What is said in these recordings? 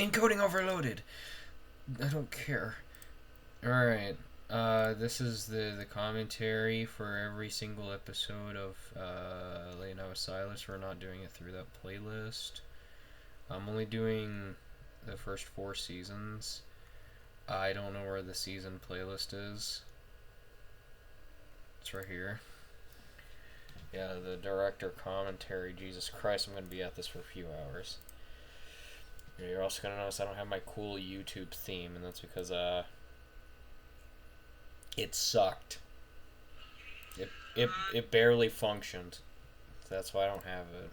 Encoding overloaded. I don't care. Alright. This is the commentary for every single episode of Late Night with Silas. We're not doing it through that playlist. I'm only doing the first 4 seasons. I don't know where the season playlist is. It's right here. Yeah, the director commentary. Jesus Christ, I'm going to be at this for a few hours. You're also going to notice I don't have my cool YouTube theme, and that's because it sucked. It barely functioned. So that's why I don't have it.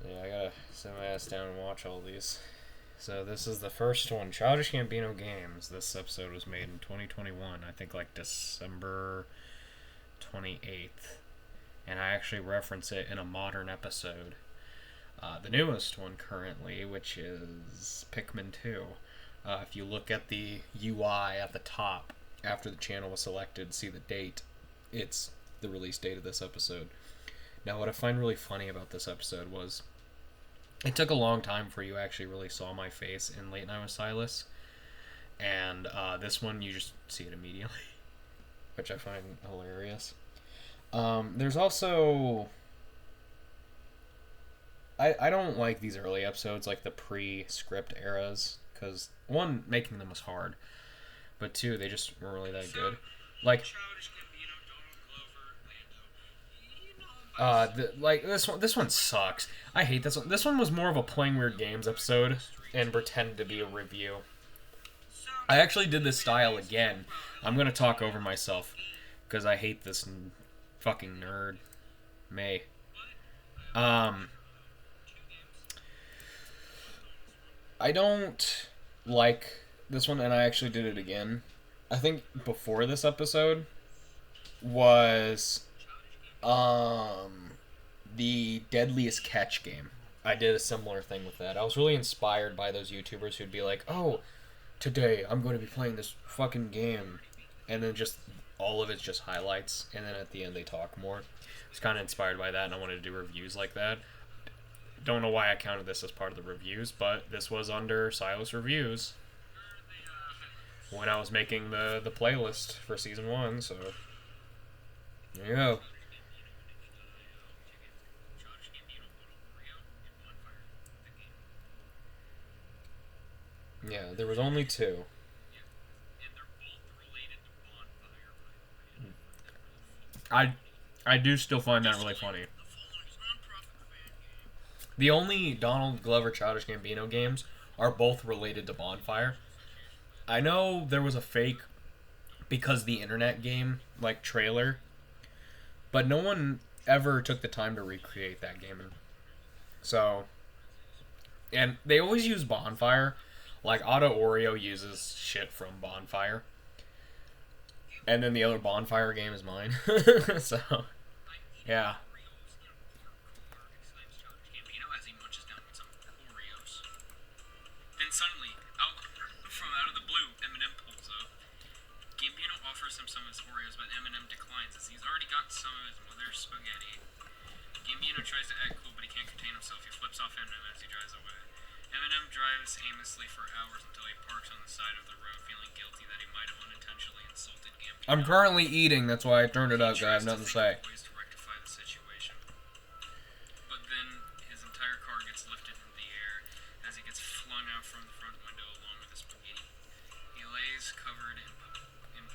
Yeah, I gotta sit my ass down and watch all these. So this is the first one, Childish Gambino Games. This episode was made in 2021, I think like December 28th. And I actually reference it in a modern episode. The newest one currently, which is Pikmin 2. If you look at the UI at the top, after the channel was selected, see the date, it's the release date of this episode. Now, what I find really funny about this episode was it took a long time before you actually really saw my face in Late Night with Silas. And this one, you just see it immediately, which I find hilarious. There's also... I don't like these early episodes, like the pre-script eras, because, one, making them was hard, but two, they just weren't really that good. Like, this one sucks. I hate this one. This one was more of a Playing Weird Games episode and pretended to be a review. I actually did this style again. I'm gonna talk over myself because I hate this fucking nerd. May. I don't like this one, and I actually did it again. I think before this episode was the Deadliest Catch game. I did a similar thing with that. I was really inspired by those YouTubers who'd be like, oh, today I'm going to be playing this fucking game. And then just all of it's just highlights, and then at the end they talk more. I was kind of inspired by that, and I wanted to do reviews like that. Don't know why I counted this as part of the reviews, but this was under Silas Reviews when I was making the playlist for season 1, so there you go. Yeah, there was only 2. I do still find that really funny. The only Donald Glover Childish Gambino games are both related to Bonfire. I know there was a fake because the internet game, like, trailer, but no one ever took the time to recreate that game. So, and they always use Bonfire. Like, Auto Oreo uses shit from Bonfire. And then the other Bonfire game is mine. So, yeah. Suddenly, out of the blue, Eminem pulls up. Gambino offers him some of his Oreos, but Eminem declines as he's already got some of his mother's spaghetti. Gambino tries to act cool, but he can't contain himself. He flips off Eminem as he drives away. Eminem drives aimlessly for hours until he parks on the side of the road, feeling guilty that he might have unintentionally insulted Gambino. I'm currently eating, that's why I turned it up, I have nothing to say. Ways to rectify the situation. But then his entire car gets lifted into the air as he gets flung out from the front window along with the spaghetti. He lays covered in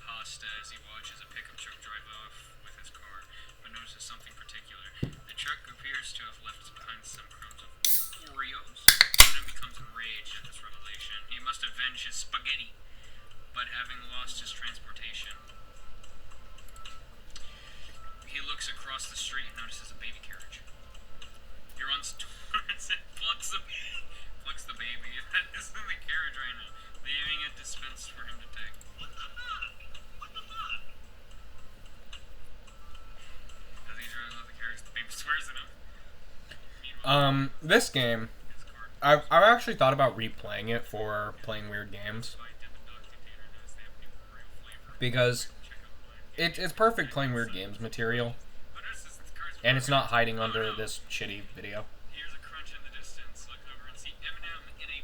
pasta as he watches a pickup truck drive off with his car, but notices something particular. The truck appears to have left behind some crumbs of Oreos. Eminem becomes enraged at this revelation. He must avenge his spaghetti, but having lost his transportation, he looks across the street and notices a baby carriage. He runs towards it, plucks the baby that is in the carriage right now, leaving it dispensed for him to take. What the fuck? What the fuck? As he drives off the carriage, the baby swears at him. Meanwhile, This game, I've actually thought about replaying it for Playing Weird Games. Because it's perfect Playing Weird Games material. And it's not hiding under this shitty video. hears a crunch in the distance, look over and see Eminem in a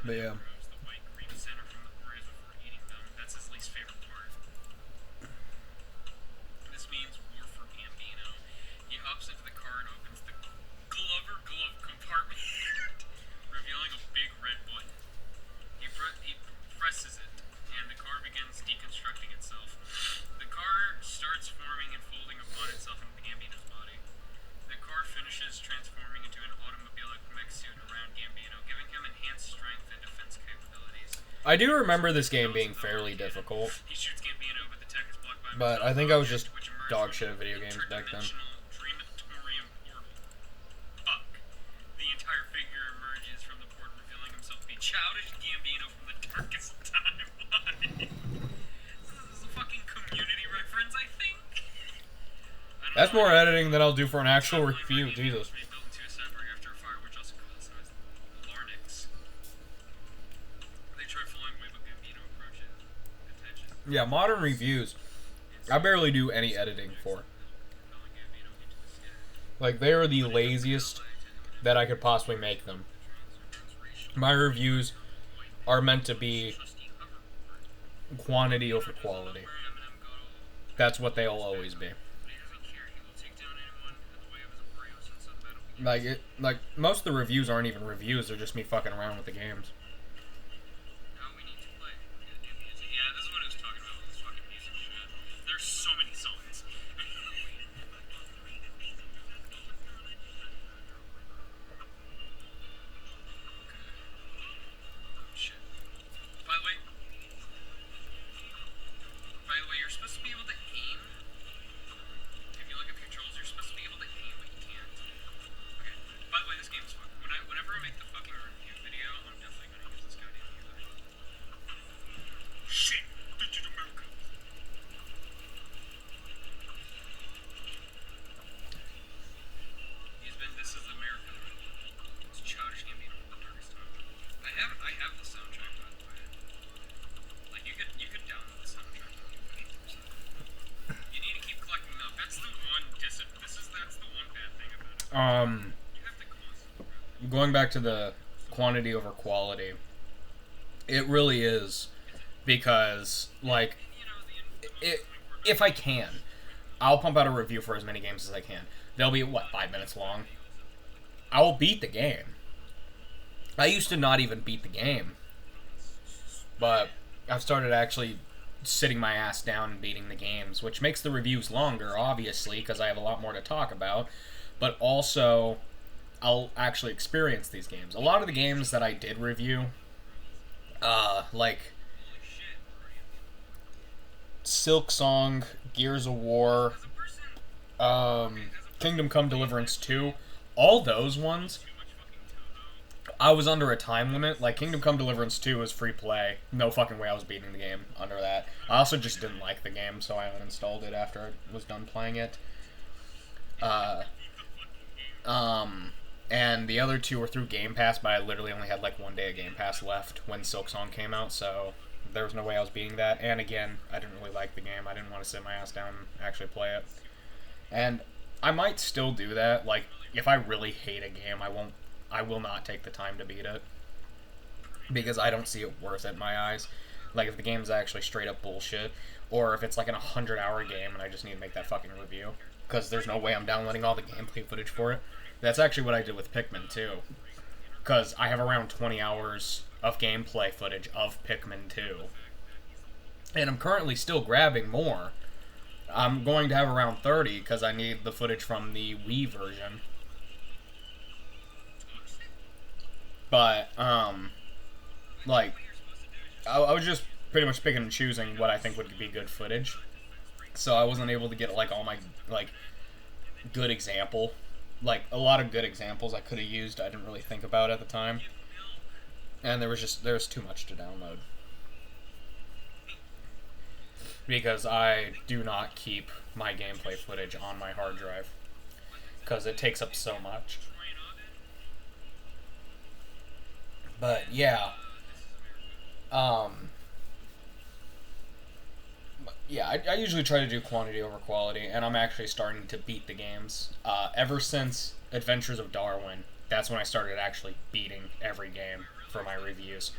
But yeah. the white cream center from the Oreos before eating them. That's his least favorite part. This means war for Gambino. He hops into the car and opens the glove compartment, revealing a big red button. He presses it, and the car begins deconstructing itself. The car starts forming and folding upon itself into Gambino's body. The car finishes transforming into an automobile mech suit around Gambino, giving him enhanced strength and defense capabilities. I do remember this game being fairly difficult. He shoots Gambino, but the tech is blocked by But I think I was just dog shit at video games back then. Dreamatorium portal. Fuck. The entire figure emerges from the port, revealing himself to be childish Gambino from the darkest timeline. This is a fucking Community reference, I think. That's more editing than I'll do for an actual review. Jesus. Rebuilt into a cyborg after a fire, which also calls him as Larnix. They try flying away, but Gambino approaches. Attention. Yeah, modern reviews, I barely do any editing for. Like, they are the laziest that I could possibly make them. My reviews are meant to be quantity over quality. That's what they'll always be. Like most of the reviews aren't even reviews, they're just me fucking around with the games. Now we need to play. Yeah, this is what I was talking about with this fucking music shit. There's so many songs. Shit. By the way, you're supposed to be able to aim. If you look at the controls, you're supposed to be able to aim, but you can't. Okay. By the way, this game is fun. Whenever I make the fucking review video, I'm definitely gonna use this goddamn music. Shit! Digital America! This is America. It's childish Gambino from the darkest time. I have the soundtrack, by the way. Like, you could download the soundtrack on YouTube. You need to keep collecting them. That's the one that's the one bad thing about it. You have to constantly. Going back to the quantity over quality, it really is, because, like, if I can, I'll pump out a review for as many games as I can. They'll be, 5 minutes long? I will beat the game. I used to not even beat the game. But I've started actually sitting my ass down and beating the games, which makes the reviews longer, obviously, because I have a lot more to talk about. But also, I'll actually experience these games. A lot of the games that I did review, like Silk Song, Gears of War, Kingdom Come Deliverance 2, all those ones, I was under a time limit. Like, Kingdom Come Deliverance 2 was free play. No fucking way I was beating the game under that. I also just didn't like the game, so I uninstalled it after I was done playing it. And the other two were through Game Pass, but I literally only had like 1 day of Game Pass left when Silk Song came out, so there was no way I was beating that. And again, I didn't really like the game. I didn't want to sit my ass down and actually play it. And I might still do that. Like, if I really hate a game, I will not take the time to beat it, because I don't see it worth it in my eyes. Like, if the game's actually straight up bullshit, or if it's like an 100-hour game and I just need to make that fucking review, because there's no way I'm downloading all the gameplay footage for it. That's actually what I did with Pikmin 2, because I have around 20 hours of gameplay footage of Pikmin 2, and I'm currently still grabbing more. I'm going to have around 30, because I need the footage from the Wii version. But, like, I was just pretty much picking and choosing what I think would be good footage. So I wasn't able to get, like, all my, like, good example. Like, a lot of good examples I could have used, I didn't really think about at the time. And there was too much to download. Because I do not keep my gameplay footage on my hard drive, because it takes up so much. But yeah, I usually try to do quantity over quality, and I'm actually starting to beat the games. Ever since Adventures of Darwin, that's when I started actually beating every game for my reviews.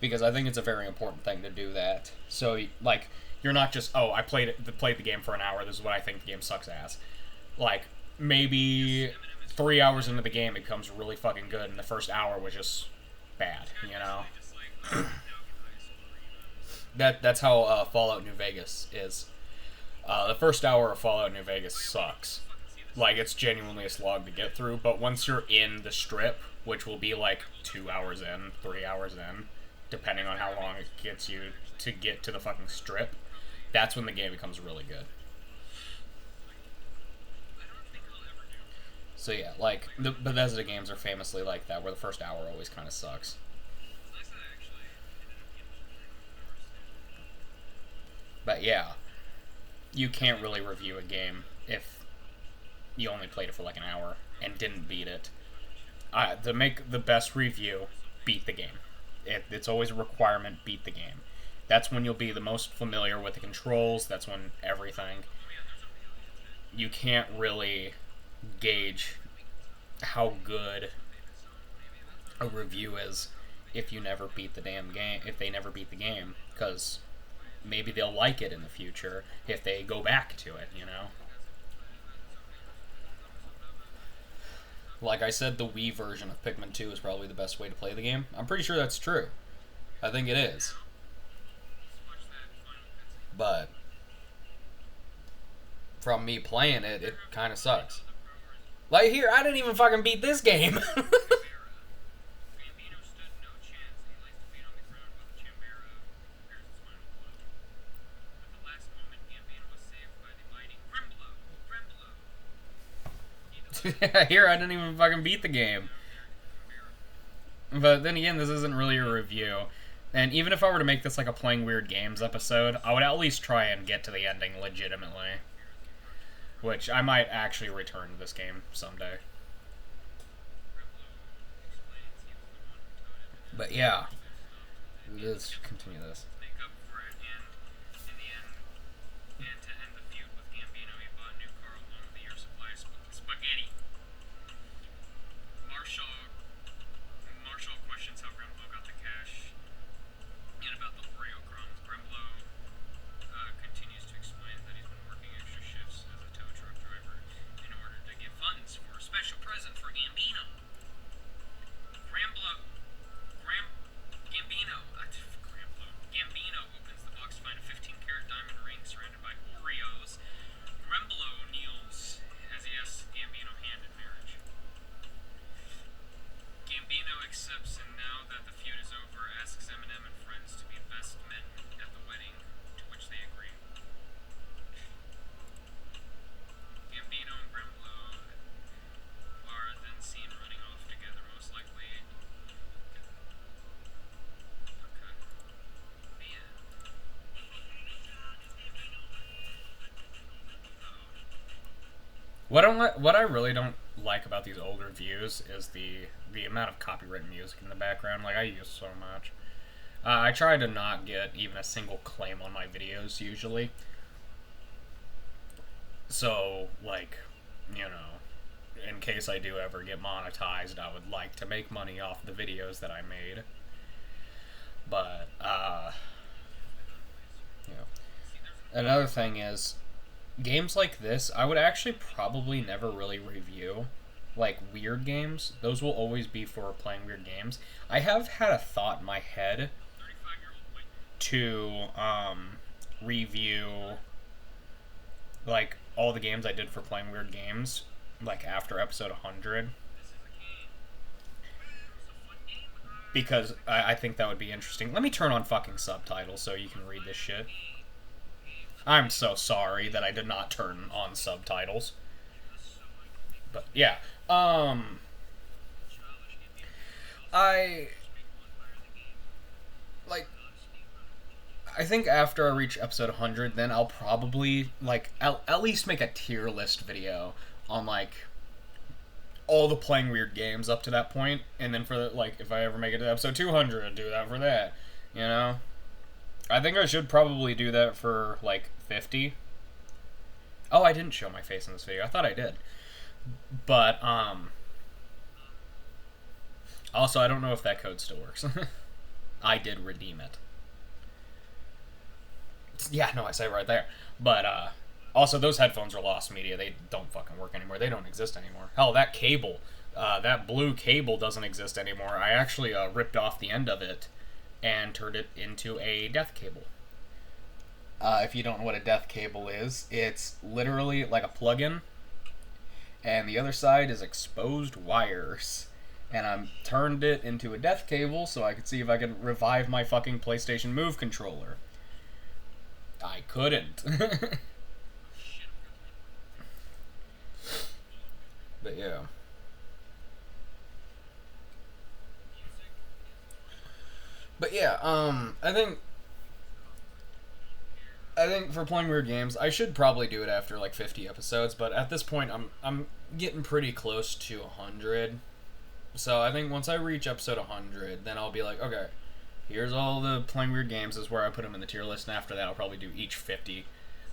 Because I think it's a very important thing to do that. So, like, you're not just, oh, I played the game for an hour, this is what I think the game sucks ass. Like, maybe 3 hours into the game it becomes really fucking good, and the first hour was just bad, you know? That's how Fallout New Vegas is. The first hour of Fallout New Vegas sucks. Like, it's genuinely a slog to get through, but once you're in the strip, which will be like 2 hours in, 3 hours in, depending on how long it gets you to get to the fucking strip, that's when the game becomes really good. So yeah, like, the Bethesda games are famously like that, where the first hour always kind of sucks. But yeah, you can't really review a game if you only played it for like an hour and didn't beat it. To make the best review, beat the game. It's always a requirement, beat the game. That's when you'll be the most familiar with the controls, that's when everything. You can't really gauge how good a review is if you never beat the damn game, if they never beat the game, because maybe they'll like it in the future if they go back to it, you know? Like I said, the Wii version of Pikmin 2 is probably the best way to play the game. I'm pretty sure that's true. I think it is. But from me playing it, it kind of sucks. Like here, I didn't even fucking beat this game. Here, I didn't even fucking beat the game. But then again, this isn't really a review. And even if I were to make this like a Playing Weird Games episode, I would at least try and get to the ending legitimately. Which I might actually return to this game someday. But yeah. Let's continue this. What I really don't like about these old reviews is the amount of copyrighted music in the background. Like I use so much. I try to not get even a single claim on my videos usually. So like, you know, in case I do ever get monetized, I would like to make money off the videos that I made. But you know, another thing is, games like this, I would actually probably never really review. Like weird games, those will always be for Playing Weird Games. I have had a thought in my head to review like all the games I did for Playing Weird Games, like after episode 100. Because I think that would be interesting. Let me turn on fucking subtitles so you can read this shit. I'm so sorry that I did not turn on subtitles. But yeah, I think after I reach episode 100, then I'll probably like at least make a tier list video on like all the Playing Weird Games up to that point, and then for like if I ever make it to episode 200, I'll do that for that. You know, I think I should probably do that for like 50. Oh, I didn't show my face in this video. I thought I did. But Also, I don't know if that code still works. I did redeem it. Yeah, no, I say it right there. But also, those headphones are lost media. They don't fucking work anymore. They don't exist anymore. Hell, that cable, that blue cable doesn't exist anymore. I actually ripped off the end of it and turned it into a death cable. If you don't know what a death cable is, it's literally like a plug-in, and the other side is exposed wires. And I turned it into a death cable so I could see if I could revive my fucking PlayStation Move controller. I couldn't. But yeah. But yeah, I think for playing weird games, I should probably do it after like 50 episodes, but at this point I'm getting pretty close to 100. So I think once I reach episode 100, then I'll be like, okay, here's all the playing weird games. This is where I put them in the tier list, and after that I'll probably do each 50.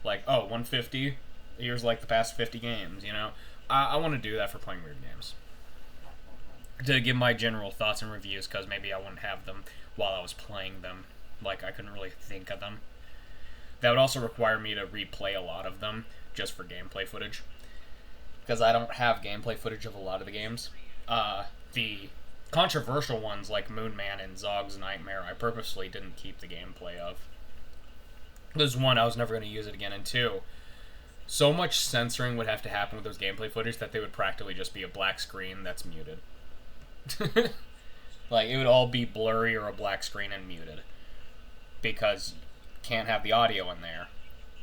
Like, oh, 150, here's like the past 50 games, you know? I want to do that for playing weird games. To give my general thoughts and reviews, because maybe I wouldn't have them while I was playing them. Like, I couldn't really think of them. That would also require me to replay a lot of them, just for gameplay footage. Because I don't have gameplay footage of a lot of the games. The controversial ones, like Moon Man and Zog's Nightmare, I purposely didn't keep the gameplay of. There's one, I was never going to use it again, and two, so much censoring would have to happen with those gameplay footage that they would practically just be a black screen that's muted. Like, it would all be blurry or a black screen and muted. Because you can't have the audio in there.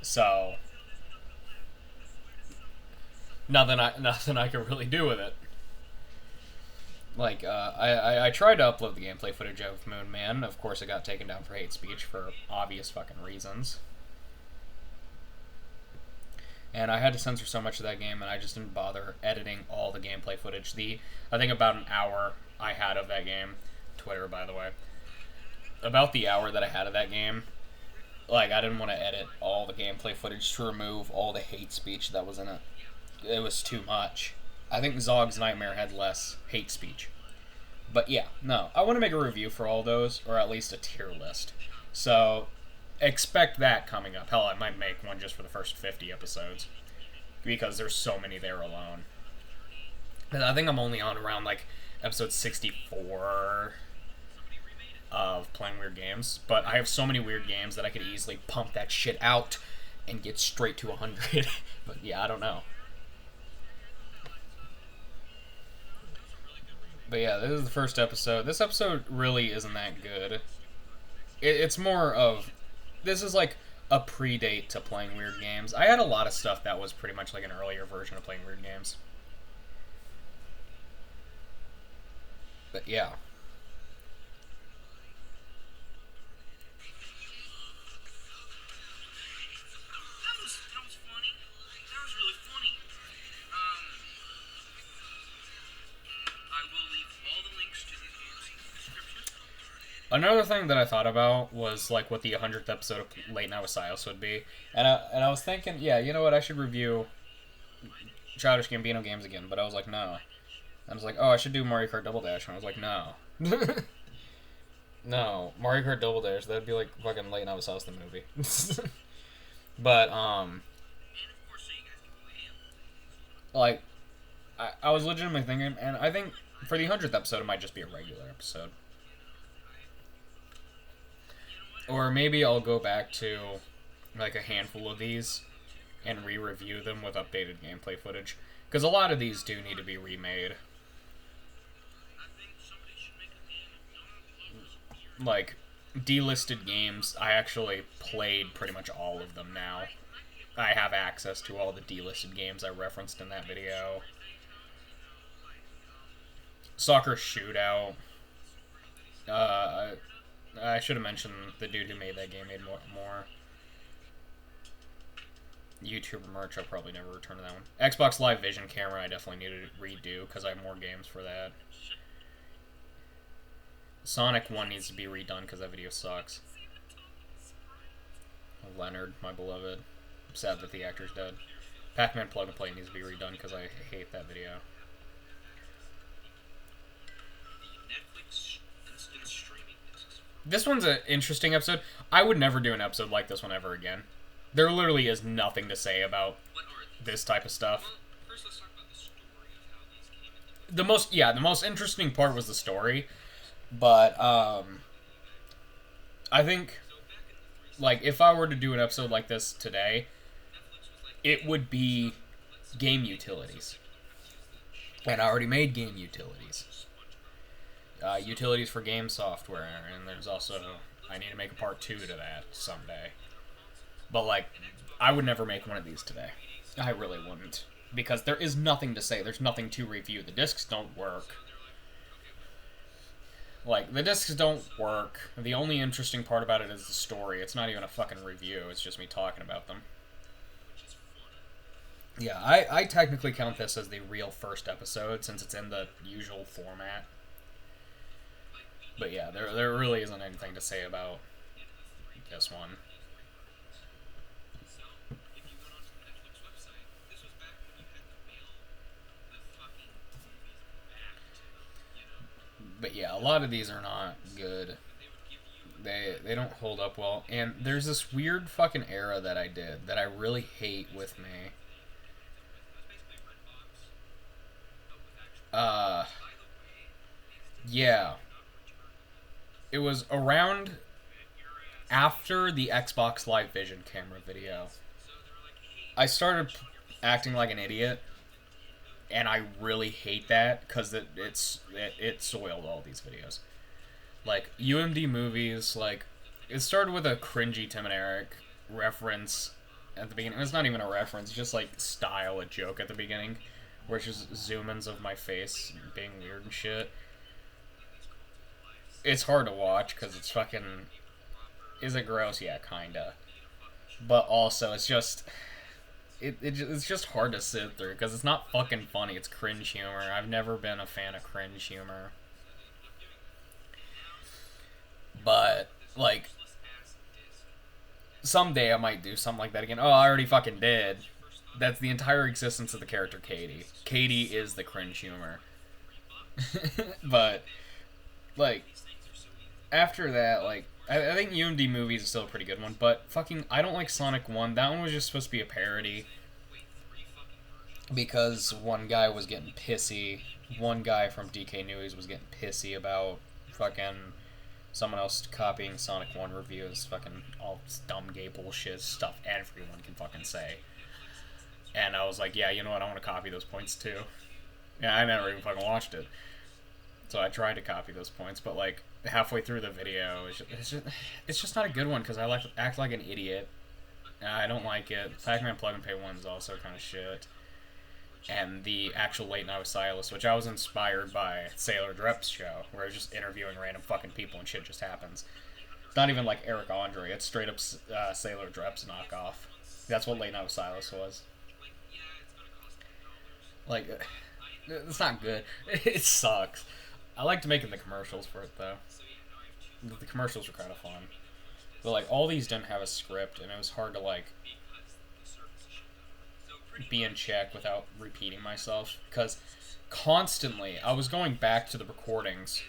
So, nothing I can really do with it. Like, I tried to upload the gameplay footage of Moon Man. Of course, it got taken down for hate speech for obvious fucking reasons. And I had to censor so much of that game, and I just didn't bother editing all the gameplay footage. I think about an hour I had of that game. Twitter, by the way. About the hour that I had of that game, like, I didn't want to edit all the gameplay footage to remove all the hate speech that was in it. It was too much. I think Zog's Nightmare had less hate speech. But yeah, no. I want to make a review for all those, or at least a tier list. So, expect that coming up. Hell, I might make one just for the first 50 episodes. Because there's so many there alone. And I think I'm only on around, like, episode 64 of playing weird games. But I have so many weird games that I could easily pump that shit out and get straight to 100. But yeah, I don't know. But yeah, this is the first episode. This episode really isn't that good. It's more of... This is like a predate to playing weird games. I had a lot of stuff that was pretty much like an earlier version of playing weird games. But yeah. That was funny. That was really funny. I will leave all the links to these games in the description. Another thing that I thought about was like what the 100th episode of Late Night with Silas would be, and I was thinking, yeah, you know what, I should review Childish Gambino games again, but I was like, no. I was like, oh, I should do Mario Kart Double Dash, and I was like, no. No, Mario Kart Double Dash, that'd be like fucking Late Night with Silas the movie. But like, I was legitimately thinking, and I think for the 100th episode it might just be a regular episode. Or maybe I'll go back to like a handful of these and re-review them with updated gameplay footage. Because a lot of these do need to be remade. Like, delisted games, I actually played pretty much all of them now. I have access to all the delisted games I referenced in that video. Soccer Shootout. I should have mentioned the dude who made that game made more. YouTuber merch, I'll probably never return to that one. Xbox Live Vision camera, I definitely need to redo because I have more games for that. Sonic 1 needs to be redone because that video sucks. Leonard, my beloved. I'm sad that the actor's dead. Pac-Man Plug and Play needs to be redone because I hate that video. This one's an interesting episode. I would never do an episode like this one ever again. There literally is nothing to say about this type of stuff. Well, first let's talk about the story of how these came into The most interesting part was the story, but I think like if I were to do an episode like this today, it would be game utilities. And I already made game utilities. Utilities for game software, and there's also I need to make a part 2 to that someday. But like, I would never make one of these today. I really wouldn't, because there is nothing to say. There's nothing to review. The discs don't work. Like, the discs don't work. The only interesting part about it is the story. It's not even a fucking review. It's just me talking about them. Yeah, I technically count this as the real first episode, since it's in the usual format. But yeah, there really isn't anything to say about this one. But yeah, a lot of these are not good. They don't hold up well. And there's this weird fucking era that I did that I really hate with me. Yeah. It was around after the Xbox Live Vision camera video. I started acting like an idiot, and I really hate that because it soiled all these videos. Like UMD movies, like it started with a cringy Tim and Eric reference at the beginning. It's not even a reference, it's just like style a joke at the beginning, where it's just zoom-ins of my face being weird and shit. It's hard to watch because it's fucking. Is it gross? Yeah, kinda. But also, it's just. It's just hard to sit through because it's not fucking funny. It's cringe humor. I've never been a fan of cringe humor. But, like, someday I might do something like that again. Oh, I already fucking did. That's the entire existence of the character Katie. Katie is the cringe humor. But, like, after that, like, I think UMD Movies is still a pretty good one, but fucking, I don't like Sonic 1. That one was just supposed to be a parody. Because one guy was getting pissy. One guy from DK News was getting pissy about fucking someone else copying Sonic 1 reviews. Fucking all dumb gay bullshit stuff everyone can fucking say. And I was like, yeah, you know what, I want to copy those points too. Yeah, I never even fucking watched it. So I tried to copy those points, but like halfway through the video, it's just not a good one because I like act like an idiot. And I don't like it. Pac-Man Plug and Pay 1 is also kind of shit. And the actual Late Night with Silas, which I was inspired by Sailor Drep's show, where it's just interviewing random fucking people and shit just happens. It's not even like Eric Andre, it's straight up Sailor Drep's knockoff. That's what Late Night with Silas was. Like, it's not good. It sucks. I liked making the commercials for it, though. The commercials were kind of fun. But, like, all these didn't have a script, and it was hard to, like, be in check without repeating myself. Because constantly, I was going back to the recordings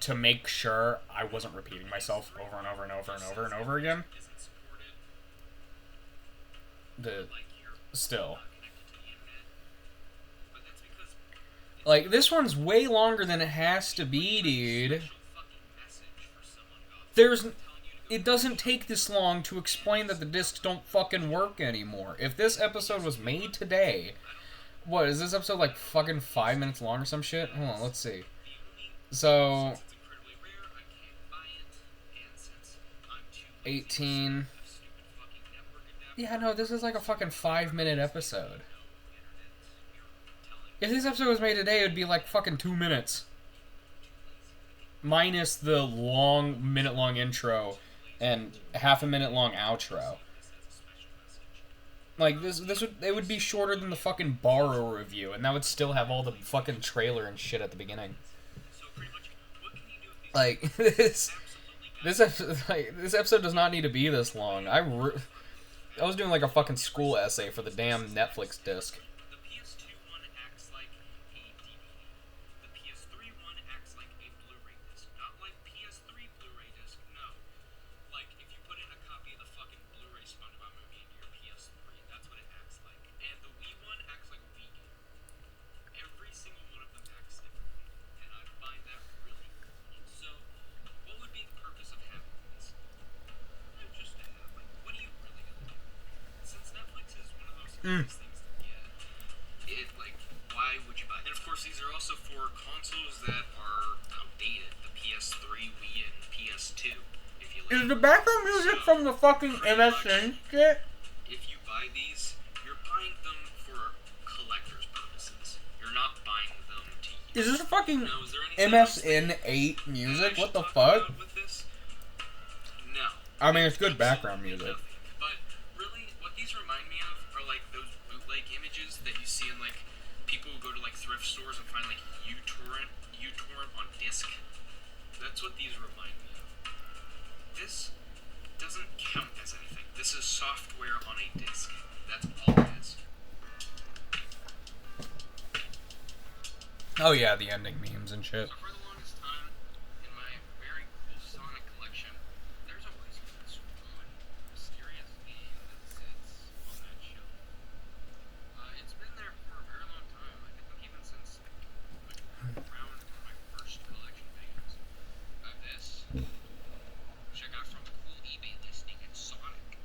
to make sure I wasn't repeating myself over and over and over and over and over again. Still. Like, this one's way longer than it has to be, dude. It doesn't take this long to explain that the discs don't fucking work anymore. If this episode was made today... What, is this episode like fucking 5 minutes long or some shit? Hold on, let's see. So... 18... Yeah, no, this is like a fucking 5-minute episode. If this episode was made today, it would be like fucking 2 minutes. Minus the minute-long intro and half-a-minute-long outro. Like, it would be shorter than the fucking Borrow review, and that would still have all the fucking trailer and shit at the beginning. Like, this episode does not need to be this long. I was doing like a fucking school essay for the damn Netflix disc. Mm. these things. Yeah. Like, why would you buy? And of course, these are also for consoles that are outdated. The PS3, Wii, and PS2. If you Is the background music from the fucking MSN shit? If you buy these, you're buying them for collector's purposes. You're not buying them to use. Is this fucking Now, is there anything else MSN 8 that I music? What should the talk fuck? about with this? No. I mean, it's good Absolutely background music. nothing. But really, what these remind me of are like those bootleg images that you see in like people who go to like thrift stores and find like uTorrent on disc. That's what these remind me of. This doesn't count as anything. This is software on a disc. That's all it is. Oh yeah, the ending memes and shit. So for the longest time, in my very cool Sonic collection, there's always been this one mysterious game that sits on that shelf. It's been there for a very long time. I think even since like around one of my first collection videos. This. Check out some cool eBay listing in Sonic.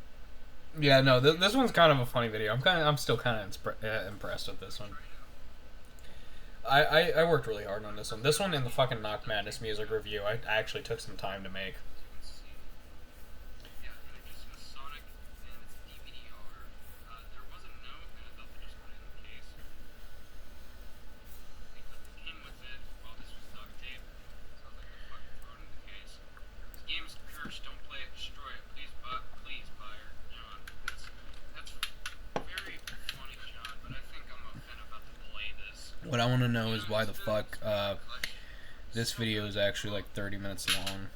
Yeah, no, this one's kind of a funny video. I'm still kind of impressed with this one. I worked really hard on this one. This one and the fucking Knock Madness music review, I actually took some time to make. Yeah, images with Sonic and its DVD-R. There was a note, and I thought they just put it in the case. They put the game with it while this was duct tape. So I was like, oh, fuck, throw it in the case. This game is cursed. Don't play it. Destroy it. Please, buyer John. That's very funny, John. But I think I'm about to play this. What I want to know is why the fuck this video is actually like 30 minutes long.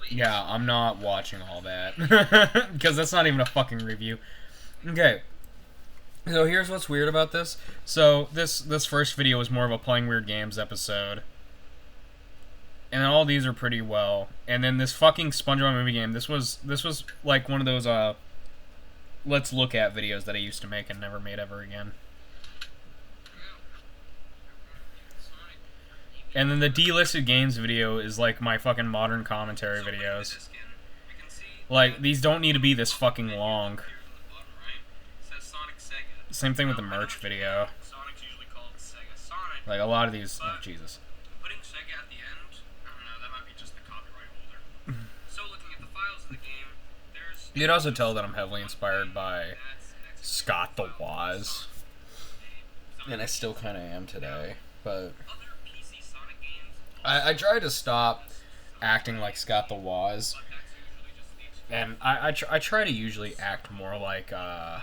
Yeah, I'm not watching all that because that's not even a fucking review. Okay. So here's what's weird about this. So this first video was more of a playing weird games episode. And all these are pretty well. And then this fucking SpongeBob movie game, this was like one of those let's look at videos that I used to make and never made ever again. And then the delisted games video is like my fucking modern commentary videos. Like, these don't need to be this fucking long. Same thing with the merch video. Like, a lot of these... Oh, Jesus. Putting Sega at the end, I don't know, that might be just the copyright holder. So looking at the files of the game, there's... You could also tell that I'm heavily inspired by Scott the Woz. And I still kind of am today, but... I try to stop acting like Scott the Woz, and I try to usually act more like the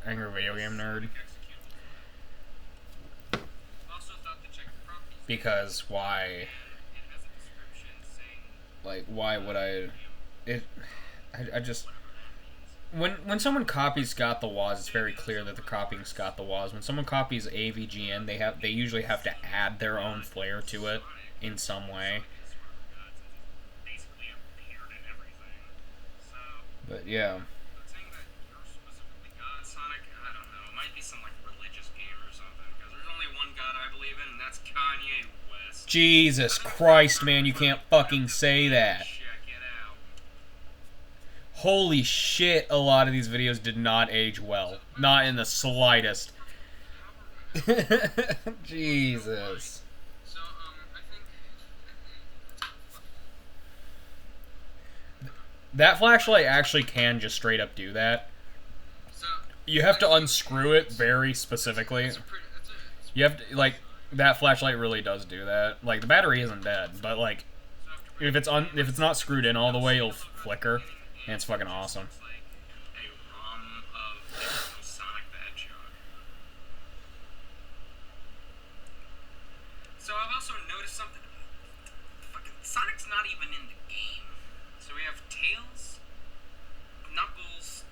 Angry Video Game Nerd, because why would I just... When someone copies Scott the Woz, it's very clear that they're copying Scott the Woz. When someone copies AVGN, they usually have to add their own flair to it in some way. But yeah. Sonic, I don't know. It might be some like religious game or something. Because there's only one God I believe in, and that's Kanye West. Jesus Christ, man, you can't fucking say that. Holy shit, a lot of these videos did not age well. Not in the slightest. Jesus. So, I think... That flashlight actually can just straight up do that. You have to unscrew it very specifically. You have to, like, that flashlight really does do that. Like, the battery isn't dead, but, like, if it's not screwed in all the way, it'll flicker. And it's fucking awesome. So I've also noticed something. Fucking Sonic's not even in the game. So we have Tails, Knuckles,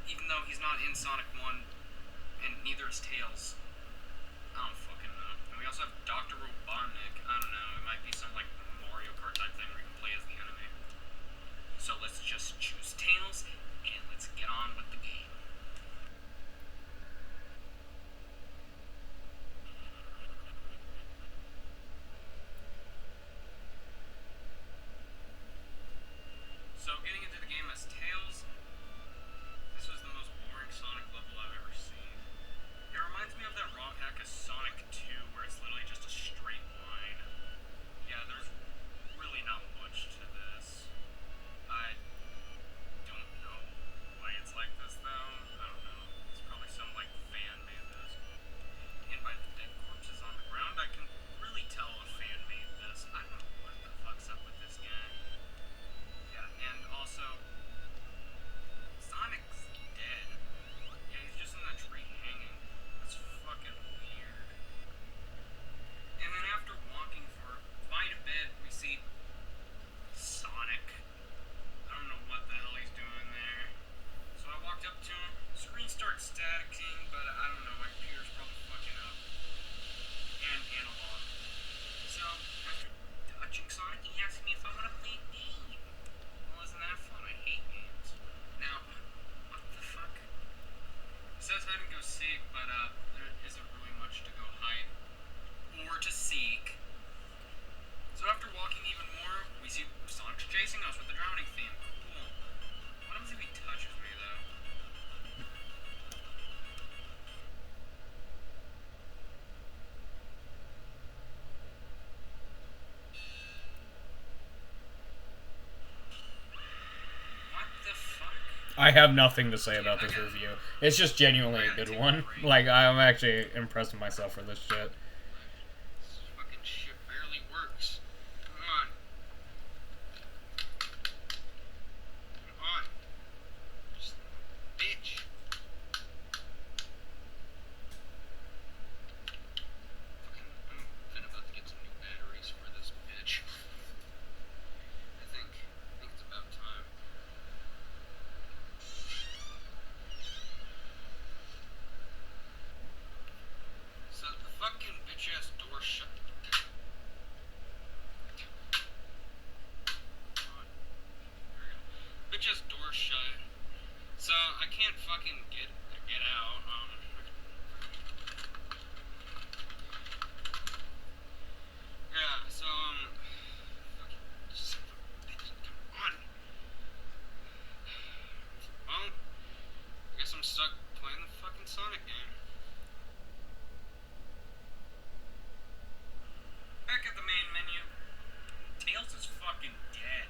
even though he's not in Sonic 1, and neither is Tails. I don't fucking know. And we also have Dr. Robotnik. I don't know. It might be some like Mario Kart type thing where you can play as the enemy. So let's just choose Tails, and let's get on with the game. So I have nothing to say about this review. It's just genuinely a good one. Like, I'm actually impressed with myself for this shit. This fucking shit barely works. Come on. Come on. Just bitch. I'm about to get some new batteries for this bitch. I think it's about time. So the fucking bitch ass door shut. Bitch ass door shut. So I can't fucking get out. Yeah. So just come on. Well, I guess I'm stuck playing the fucking Sonic game. Back at the main menu, Tails is fucking dead.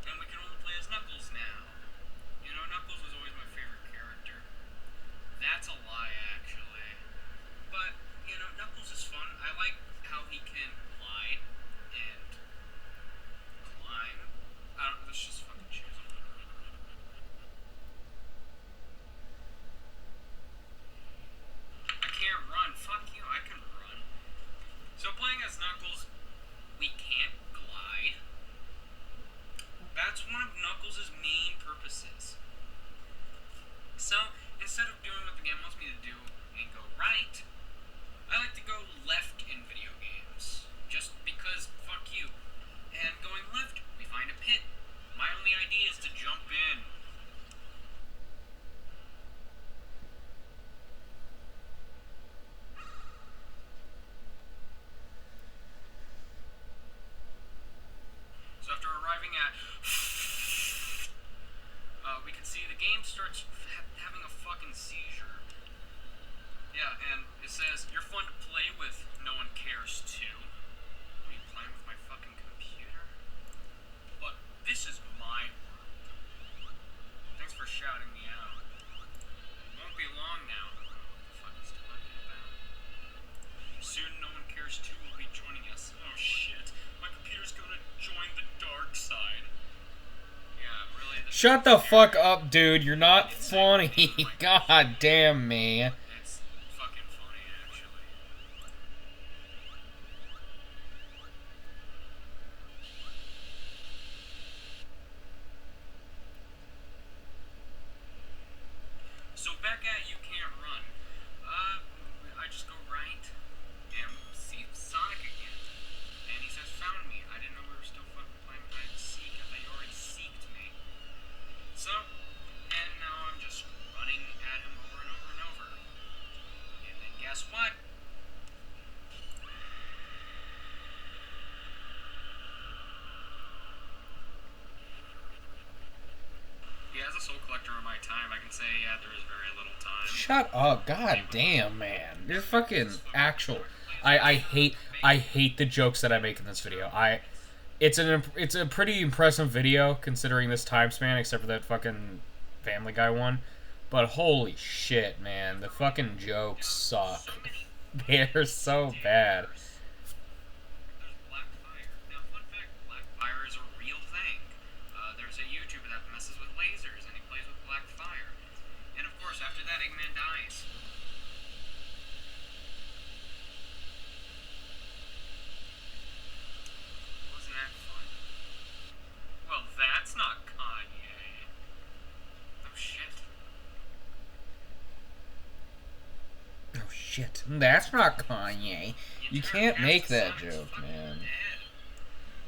And we can only play as Knuckles now. You know, Knuckles was always my favorite character. That's a lie, actually. But, you know, Knuckles is fun. I like how he can glide and climb. Let's just fucking choose him. I can't run. Fuck you, I can run. So playing as Knuckles, we can't glide. That's one of Knuckles' main purposes. So, instead of doing what the game wants me to do and go right, I like to go left in video games. Just because, fuck you. And going left, we find a pit. My only idea is to jump in. So after arriving at... we can see the game starts having a fucking seizure. Yeah, and it says, you're fun to play with, no one cares too. Are you playing with my fucking computer? But this is my world. Thanks for shouting me out. It won't be long now. What the fuck is talking about? Soon no one cares too will be joining us. Oh shit. My computer's gonna join the dark side. Yeah, really. Shut the fuck up, dude. You're not funny. God damn me. It's fucking funny, actually. So back at You Can't Run. I just go right and see Sonic again. And he says, found me. I didn't know we were still fucking playing hide and seek. I thought you already seeked me. So, and now I'm just running at him over and over and over. And then guess what? Yeah, as a soul collector of my time, I can say, yeah, there is very little time. Shut up. God damn, man. You're fucking actual. I hate the jokes that I make in this video. It's a pretty impressive video considering this time span, except for that fucking Family Guy one. But holy shit, man, the fucking jokes suck. They're so bad. There's Blackfire. Now, fun fact, Blackfire is a real thing. There's a YouTuber that messes with lasers, and he plays with Blackfire. And of course, after that, Eggman dies. Wasn't that fun? Well, that's not Kanye. Oh shit. Oh shit, that's not Kanye. You can't make that joke, man.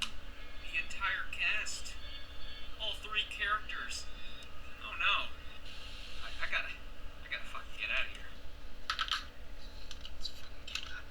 The entire cast. All three characters. Oh no. I gotta fucking get out of here. Let's fucking get out.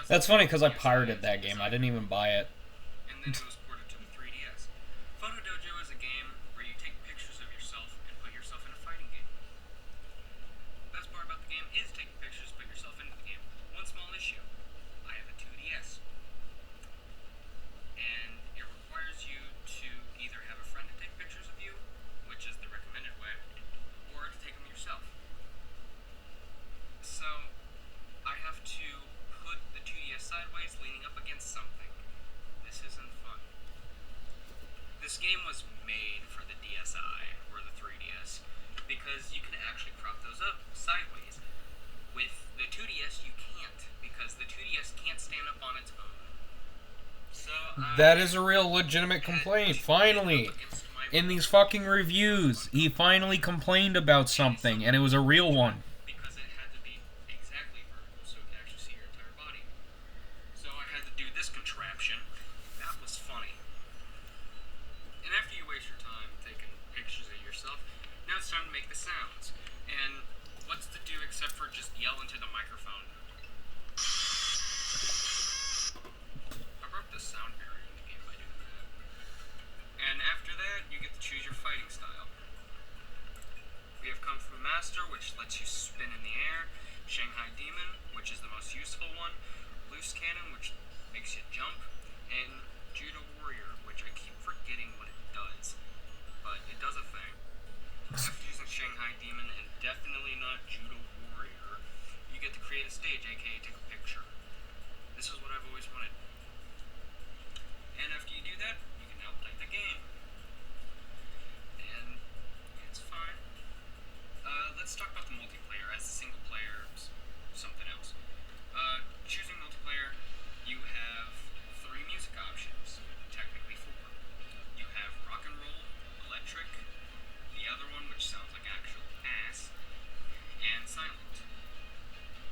That's funny because I pirated that game. I didn't even buy it. And then it was ported to the 3DS. Photo Dojo is a game where you take pictures of yourself and put yourself in a fighting game. The best part about the game is taking pictures, put yourself into the game. One small issue: I have a 2DS, and it requires you to either have a friend to take pictures of you, which is the recommended way, or to take them yourself. So I have to put the 2DS sideways, leaning up against something. This isn't fun. This game was made for the DSi or the 3DS because you can actually crop those up sideways. With the 2DS, you can't, because the 2DS can't stand up on its own. So That is a real legitimate complaint. Finally, in these fucking reviews, he finally complained about something, and it was a real one. because it had to be exactly vertical so it could actually see your entire body. So I had to do this contraption. That was funny. And after you waste your time taking pictures of yourself, now it's time to make the sounds. And what's to do except for just yell into the microphone? I broke the sound barrier in the game by doing that. And after that, you get to choose your fighting style. We have Kung Fu Master, which lets you spin in the air, Shanghai Demon, which is the most useful one, Loose Cannon, which makes you jump, and Judo Warrior, which I keep forgetting what it does, but it does a thing. After using Shanghai Demon and definitely not Judo Warrior, you get to create a stage, aka take a picture. This is what I've always wanted. And after you do that, you can now play the game. And it's fine. Let's talk about the multiplayer, as the single player is something else. Choosing multiplayer, you have 3 music options, technically 4. You have rock and roll, electric, the other one which sounds like actual ass, and silent.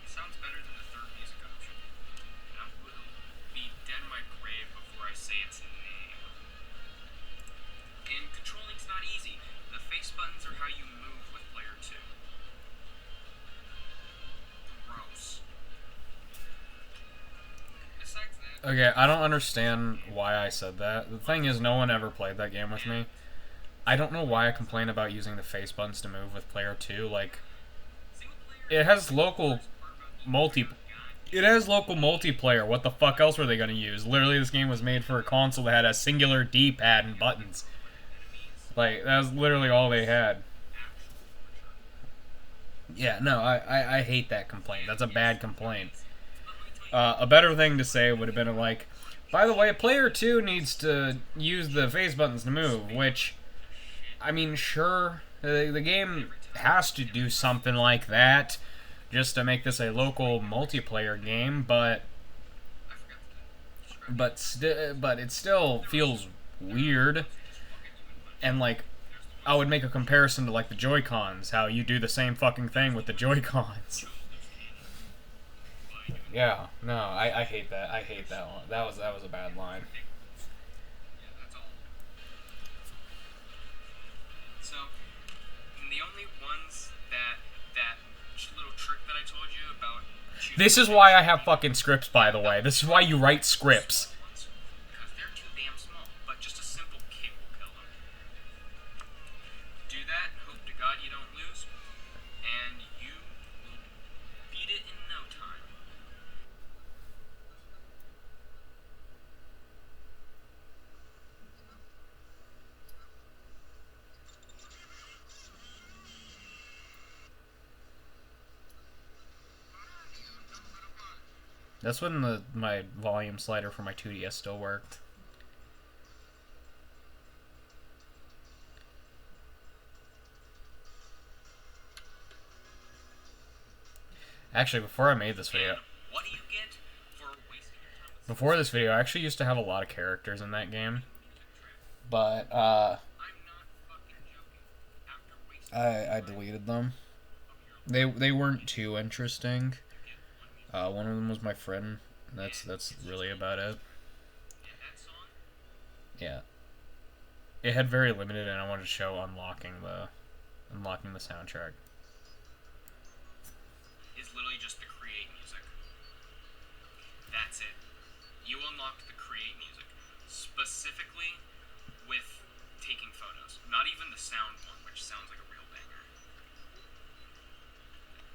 It sounds better than the 3rd music option. And I will be dead in my grave before I say its name. And controlling's not easy. The face buttons are how you move with player 2. Gross. Besides that, Okay, I don't understand why I said that. The thing is, no one ever played that game with me. I don't know why I complain about using the face buttons to move with player 2. Like, single player it has local multiplayer. What the fuck else were they gonna use? Literally, this game was made for a console that had a singular D-pad and buttons. Like, that was literally all they had. Yeah, no, I hate that complaint. That's a bad complaint. A better thing to say would have been like, by the way, player 2 needs to use the face buttons to move, which, I mean, sure, the game has to do something like that just to make this a local multiplayer game, but it still feels weird. And like, I would make a comparison to like the Joy-Cons, how you do the same fucking thing with the Joy-Cons. Yeah, no, I hate that. I hate that one. That was a bad line. Yeah, that's all. So, the only ones that little trick that I told you about. This is why I have fucking scripts, by the way. This is why you write scripts. Because they're too damn small, but just a simple kick will kill them. Do that, hope to God you don't lose, and you will beat it in no time. That's when my volume slider for my 2DS still worked. Actually, before I made this video, What do you get for wasting your time with before this video, I actually used to have a lot of characters in that game, but I'm not fucking joking. After wasting I deleted them. They weren't too interesting. One of them was my friend. That's really about it. that song, Yeah, it had very limited, and I wanted to show unlocking the soundtrack. is literally just to create music. That's you unlock the create music, specifically with taking photos. Not even the sound one, which sounds like a real banger.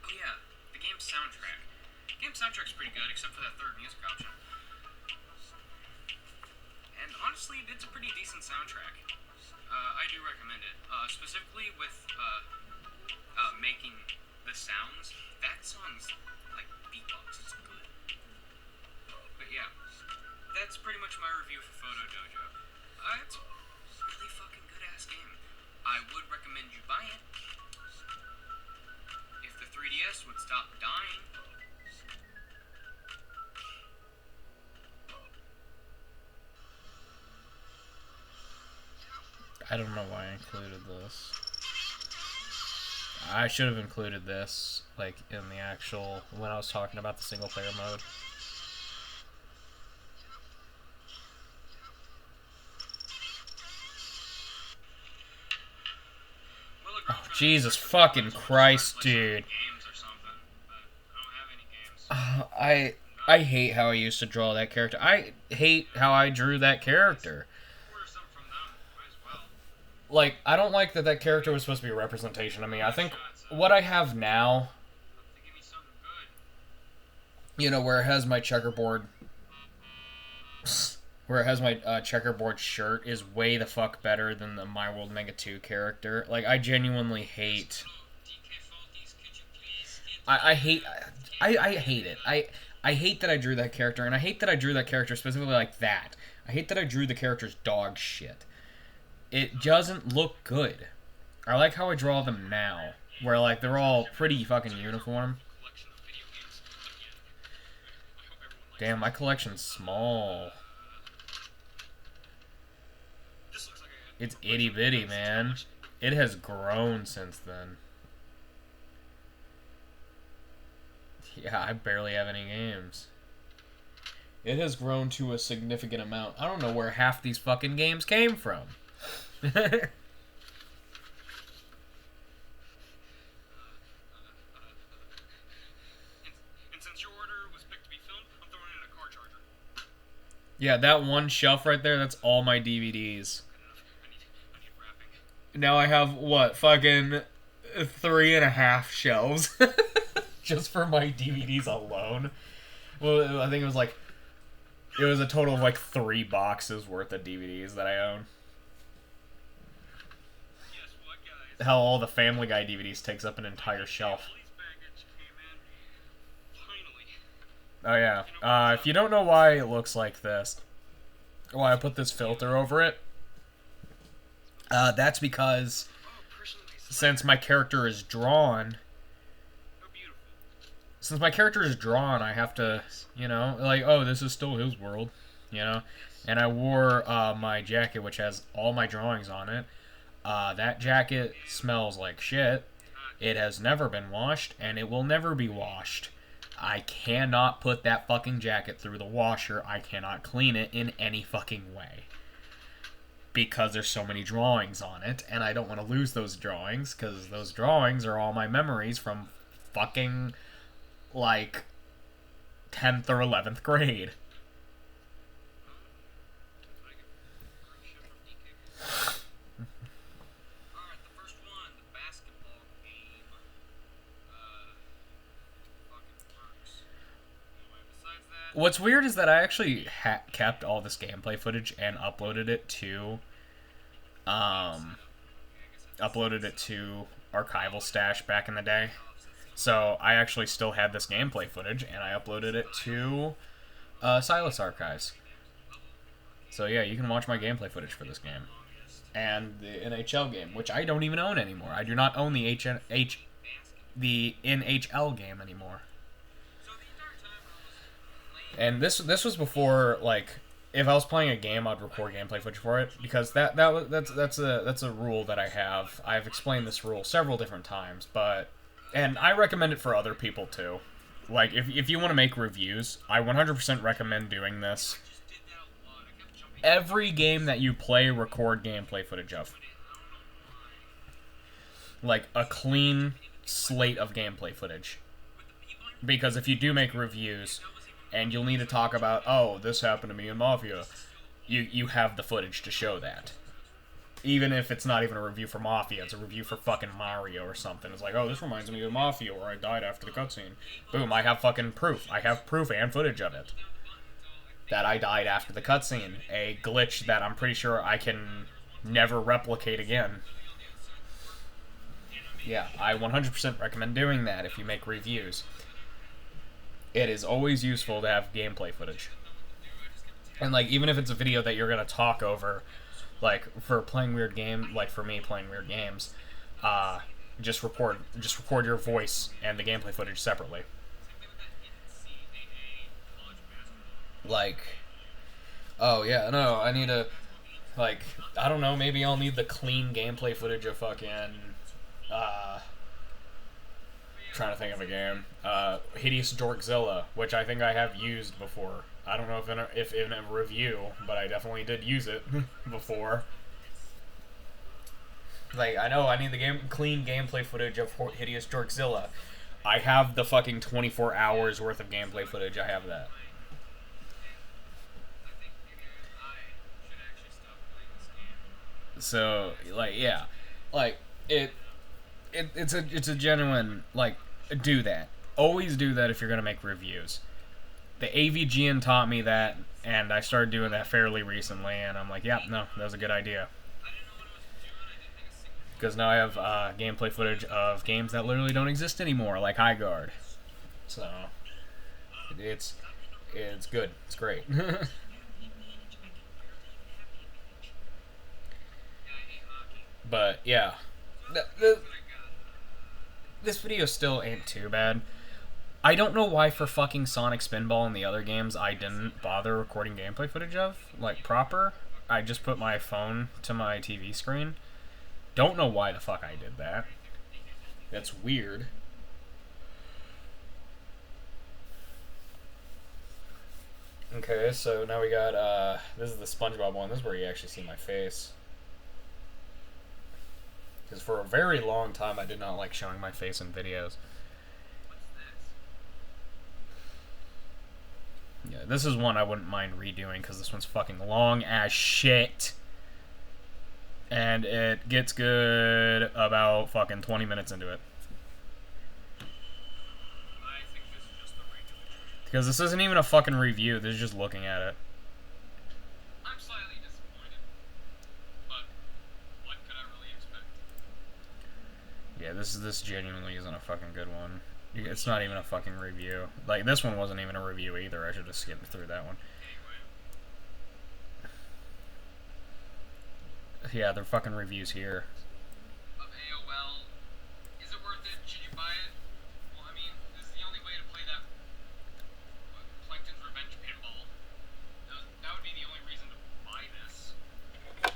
Oh yeah, the game's soundtrack. The game's soundtrack's pretty good, except for that third music option. And honestly, it's a pretty decent soundtrack. I do recommend it. Specifically with making the sounds. That song's like beatbox. It's good. But yeah, that's pretty much my review for Photo Dojo. It's a really fucking good ass game. I would recommend you buy it. If the 3DS would stop dying. I don't know why I included this. I should have included this, like, in the actual, when I was talking about the single player mode. Oh, Jesus fucking Christ, dude. I hate how I used to draw that character. I hate how I drew that character. Like, I don't like that that character was supposed to be a representation of me. I think what I have now, you know, where it has my checkerboard, checkerboard shirt is way the fuck better than the My World Mega 2 character. Like, I genuinely hate... I hate it. I hate that I drew that character, and I hate that I drew that character specifically like that. I hate that I drew the character's dog shit. It doesn't look good. I like how I draw them now, where, like, they're all pretty fucking uniform. Damn, my collection's small. It's itty bitty, man. It has grown since then. Yeah, I barely have any games. It has grown to a significant amount. I don't know where half these fucking games came from. And since your order was picked to be filmed, I'm throwing in a car charger. Yeah, that one shelf right there, that's all my DVDs. I need wrapping. Now I have, what, fucking 3.5 shelves. Just for my DVDs alone. Well, I think it was like... It was a total of like 3 boxes worth of DVDs that I own. Guess what, guys? Hell, all the Family Guy DVDs takes up an entire shelf. Oh yeah. If you don't know why it looks like this, why I put this filter over it, that's because since my character is drawn, I have to, you know, like, oh, this is still his world, you know? And I wore my jacket, which has all my drawings on it. That jacket smells like shit. It has never been washed, and it will never be washed. I cannot put that fucking jacket through the washer. I cannot clean it in any fucking way. Because there's so many drawings on it, and I don't want to lose those drawings, because those drawings are all my memories from fucking... like 10th or 11th grade. Alright, the first one, the basketball game. Fucking works. Anyway, besides that... What's weird is that I actually kept all this gameplay footage and uploaded it to Archival Stash back in the day. So I actually still had this gameplay footage, and I uploaded it to Silas Archives. So yeah, you can watch my gameplay footage for this game. And the NHL game, which I don't even own anymore. I do not own the the NHL game anymore. And this was before, like, if I was playing a game, I'd record gameplay footage for it, because that's a rule that I have. I've explained this rule several different times, and I recommend it for other people too. Like, if you want to make reviews, I 100% recommend doing this. Every game that you play, record gameplay footage of. Like, a clean slate of gameplay footage. Because if you do make reviews, and you'll need to talk about, oh, this happened to me in Mafia. You have the footage to show that. Even if it's not even a review for Mafia, it's a review for fucking Mario or something. It's like, oh, this reminds me of Mafia where I died after the cutscene. Boom, I have fucking proof. I have proof and footage of it. That I died after the cutscene. A glitch that I'm pretty sure I can never replicate again. Yeah, I 100% recommend doing that if you make reviews. It is always useful to have gameplay footage. And, like, even if it's a video that you're going to talk over, like, for playing weird game, like for me playing weird games, just record your voice and the gameplay footage separately. Like, oh yeah, no, I need to, like, I don't know, maybe I'll need the clean gameplay footage of fucking, trying to think of a game, Hideous Dorkzilla, which I think I have used before. I don't know if in a review, but I definitely did use it before. Like, I know I need the clean gameplay footage of Hideous Dorkzilla. I have the fucking 24 hours worth of gameplay footage. I have that. So, like, yeah, like it's a genuine, like, do that. Always do that if you're gonna make reviews. The AVGN taught me that, and I started doing that fairly recently, and I'm like, yeah, no, that was a good idea. Because now I have gameplay footage of games that literally don't exist anymore, like High Guard. So, it's good. It's great. But, yeah. This video still ain't too bad. I don't know why for fucking Sonic Spinball and the other games I didn't bother recording gameplay footage of, like, proper. I just put my phone to my TV screen. Don't know why the fuck I did that. That's weird. Okay, so now we got, this is the SpongeBob one. This is where you actually see my face. Because for a very long time I did not like showing my face in videos. Yeah, this is one I wouldn't mind redoing because this one's fucking long as shit. And it gets good about fucking 20 minutes into it. Because this isn't even a fucking review, this is just looking at it. I'm slightly disappointed, but what could I really expect? Yeah, this genuinely isn't a fucking good one. It's not even a fucking review. Like, this one wasn't even a review either. I should have skipped through that one. Yeah, they're fucking reviews here. Of AOL, is it worth it? Should you buy it? Well, I mean, this is the only way to play that Plankton's Revenge pinball. That would be the only reason to buy this. But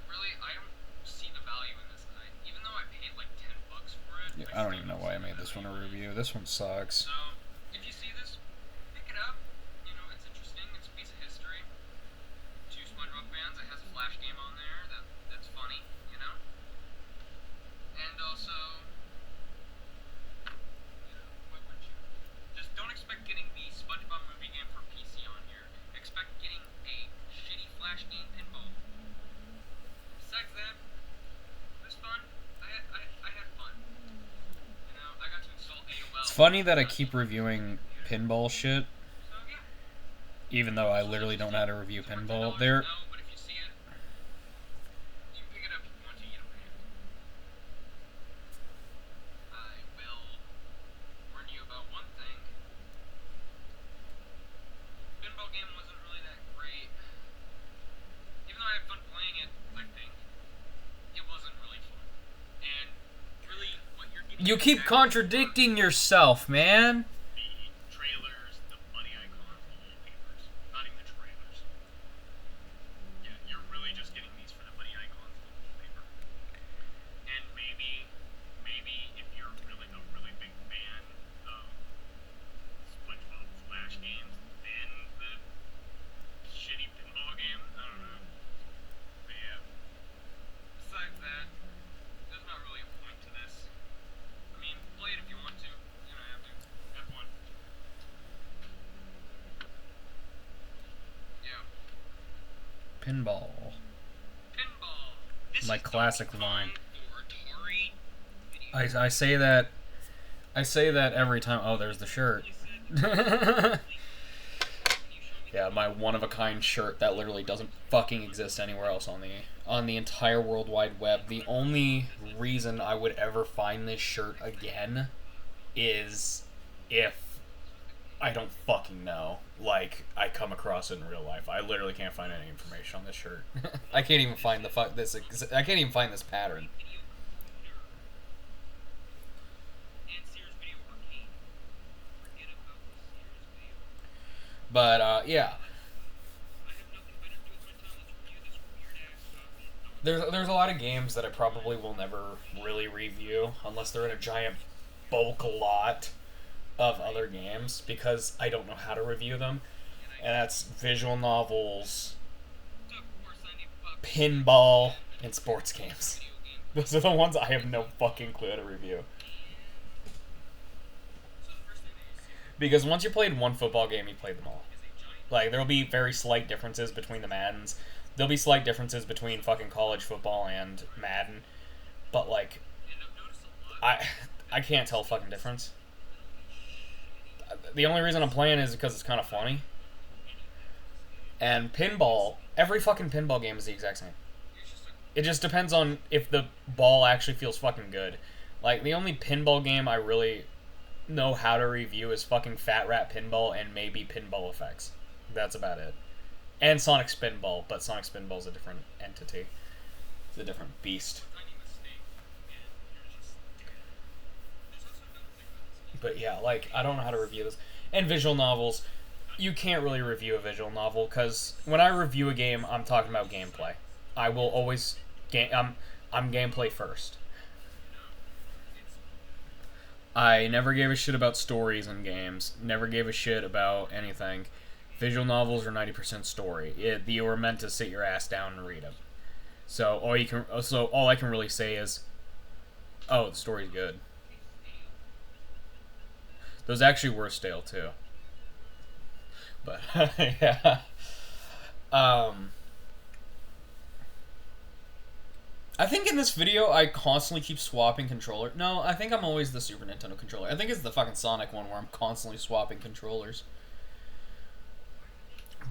really, I don't see the value in this. Even though I paid like $10 for it. Yeah, I don't even know why I made this one a review. This one sucks. So, if you see this, pick it up. You know, it's interesting. It's a piece of history. To SpongeBob fans, it has a Flash game on there that's funny, you know? And also, you know, why wouldn't you? Just don't expect getting the SpongeBob movie game for PC on here. Expect getting a shitty Flash game pinball. Besides that, it was fun. I had fun. You know, I got to install AOL. It's funny that I keep reviewing pinball shit, So, yeah. even though I literally don't know how to review pinball. There, No, but if you see it, you can pick it up if you want to. You don't have to. I will warn you about one thing. Pinball game wasn't really that great. Even though I had fun playing it, I think it wasn't really fun. And really, what you're getting. you keep contradicting yourself, man. The trailers, the bunny icons, the wallpapers, not even the trailers. Yeah, you're really just getting these for the bunny icons and the wallpaper. And maybe if you're really a really big fan of SpongeBob Flash games, then the shitty pinball game, I don't know. But yeah. Besides that, there's not really a point to this. I mean, play it if you want to. You don't have to. Have like classic line. or Atari video. I say that every time. Oh, there's the shirt. Yeah, my one-of-a-kind shirt that literally doesn't fucking exist anywhere else on the entire World Wide Web. The only reason I would ever find this shirt again is if I don't fucking know. Like, I come across it in real life. I literally can't find any information on this shirt. I can't even find I can't even find this pattern. But yeah. There's a lot of games that I probably will never really review unless they're in a giant bulk lot of other games because I don't know how to review them. And that's visual novels, pinball, and sports games. Those are the ones I have no fucking clue how to review. Because once you played one football game, you played them all. Like, there'll be very slight differences between the Maddens. There'll be slight differences between fucking college football and Madden. But, like, I can't tell a fucking difference. The only reason I'm playing is because it's kind of funny. And pinball, every fucking pinball game is the exact same. It just depends on if the ball actually feels fucking good. Like, the only pinball game I really know how to review is fucking Fat Rat Pinball and maybe Pinball Effects. That's about it. And Sonic Spinball, but Sonic Spinball is a different entity. It's a different beast. But yeah, like, I don't know how to review this. And visual novels, you can't really review a visual novel, because when I review a game, I'm talking about gameplay. I will always... I'm gameplay first. I never gave a shit about stories in games. Never gave a shit about anything. Visual novels are 90% story. You were meant to sit your ass down and read them. So all I can really say is, oh, the story's good. Those actually were stale too. But yeah. I think in this video I constantly keep swapping controller. No, I think I'm always the Super Nintendo controller. I think it's the fucking Sonic one where I'm constantly swapping controllers.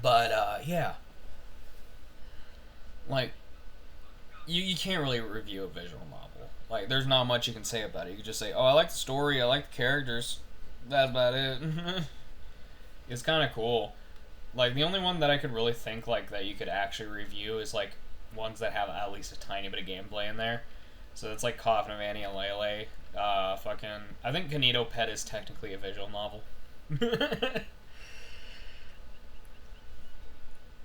But yeah. Like, you can't really review a visual novel. Like, there's not much you can say about it. You can just say, oh, I like the story, I like the characters. That's about it. It's kind of cool. Like, the only one that I could really think, like, that you could actually review is, like, ones that have at least a tiny bit of gameplay in there. So it's like Coffin of Annie and Lele. I think Kanito Pet is technically a visual novel.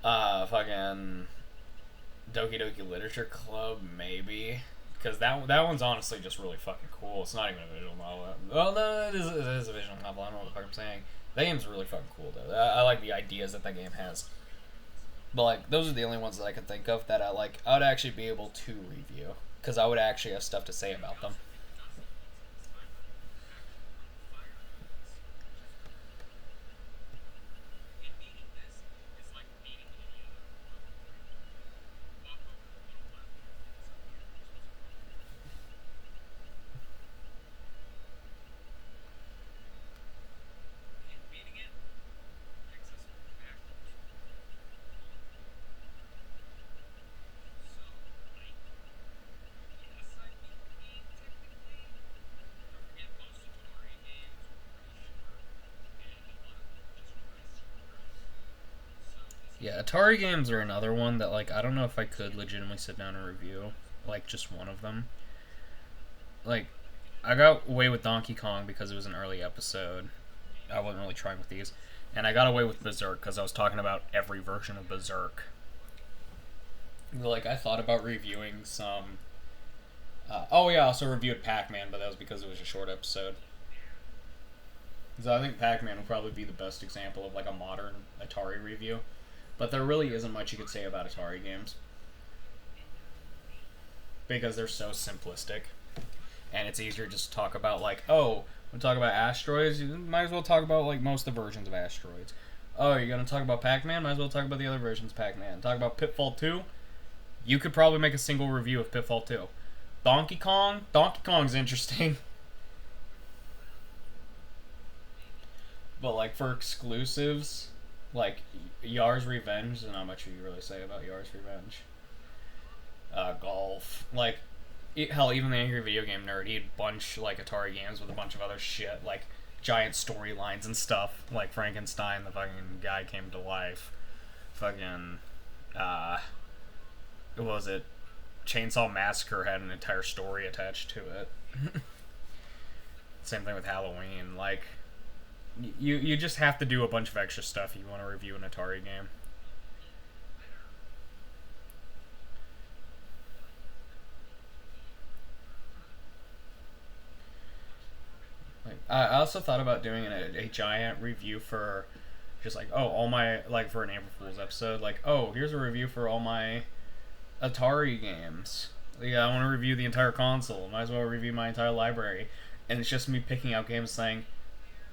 Fucking Doki Doki Literature Club, maybe. Because that one's honestly just really fucking cool. It's not even a visual novel. Well, no, it is a visual novel. I don't know what the fuck I'm saying. That game's really fucking cool, though. I like the ideas that game has. But, like, those are the only ones that I can think of that I would actually be able to review. Because I would actually have stuff to say about them. Yeah, Atari games are another one that, like, I don't know if I could legitimately sit down and review, like, just one of them. Like, I got away with Donkey Kong because it was an early episode. I wasn't really trying with these. And I got away with Berserk because I was talking about every version of Berserk. Like, I thought about reviewing some... oh, yeah, I also reviewed Pac-Man, but that was because it was a short episode. So I think Pac-Man would probably be the best example of, like, a modern Atari review. But there really isn't much you could say about Atari games. Because they're so simplistic. And it's easier just to talk about, like, oh, we talk about asteroids, you might as well talk about, like, most of the versions of asteroids. Oh, you're going to talk about Pac-Man? Might as well talk about the other versions of Pac-Man. Talk about Pitfall 2? You could probably make a single review of Pitfall 2. Donkey Kong's interesting. But, like, for exclusives, like, Yar's Revenge, there's not much you really say about Yar's Revenge. Golf. Like, hell, even the Angry Video Game Nerd, he'd bunch, like, Atari games with a bunch of other shit, like, giant storylines and stuff. Like, Frankenstein, the fucking guy came to life. Fucking, what was it? Chainsaw Massacre had an entire story attached to it. Same thing with Halloween. Like, you just have to do a bunch of extra stuff if you want to review an Atari game. Like, I also thought about doing a giant review for just like, oh, all my, like, for an April Fool's episode, like, oh, here's a review for all my Atari games. Yeah, I want to review the entire console. Might as well review my entire library. And it's just me picking out games saying,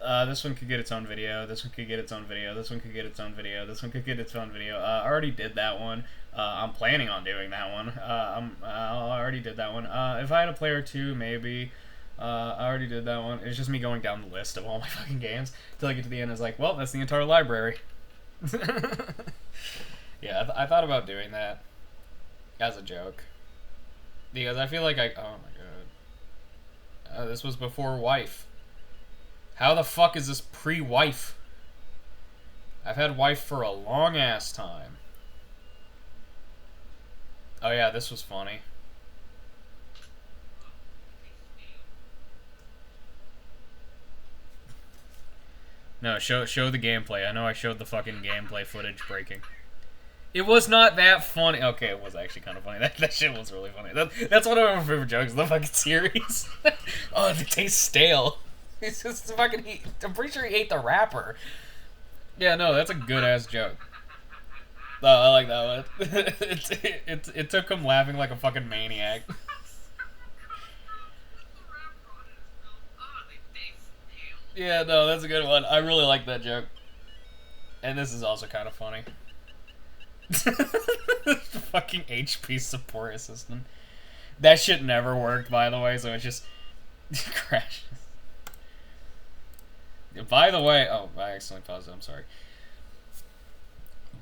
this one could get its own video, this one could get its own video, this one could get its own video, this one could get its own video. I already did that one. I'm planning on doing that one. I already did that one. If I had a player two, maybe. I already did that one. It's just me going down the list of all my fucking games till I get to the end. It's like, well, that's the entire library. Yeah, I thought about doing that as a joke because I feel like oh my god, this was before wife. How the fuck is this pre-wife? I've had wife for a long ass time. Oh yeah, this was funny. No, show the gameplay. I know I showed the fucking gameplay footage breaking. It was not that funny. Okay, it was actually kind of funny. That shit was really funny. That's one of my favorite jokes, the fucking series. Oh, it tastes stale. It's just fucking, I'm pretty sure he ate the wrapper. Yeah, no, that's a good-ass joke. Oh, I like that one. It took him laughing like a fucking maniac. Yeah, no, that's a good one. I really like that joke. And this is also kind of funny. Fucking HP support assistant. That shit never worked, by the way, so it just crashes. By the way, oh, I accidentally paused it, I'm sorry.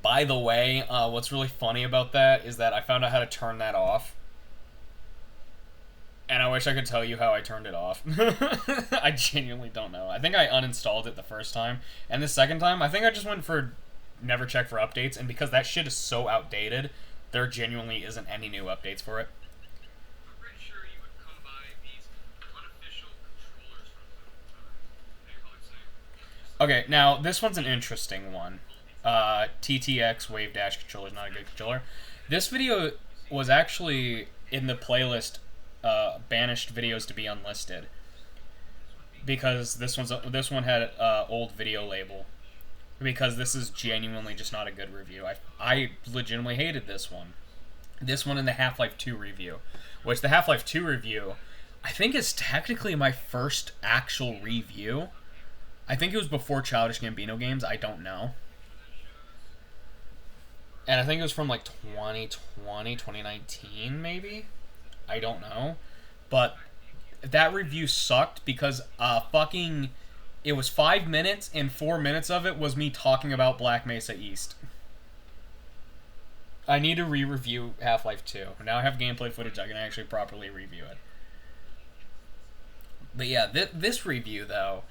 By the way, what's really funny about that is that I found out how to turn that off. And I wish I could tell you how I turned it off. I genuinely don't know. I think I uninstalled it the first time. And the second time, I think I just went for never check for updates. And because that shit is so outdated, there genuinely isn't any new updates for it. I'm pretty sure you would come by these unofficial controllers from Okay, now this one's an interesting one. TTX Wave Dash controller is not a good controller. This video was actually in the playlist banished videos to be unlisted because this one had old video label because this is genuinely just not a good review. I legitimately hated this one and the Half-Life 2 review, which the Half-Life 2 review I think is technically my first actual review. I think it was before Childish Gambino games, I don't know. And I think it was from like 2020, 2019 maybe? I don't know. But that review sucked because it was 5 minutes and 4 minutes of it was me talking about Black Mesa East. I need to re-review Half-Life 2. Now I have gameplay footage, I can actually properly review it. But yeah, this review though,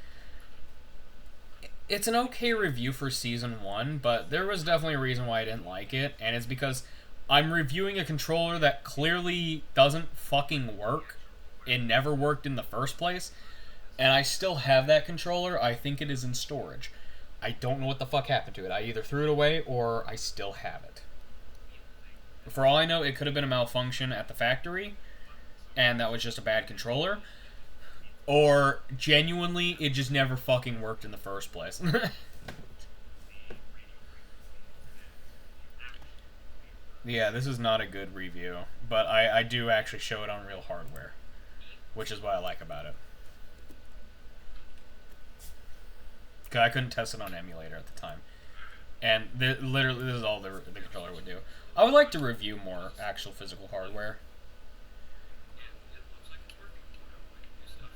it's an okay review for Season 1, but there was definitely a reason why I didn't like it, and it's because I'm reviewing a controller that clearly doesn't fucking work. It never worked in the first place, and I still have that controller. I think it is in storage. I don't know what the fuck happened to it. I either threw it away or I still have it. For all I know, it could have been a malfunction at the factory, and that was just a bad controller. Or, genuinely, it just never fucking worked in the first place. Yeah, this is not a good review, but I do actually show it on real hardware, which is what I like about it. Because I couldn't test it on emulator at the time. And literally, this is all the controller would do. I would like to review more actual physical hardware. Yeah, it looks like it's working. New stuff.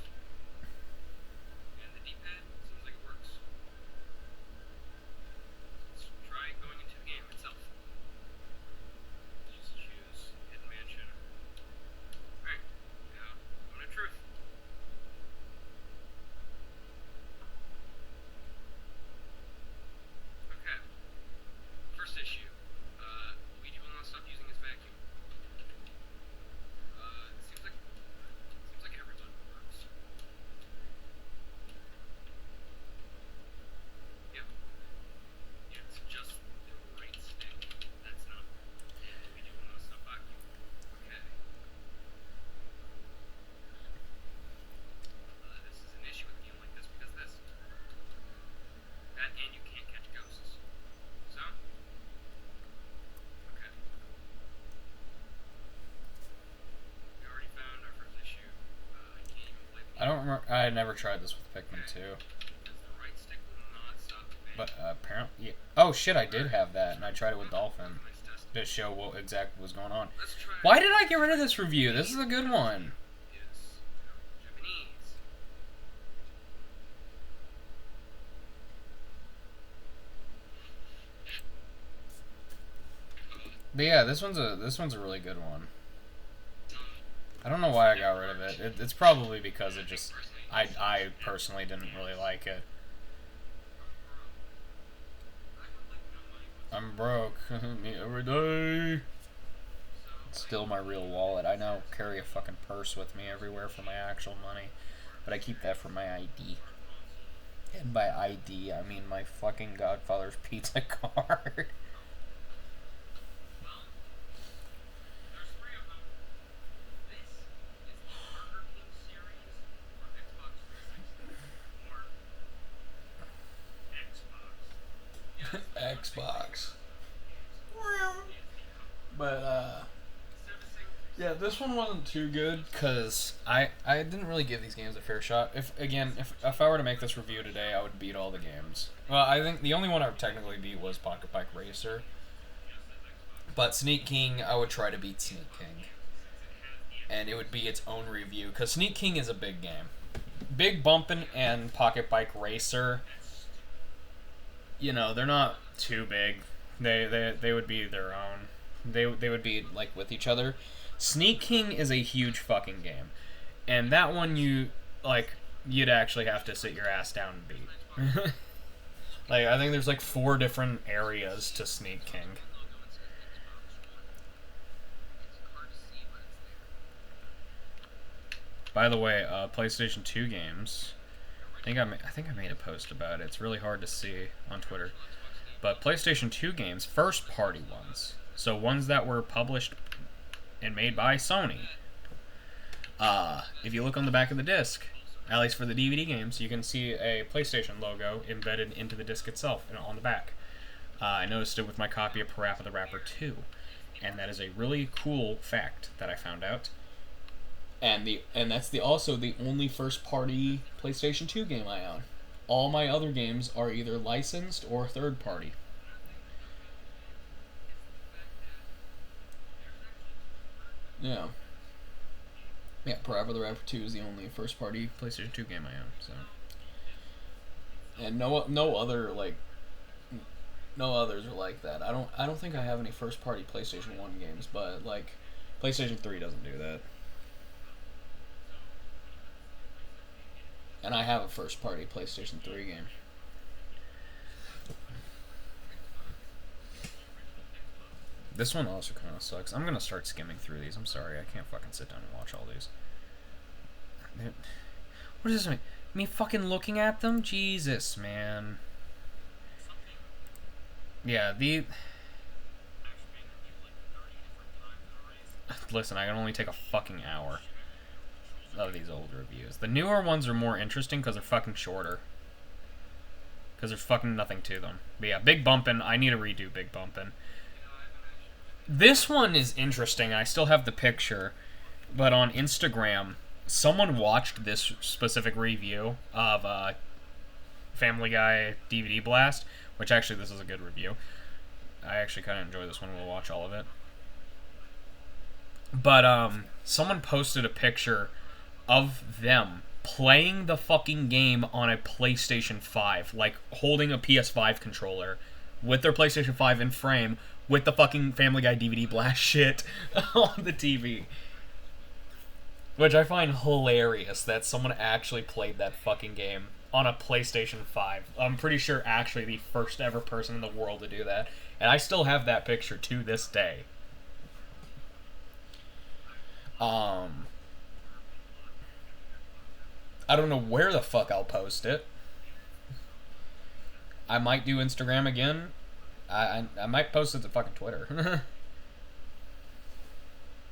And the D-pad seems like it works. Let's try going into the game itself. Just choose Hidden Mansion. Alright, now, moment of truth. Okay. First issue. Luigi will not stop using his vacuum. Seems like everyone works. Yep. Yeah, it's just the right stick. That's not. And Luigi will not stop vacuum. Okay. This is an issue with a game like this because this. That and you can't catch ghosts. So. Okay. We already found our first issue. I can't even play the game. I don't remember. I never tried this with Pikmin 2. Because the right stick will not stop the But apparently, yeah. Oh shit! I did have that, and I tried it with Dolphin Nice test. to show what exactly was going on. Let's try. Why did I get rid of this review? This is a good one. Is Japanese. But yeah, this one's a really good one. I don't know why I got rid of it. It's probably because it just I personally didn't really like it. I'm broke. Me every day. It's still my real wallet. I now carry a fucking purse with me everywhere for my actual money, but I keep that for my ID. And by ID, I mean my fucking Godfather's pizza card. There's three of them. This is the Burger King series for Xbox 360 or Xbox. Yeah, it's the Xbox. But yeah, this one wasn't too good because I didn't really give these games a fair shot. If I were to make this review today, I would beat all the games. Well, I think the only one I would technically beat was Pocket Bike Racer. But Sneak King, I would try to beat Sneak King, and it would be its own review because Sneak King is a big game. Big Bumpin' and Pocket Bike Racer, you know, they're not too big. They would be their own. They would be like with each other. Sneak King is a huge fucking game, and that one you'd actually have to sit your ass down and beat. Like I think there's like 4 different areas to Sneak King. By the way, PlayStation 2 games. I think I made a post about it. It's really hard to see on Twitter. But PlayStation 2 games, first party ones. So ones that were published and made by Sony. If you look on the back of the disc, at least for the DVD games, you can see a PlayStation logo embedded into the disc itself and on the back. I noticed it with my copy of Parappa the Rapper 2. And that is a really cool fact that I found out. And that's also the only first party PlayStation 2 game I own. All my other games are either licensed or third party. Yeah. Yeah, Parappa the Rapper 2 is the only first party PlayStation 2 game I own, so. And no others are like that. I don't think I have any first party PlayStation 1 games, but like PlayStation 3 doesn't do that. And I have a first party PlayStation 3 game. This one also kind of sucks. I'm going to start skimming through these. I'm sorry. I can't fucking sit down and watch all these. What does this mean? Me fucking looking at them? Jesus, man. Yeah, Listen, I can only take a fucking hour of these old reviews. The newer ones are more interesting because they're fucking shorter. Because there's fucking nothing to them. But yeah, Big Bumpin'. I need to redo Big Bumpin'. This one is interesting. I still have the picture. But on Instagram, someone watched this specific review of Family Guy DVD Blast. Which actually, this is a good review. I actually kind of enjoy this one. We'll watch all of it. But someone posted a picture of them playing the fucking game on a PlayStation 5, like holding a PS5 controller with their PlayStation 5 in frame with the fucking Family Guy DVD blast shit on the TV. Which I find hilarious that someone actually played that fucking game on a PlayStation 5. I'm pretty sure actually the first ever person in the world to do that. And I still have that picture to this day. I don't know where the fuck I'll post it. I might do Instagram again. I might post it to fucking Twitter.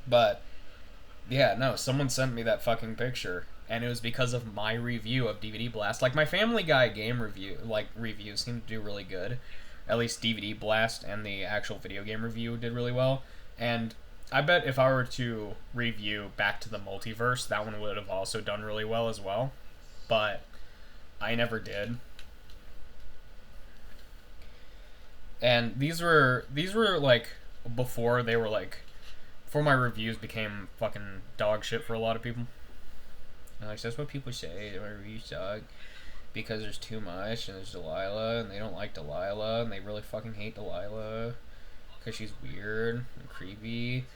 But yeah, no, someone sent me that fucking picture, and it was because of my review of DVD Blast. Like my Family Guy game reviews seem to do really good. At least DVD Blast and the actual video game review did really well. And I bet if I were to review Back to the Multiverse, that one would have also done really well as well. But I never did. And these were like before they were like before my reviews became fucking dog shit for a lot of people. Like that's what people say. My reviews suck because there's too much, and there's Delilah, and they don't like Delilah, and they really fucking hate Delilah because she's weird and creepy.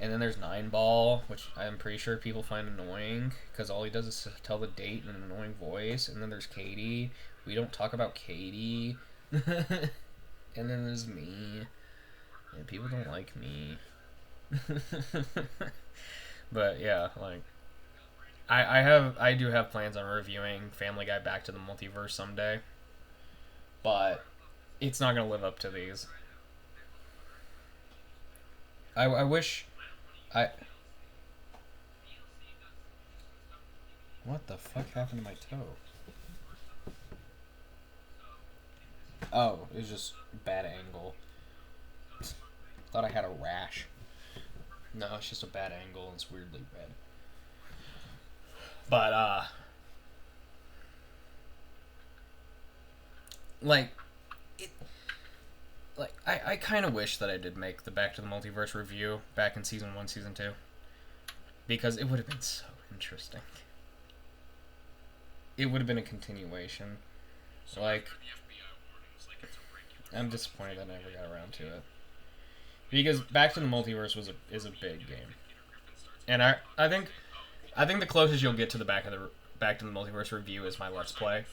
And then there's Nine Ball, which I'm pretty sure people find annoying because all he does is tell the date in an annoying voice. And then there's Katie. We don't talk about Katie. And then there's me. And people don't like me. But yeah, like I do have plans on reviewing Family Guy Back to the Multiverse someday. But it's not gonna live up to these. I wish I What the fuck happened to my toe? Oh, it was just bad angle. Thought I had a rash. No, it's just a bad angle and it's weirdly red. But like it like I kind of wish that I did make the Back to the Multiverse review back in season 1, season 2, because it would have been so interesting. It would have been a continuation. Like, I'm disappointed I never got around to it, because Back to the Multiverse is a big game, and I think the closest you'll get to the Back to the Multiverse review is my Let's Play,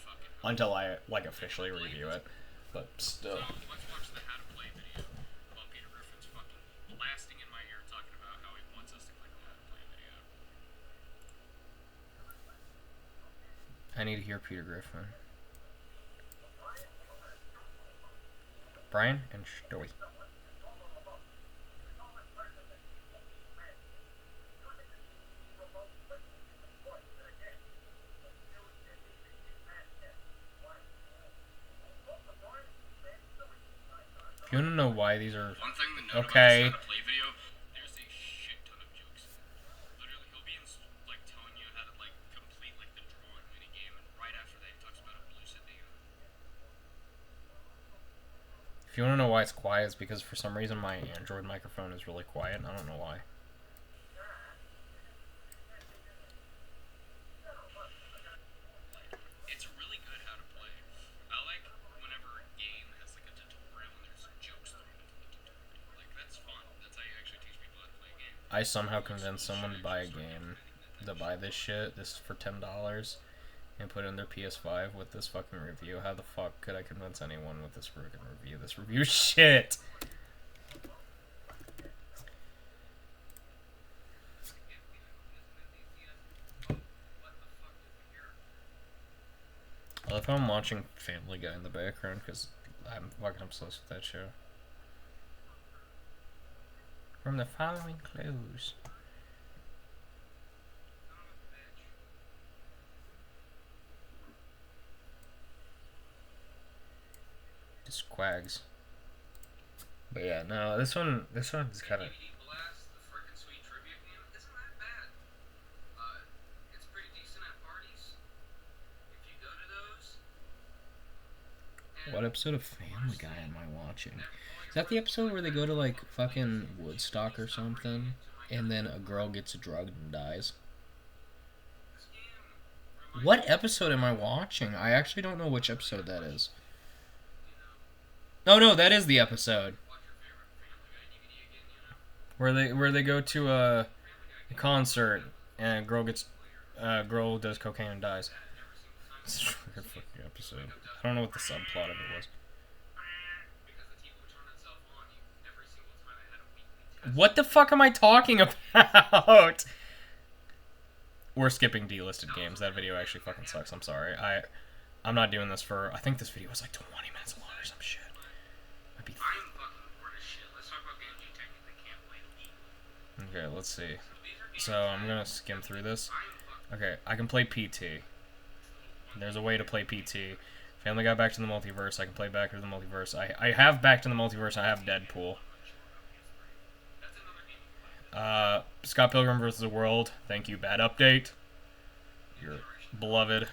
until I like officially review it. But still. I need to hear Peter Griffin. Brian and Stewie. If you want to know why these are okay. If you want to know why it's quiet, it's because for some reason my Android microphone is really quiet, and I don't know why. It's really good how to play. I like whenever a game has like a tutorial and there's jokes thrown into the tutorial. Like that's fun. That's how you actually teach people how to play a game. I somehow convinced someone to buy a game, to buy this shit, this for $10, and put in their PS5 with this fucking review. How the fuck could I convince anyone with this fucking review? This review shit! I love how I'm watching Family Guy in the background because I'm fucking obsessed with that show. From the following clues. Just quags. But yeah, no, this one's kind of. What episode of Family Guy am I watching? Is that the episode where they go to like fucking Woodstock or something, and then a girl gets drugged and dies? What episode am I watching? I actually don't know which episode that is. No, that is the episode where they go to a concert and a girl does cocaine and dies. It's a fucking episode. I don't know what the subplot of it was. What the fuck am I talking about? We're skipping delisted games. That video actually fucking sucks. I'm sorry. I'm not doing this for... I think this video was like 20 minutes long or some shit. Might be... Okay, let's see. So, I'm gonna skim through this. Okay, I can play PT. There's a way to play PT. Family Guy Back to the Multiverse. I can play Back to the Multiverse. I have Back to the Multiverse. I have Deadpool. Scott Pilgrim vs. the World. Thank you. Bad update. You're beloved.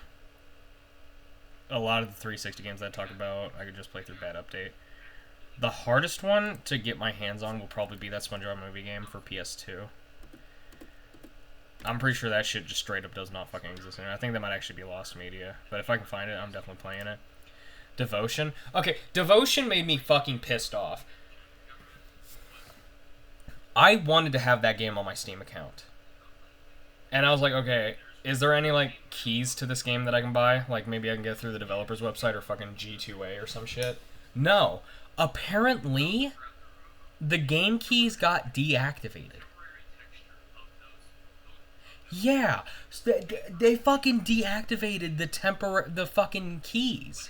A lot of the 360 games that I talk about, I could just play through bad update. The hardest one to get my hands on will probably be that SpongeBob movie game for PS2. I'm pretty sure that shit just straight up does not fucking exist anymore. I think that might actually be lost media. But if I can find it, I'm definitely playing it. Devotion? Okay, Devotion made me fucking pissed off. I wanted to have that game on my Steam account. And I was like, okay, is there any, like, keys to this game that I can buy? Like, maybe I can get through the developer's website or fucking G2A or some shit? No. Apparently, the game keys got deactivated. Yeah, they fucking deactivated the fucking keys.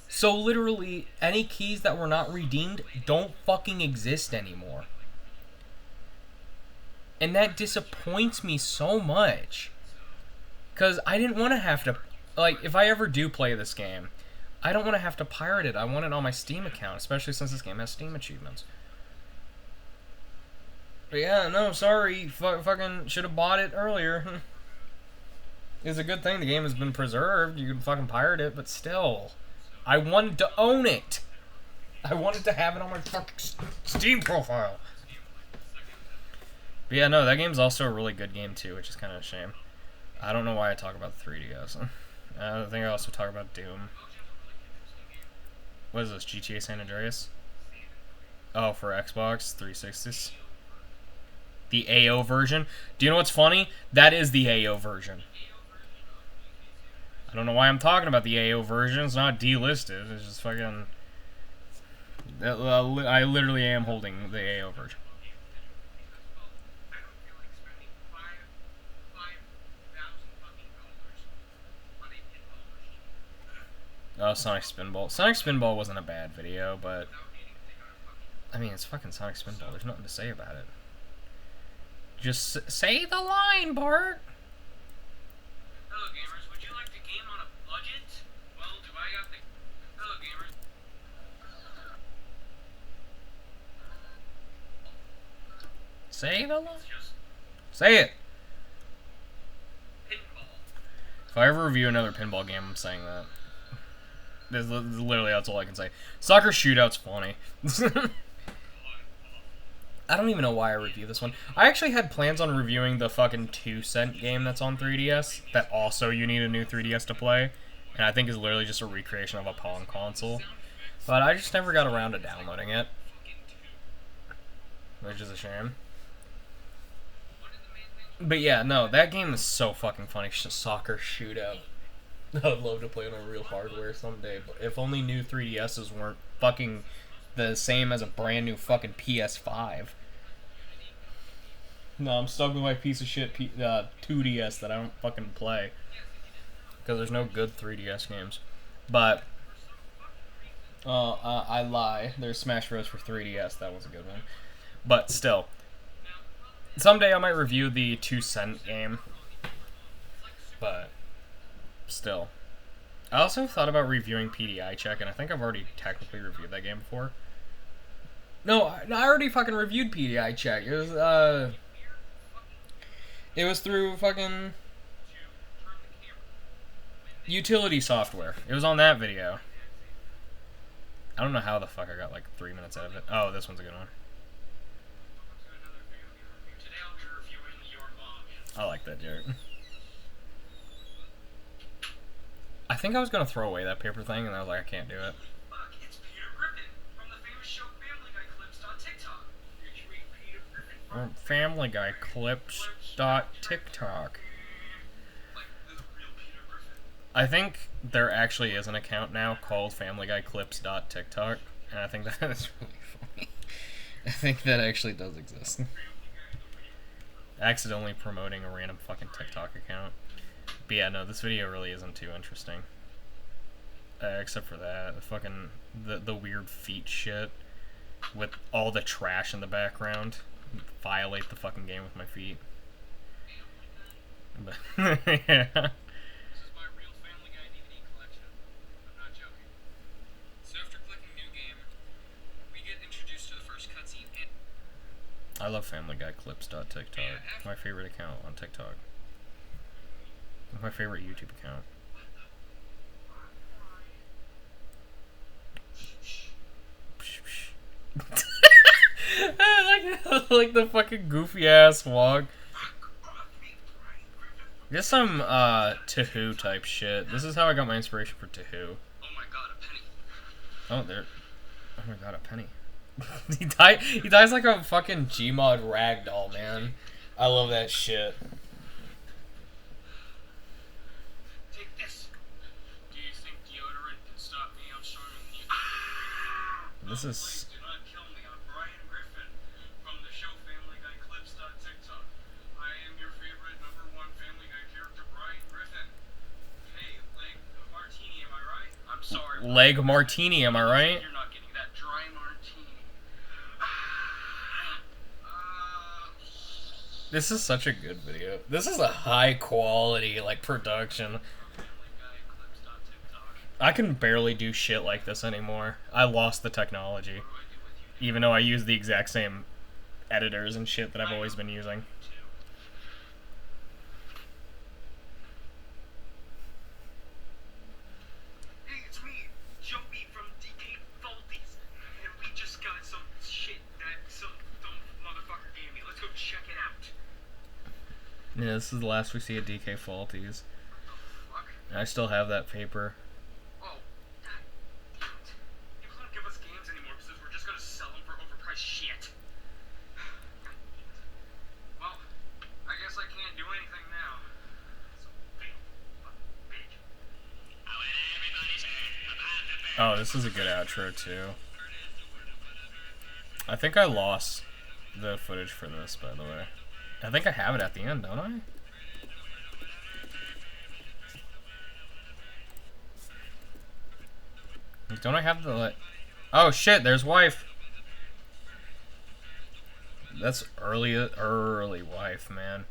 So literally, any keys that were not redeemed don't fucking exist anymore. And that disappoints me so much. Because I didn't want to have to... Like, if I ever do play this game, I don't want to have to pirate it. I want it on my Steam account, especially since this game has Steam achievements. But yeah, no, sorry. Fucking should have bought it earlier. It's a good thing the game has been preserved. You can fucking pirate it, but still. I wanted to own it. I wanted to have it on my fucking Steam profile. But yeah, no, that game's also a really good game too, which is kind of a shame. I don't know why I talk about the 3DS. I think I also talk about Doom. What is this, GTA San Andreas? Oh, for Xbox 360s. The AO version. Do you know what's funny? That is the AO version. I don't know why I'm talking about the AO version. It's not delisted. It's just fucking... I literally am holding the AO version. Oh, Sonic Spinball. Sonic Spinball wasn't a bad video, but... I mean, it's fucking Sonic Spinball. There's nothing to say about it. Just say the line, Bart! Hello, gamers. Would you like to game on a budget? Well, do I got the... Hello, gamers. Say the line. Say it! Pinball. If I ever review another pinball game, I'm saying that. Literally, that's all I can say. Soccer Shootout's funny. I don't even know why I review this one. I actually had plans on reviewing the fucking 2-cent game that's on 3DS, that also you need a new 3DS to play, and I think is literally just a recreation of a Pong console. But I just never got around to downloading it, which is a shame. But yeah, no, that game is so fucking funny. Soccer Shootout. I'd love to play it on real hardware someday, but if only new 3DSs weren't fucking the same as a brand new fucking PS5. No, I'm stuck with my piece of shit 2DS that I don't fucking play. Because there's no good 3DS games. But, I lie. There's Smash Bros. For 3DS, that was a good one. But still. Someday I might review the 2-cent game. But, still. I also thought about reviewing PDI Check, and I think I've already technically reviewed that game before. No, I already fucking reviewed PDI Check. It was through fucking utility software. It was on that video. I don't know how the fuck I got like 3 minutes out of it. Oh, this one's a good one. I like that joke. I think I was gonna throw away that paper thing, and I was like, I can't do it. Look, it's Peter Griffin from the famous show Family Guy Clips on TikTok. Peter Griffin from Family Guy Clips dot TikTok. like the real Peter Griffin. I think there actually is an account now called Family Guy Clips dot TikTok, and I think that is really funny. I think that actually does exist. Accidentally promoting a random fucking TikTok account. But yeah, no, this video really isn't too interesting. Except for that, the weird feet shit with all the trash in the background. Violate the fucking game with my feet. But yeah. This is my real Family Guy DVD collection. I'm not joking. So after clicking New Game, we get introduced to the first cutscene and I love Family Guy Clips dot TikTok. My favorite account on TikTok. My favorite YouTube account. I like the fucking goofy ass walk. This some Tahoo type shit. This is how I got my inspiration for Tahoo. oh my god, a penny. Oh, there. Oh my god, a penny. He dies like a fucking Gmod ragdoll, man. I love that shit. Take this. Do you think deodorant can stop me? I'm stronger than you. This No, is. please do not kill me. I'm Brian Griffin from the show Family Guy Clips on TikTok. I am your favorite #1 Family Guy character, Brian Griffin. Hey, leg martini, am I right? I'm sorry. Leg martini, am I right? You're not getting that dry martini. This is such a good video. This is a high quality, like, production. Family Guy Clips on TikTok. I can barely do shit like this anymore. I lost the technology. What do I do with you? Even though I use the exact same editors and shit that I've always been using. Hey, it's me, Joey from DK Faulties, and we just got some shit that some dumb motherfucker gave me. Let's go check it out. Yeah, this is the last we see of DK Faulties. Fuck. I still have that paper. Oh, God damn it. You can't give us games anymore because we're just gonna sell them for overpriced shit. Well, I guess I can't do anything now. So, fail. Bitch. Oh, this is a good outro, too. I think I lost the footage for this, by the way. I think I have it at the end, don't I? Don't I have the... Oh, shit, there's wife. That's early wife, man.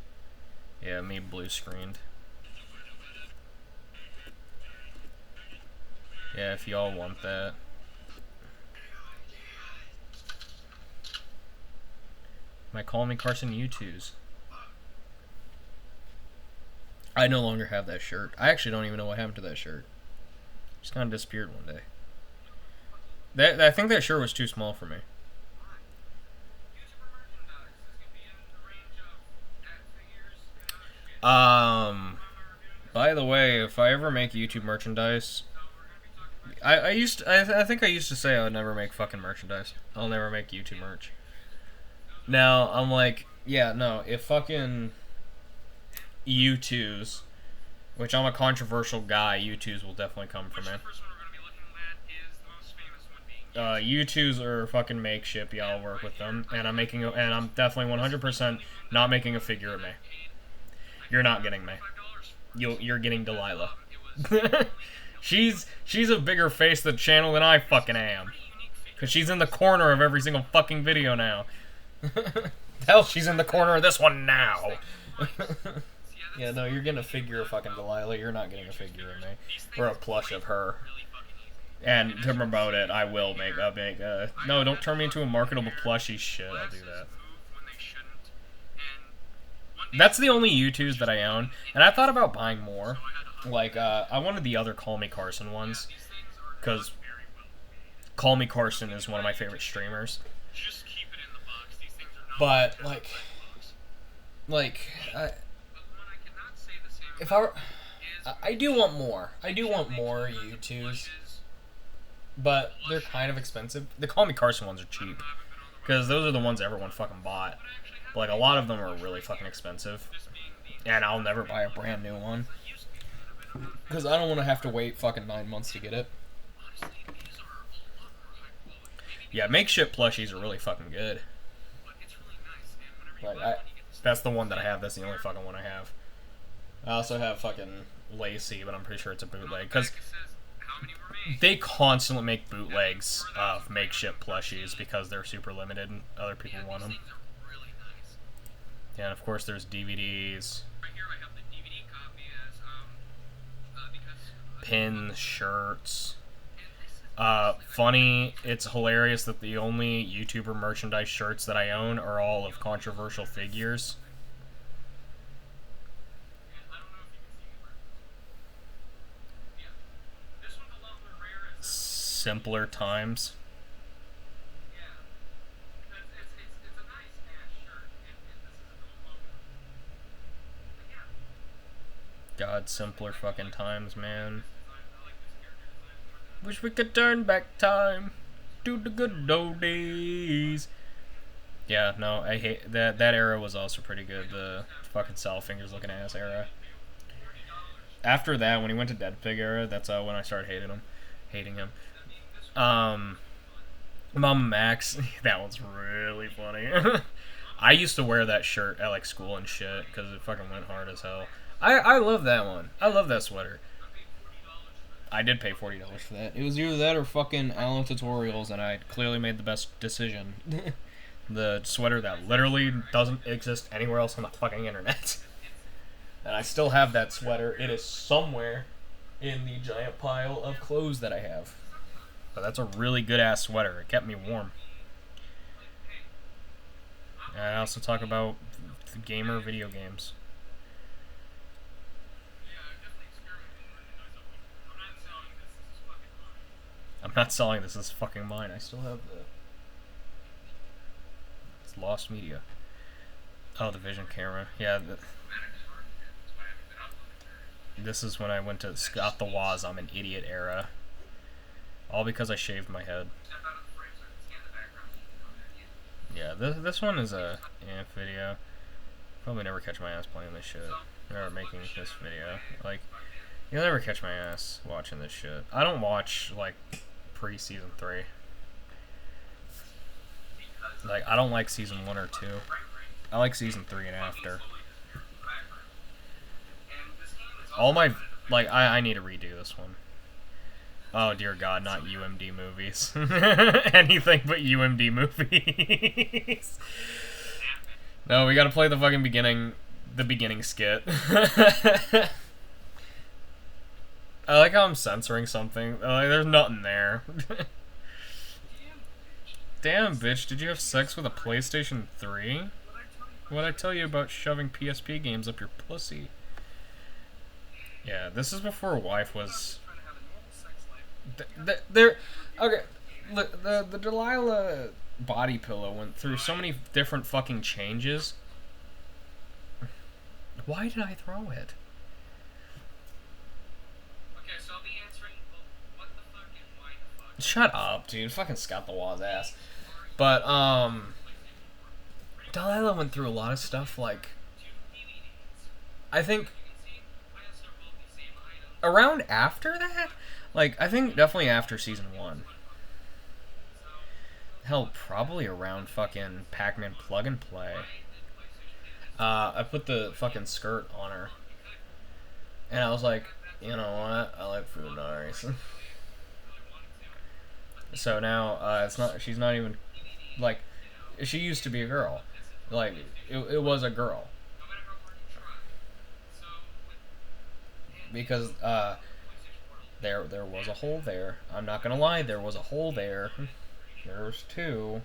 Yeah, me blue screened. Yeah, if y'all want that. My Call Me Carson U2s. I no longer have that shirt. I actually don't even know what happened to that shirt. Just kind of disappeared one day. I think that shirt was too small for me. By the way, if I ever make YouTube merchandise, I think I used to say I would never make fucking merchandise. I'll never make YouTube merch. Now, I'm like, yeah, no, if fucking U2s, which I'm a controversial guy, U2s will definitely come from me. U2s are fucking makeshift, yeah, I'll work with them, and I'm definitely 100% not making a figure of me. You're not getting me. You're getting Delilah. She's a bigger face of the channel than I fucking am. Cause she's in the corner of every single fucking video now. Hell, she's in the corner of this one now. Yeah, no, you're getting a figure of fucking Delilah. You're not getting a figure of me. Or a plush of her. And to promote it, I will make no, don't turn me into a marketable plushie shit. I'll do that. That's the only U2s that I own. And I thought about buying more. Like, I wanted the other Call Me Carson ones. Because Call Me Carson is one of my favorite streamers. Just keep it in the box. These things are not But like if I do want more. I do want more U2s, but they're kind of expensive. The Call Me Carson ones are cheap because those are the ones everyone fucking bought. But like a lot of them are really fucking expensive, and I'll never buy a brand new one because I don't want to have to wait fucking 9 months to get it. Yeah, makeshift plushies are really fucking good. Like that's the one that I have. That's the only fucking one I have. I also have fucking Lacey, but I'm pretty sure it's a bootleg because they constantly make bootlegs of makeshift plushies because they're super limited and other people want them. Yeah, and of course there's DVDs, pins, shirts. Funny, it's hilarious that the only YouTuber merchandise shirts that I own are all of controversial figures. Simpler times. God, simpler fucking times, man. Wish we could turn back time to the good old days. Yeah, no, I hate that. That era was also pretty good. The fucking Sal Fingers looking ass era. After that, when he went to Dead Pig era, that's when I started hating him. Mama Max, that one's really funny. I used to wear that shirt at like school and shit because it fucking went hard as hell. I love that one. I love that sweater. I did pay $40 for that. It was either that or fucking Allen Tutorials, and I clearly made the best decision. The sweater that literally doesn't exist anywhere else on the fucking internet. And I still have that sweater. It is somewhere in the giant pile of clothes that I have. But that's a really good ass sweater. It kept me warm. And I also talk about gamer video games. I'm not selling this. This is fucking mine. I still have the... It's lost media. Oh, the Vision camera. Yeah. This is when I went to Scott the Woz I'm an Idiot era. All because I shaved my head. Yeah, this one is a video. Probably never catch my ass playing this shit. Or making this video. Like, you'll never catch my ass watching this shit. I don't watch, like, pre-season 3. Like, I don't like season 1 or 2. I like season 3 and after. All my... Like, I need to redo this one. Oh, dear God, not UMD movies. Anything but UMD movies. No, we gotta play the fucking beginning skit. I like how I'm censoring something. Like, there's nothing there. Damn, bitch, did you have sex with a PlayStation 3? What'd I tell you about shoving PSP games up your pussy? Yeah, this is before wife was... Okay, look, the Delilah body pillow went through so many different fucking changes. Why did I throw it? Okay, so I'll be answering, what the fuck and why the fuck? Shut up, dude. Fucking Scott the Woz ass. But, Delilah went through a lot of stuff, like... I think... Around after that? Like, I think definitely after season 1. Hell, probably around fucking Pac-Man Plug and Play. I put the fucking skirt on her. And I was like, you know what? I like Funaris. So now, she's not even, like, she used to be a girl. Like, it was a girl. Because, there was a hole there. I'm not gonna lie, there was a hole there. There's 2.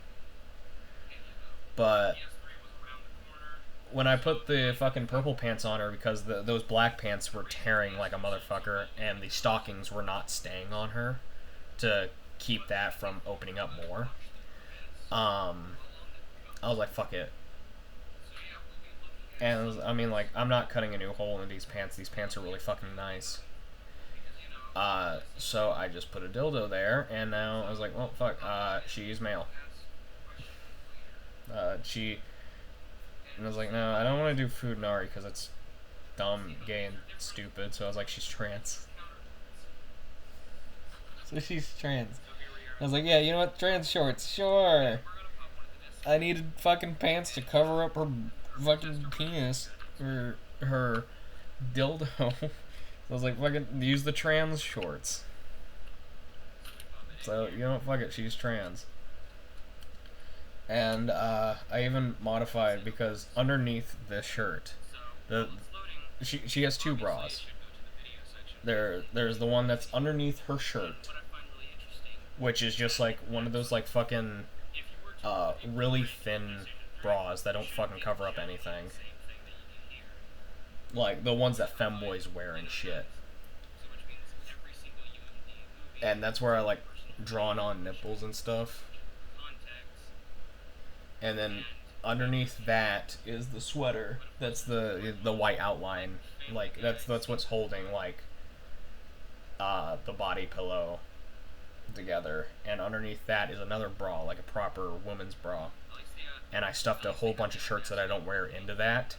But when I put the fucking purple pants on her, because those black pants were tearing like a motherfucker, and the stockings were not staying on her to keep that from opening up more. I was like, fuck it. And I mean, like, I'm not cutting a new hole in these pants. These pants are really fucking nice. So I just put a dildo there, and now I was like, well, fuck, she's male. And I was like, no, I don't want to do food Nari because it's dumb, gay, and stupid. So I was like, she's trans. So she's trans. I was like, yeah, you know what, trans shorts, sure. I needed fucking pants to cover up her fucking penis, or her dildo. So I was like, fucking use the trans shorts. So, you know what, fuck it, she's trans. And I even modified because underneath this shirt, she has two bras. There's the one that's underneath her shirt, which is just like one of those like fucking really thin bras that don't fucking cover up anything. Like the ones that femboys wear and shit. And that's where I like drawn on nipples and stuff. And then underneath that is the sweater. That's the white outline. Like that's what's holding like the body pillow together. And underneath that is another bra, like a proper woman's bra. And I stuffed a whole bunch of shirts that I don't wear into that.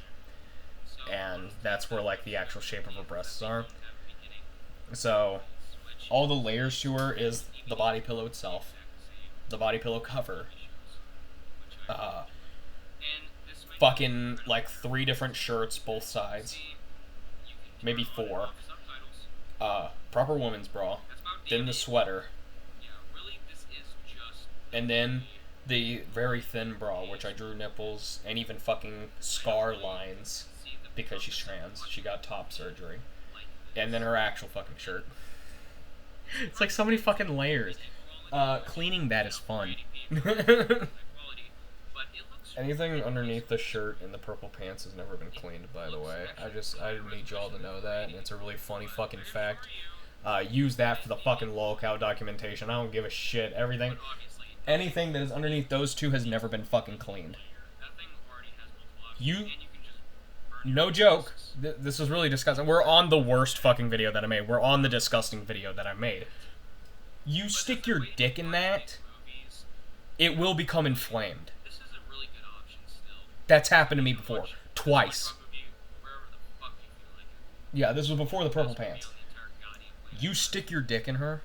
And that's where like the actual shape of her breasts are. So all the layers to her is the body pillow itself, the body pillow cover, fucking like 3 different shirts, both sides, maybe 4, proper woman's bra, then the sweater, and then the very thin bra, which I drew nipples and even fucking scar lines because she's trans. She got top surgery. And then her actual fucking shirt. It's like so many fucking layers. Cleaning that is fun. Anything underneath the shirt and the purple pants has never been cleaned, by the way. I need y'all to know that, and it's a really funny fucking fact. Use that for the fucking lolcow documentation. I don't give a shit. Anything that is underneath those two has never been fucking cleaned. No joke. This is really disgusting. We're on the worst fucking video that I made. We're on the disgusting video that I made. You stick your dick in that, it will become inflamed. That's happened to me before. Twice. Yeah, this was before the purple pants. You stick your dick in her,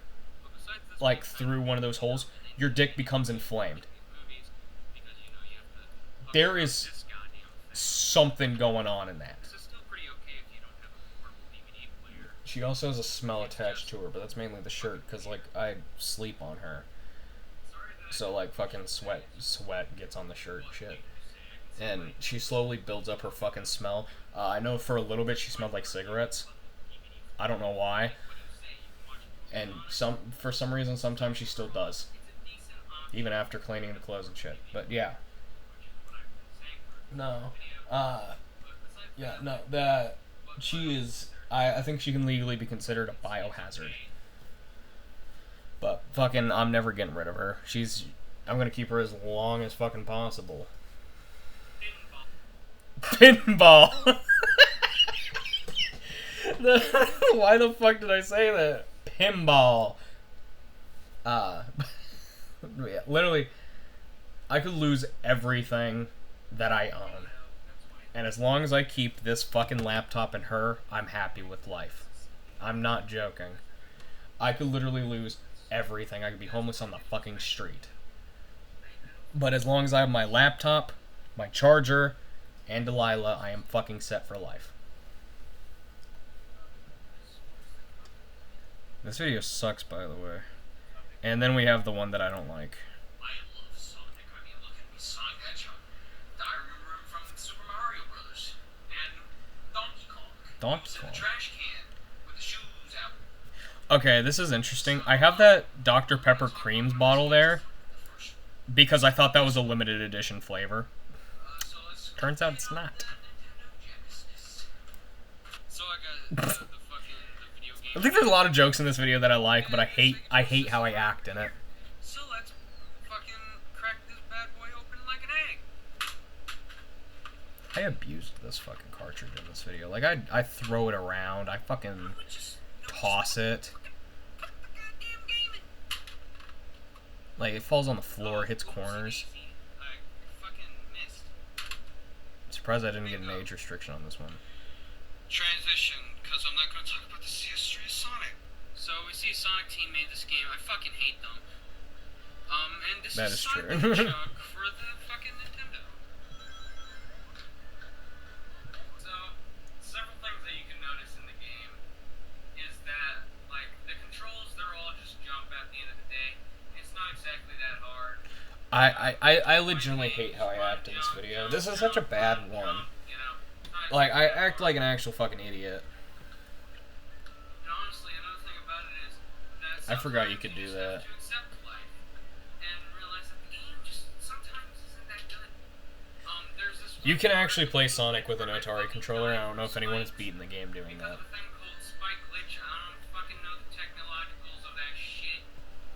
like through one of those holes, your dick becomes inflamed. There is something going on in that. She also has a smell attached to her, but that's mainly the shirt, because, like, I sleep on her. So, like, fucking sweat gets on the shirt and shit. And she slowly builds up her fucking smell. I know for a little bit she smelled like cigarettes. I don't know why. And for some reason, sometimes she still does. Even after cleaning the clothes and shit. But, yeah. No. Yeah, no, she is, I think she can legally be considered a biohazard. But fucking, I'm never getting rid of her. I'm gonna keep her as long as fucking possible. Pinball! Why the fuck did I say that? Pinball! Literally, I could lose everything that I own. And as long as I keep this fucking laptop and her, I'm happy with life. I'm not joking. I could literally lose everything. I could be homeless on the fucking street. But as long as I have my laptop, my charger, and Delilah, I am fucking set for life. This video sucks, by the way. And then we have the one that I don't like. Donkey Kong. Okay, this is interesting. I have that Dr. Pepper Creams bottle there because I thought that was a limited edition flavor. Turns out it's not. So I got the fucking video game I think there's a lot of jokes in this video that I like, but I hate how I act in it. So let's fucking crack this bad boy open like an egg. I abused this fucking cartridge in this video. Like, I throw it around. I fucking toss it. Like, it falls on the floor, hits corners. I'm surprised I didn't get an age restriction on this one. Transition, because I'm not going to talk about the history of Sonic. So we see Sonic Team made this game. I fucking hate them. And this That is is Sonic true. the Hedgehog for the fucking Nintendo. So, several things that you can notice in the game is that, like, the controls, they're all just jump at the end of the day. It's not exactly that hard. I legitimately hate how I act in this video. This is such a bad one. Like, I act like an actual fucking idiot. And honestly, another thing about it is that I forgot you could do that. to accept life and realize that the game just sometimes isn't that good. There's this You can actually play Sonic with an Atari controller. I don't know if anyone has beaten the game doing that. a thing called spike glitch. I don't fucking know the technologicals of that shit,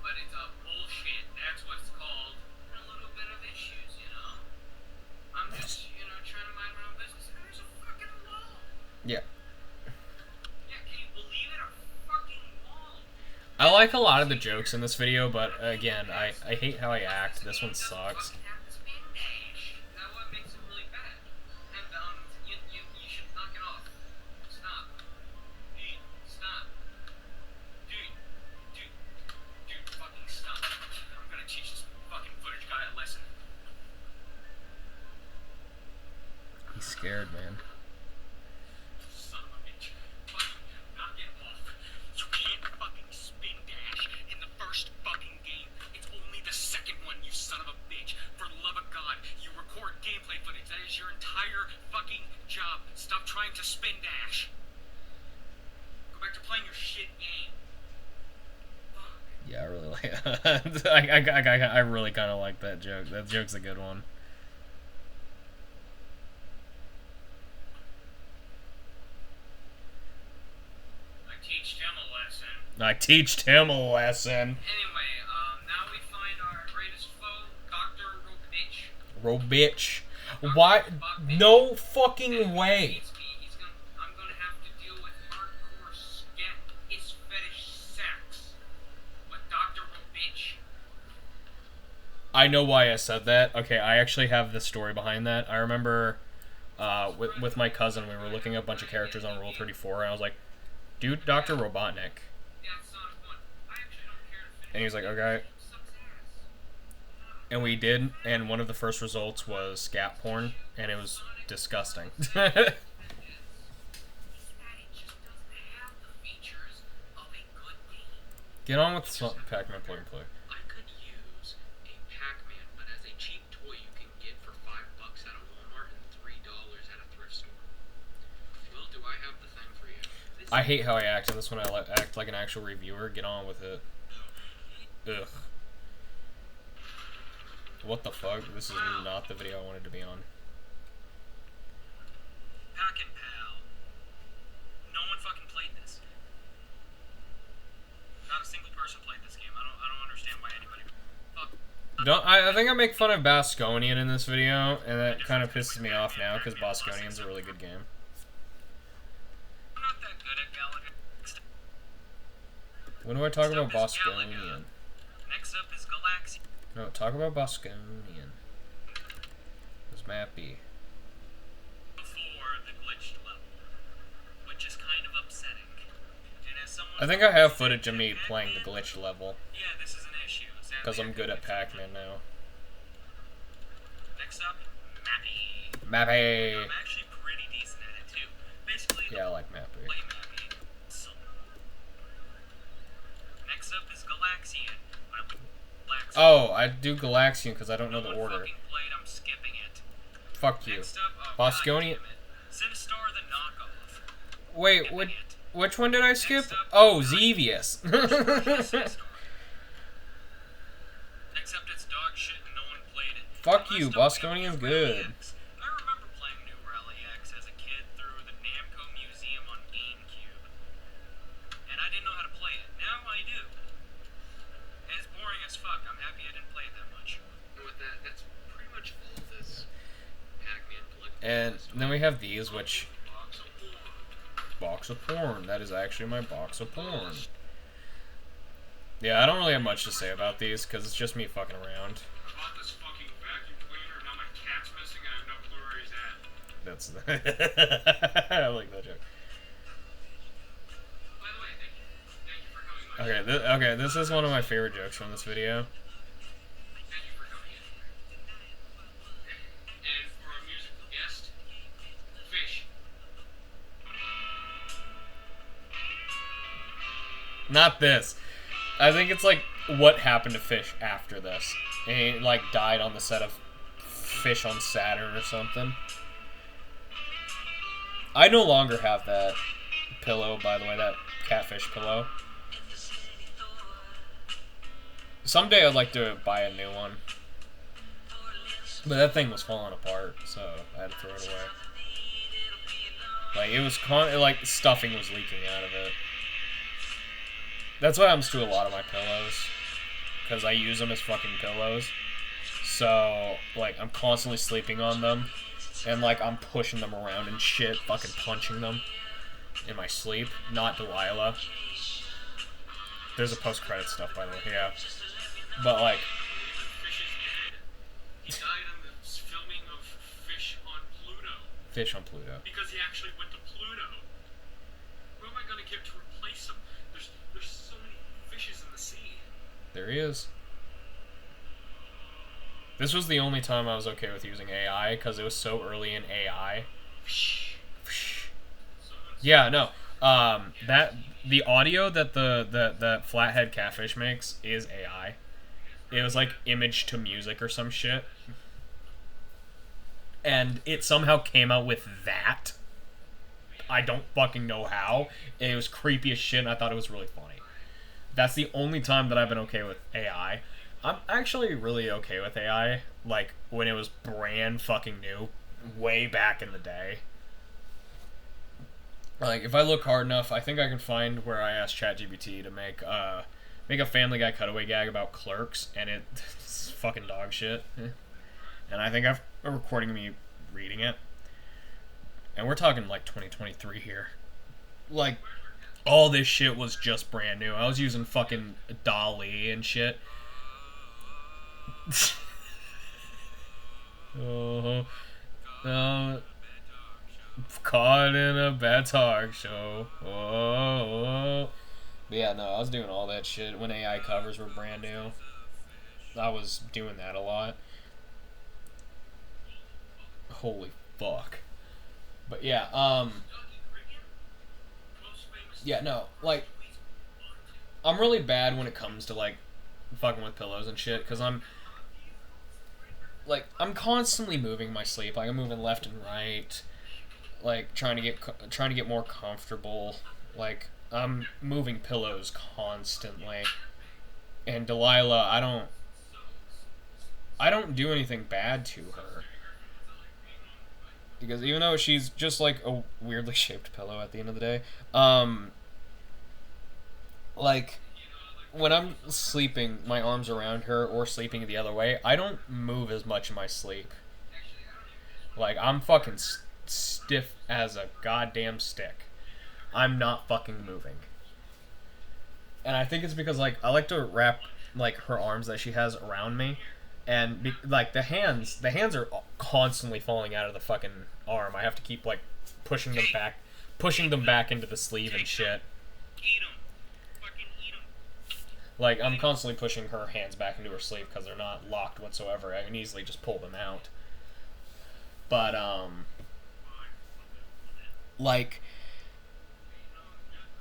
but it's a bullshit. That's what it's called. And a little bit of issues, you know. I'm just, trying to mind my own business, and there's a fucking wall. Yeah. Yeah, can you believe it? A fucking wall. I like a lot of the jokes in this video, but again, I hate how I act. This one sucks. That what makes it really bad. And you should knock it off. Stop. Dude, stop. Dude, fucking stop. I'm gonna teach this fucking footage guy a lesson. He's scared, man. Son of a bitch. Fucking knock it off. You can't fucking spin dash in the first fucking game. It's only the second one, you son of a bitch. For the love of God, you record gameplay footage. That is your entire fucking job. Stop trying to spin dash. Go back to playing your shit game. Fuck. Yeah, I really like. I really kind of like that joke. That joke's a good one. I teached him a lesson. Anyway, now we find our greatest foe, Dr. Robitch. Robitch. Why? No fucking way. I'm gonna have to deal with hardcore scat is fetish sex with Dr. Robitch. I know why I said that. Okay, I actually have the story behind that. I remember with my cousin, we were looking at a bunch of characters on Rule 34, and I was like, dude, Dr. Robotnik. And he was like, okay. And we did, and one of the first results was scat porn, and it was disgusting. Get on with Pac-Man plug and play. I could use a Pac-Man, but as a cheap toy you can get for $5 at a Walmart and $3 at a thrift store. Well, do I have the thing for you? I hate how I act in this one. I act like an actual reviewer. Get on with it. Ugh. What the fuck? This is not the video I wanted to be on. Pack and Pal. No one fucking played this. Not a single person played this game. I don't understand why anybody. Fuck. I think I make fun of Bosconian in this video, and that kind of pisses me off now because Bosconian's a really good game. I'm not that good at Galaga. When do I talk about Bosconian? Next up is Galaxy. No, talk about Bosconian. This map be? Before the glitched level, which is kind of upsetting. And as someone I think I have footage of me playing the glitched level. Yeah, this is an issue. Because I'm good at Pac-Man now. Next up, Mappy. Mappy! I'm actually pretty decent at it too. Basically, Yeah, I like Mappy. play Mappy. So, next up is Galaxian. Galaxian. Oh, I do Galaxian because I don't know the order. Fucking played, I'm skipping it. Fuck you. Next up, Bosconian. Sinistar the knockoff. Wait, Skipping it. which one did I skip? Next up, Oh, Xevious. Sinistar. Next up, it's dog shit and no one played it. Fuck you, Last up, we Bosconian's have good. LEX. I remember playing New LEX as a kid through the Namco Museum on GameCube. And I have these, which... Box of porn. That is actually my box of porn. Yeah, I don't really have much to say about these, because it's just me fucking around. That's... I like that joke. Okay, okay, this is one of my favorite jokes from this video. Not this. I think it's like what happened to Fish after this. And he like died on the set of Fish on Saturn or something. I no longer have that pillow, by the way, that catfish pillow. Someday I'd like to buy a new one. But that thing was falling apart, so I had to throw it away. Like, it was like stuffing was leaking out of it. That's what happens to a lot of my pillows. Because I use them as fucking pillows. So, like, I'm constantly sleeping on them. And, like, I'm pushing them around and shit, fucking punching them in my sleep. Not Delilah. There's a post-credit stuff, by the way, yeah. But, like... He died on the filming of Fish on Pluto. Fish on Pluto. Because he actually went to Pluto. Who am I going to get to replace him? There's so many fishes in the sea. There he is. This was the only time I was okay with using AI, because it was so early in AI. Yeah, no. The audio that the Flathead Catfish makes is AI. It was like image to music or some shit. And it somehow came out with that. I don't fucking know how. And it was creepy as shit, and I thought it was really funny. That's the only time that I've been okay with AI. I'm actually really okay with AI, like, when it was brand fucking new, way back in the day. Like, if I look hard enough, I think I can find where I asked ChatGPT to make a Family Guy cutaway gag about Clerks, and it's fucking dog shit. And I think I've a recording of me reading it. And we're talking, like, 2023 here. Like, all this shit was just brand new. I was using fucking DALL-E and shit. Caught in a bad talk show. But yeah, no, I was doing all that shit when AI covers were brand new. I was doing that a lot. Holy fuck. But yeah, yeah, no, like, I'm really bad when it comes to, like, fucking with pillows and shit, because I'm constantly moving my sleep. Like, I'm moving left and right, like, trying to get more comfortable. Like, I'm moving pillows constantly. And Delilah, I don't do anything bad to her. Because even though she's just like a weirdly shaped pillow at the end of the day, like, when I'm sleeping, my arms around her, or sleeping the other way, I don't move as much in my sleep. Like, I'm fucking stiff as a goddamn stick. I'm not fucking moving. And I think it's because, like, I like to wrap, like, her arms that she has around me, and, like, the hands are constantly falling out of the fucking arm. I have to keep, like, pushing them back into the sleeve and shit. Like, I'm constantly pushing her hands back into her sleeve because they're not locked whatsoever. I can easily just pull them out. But, like,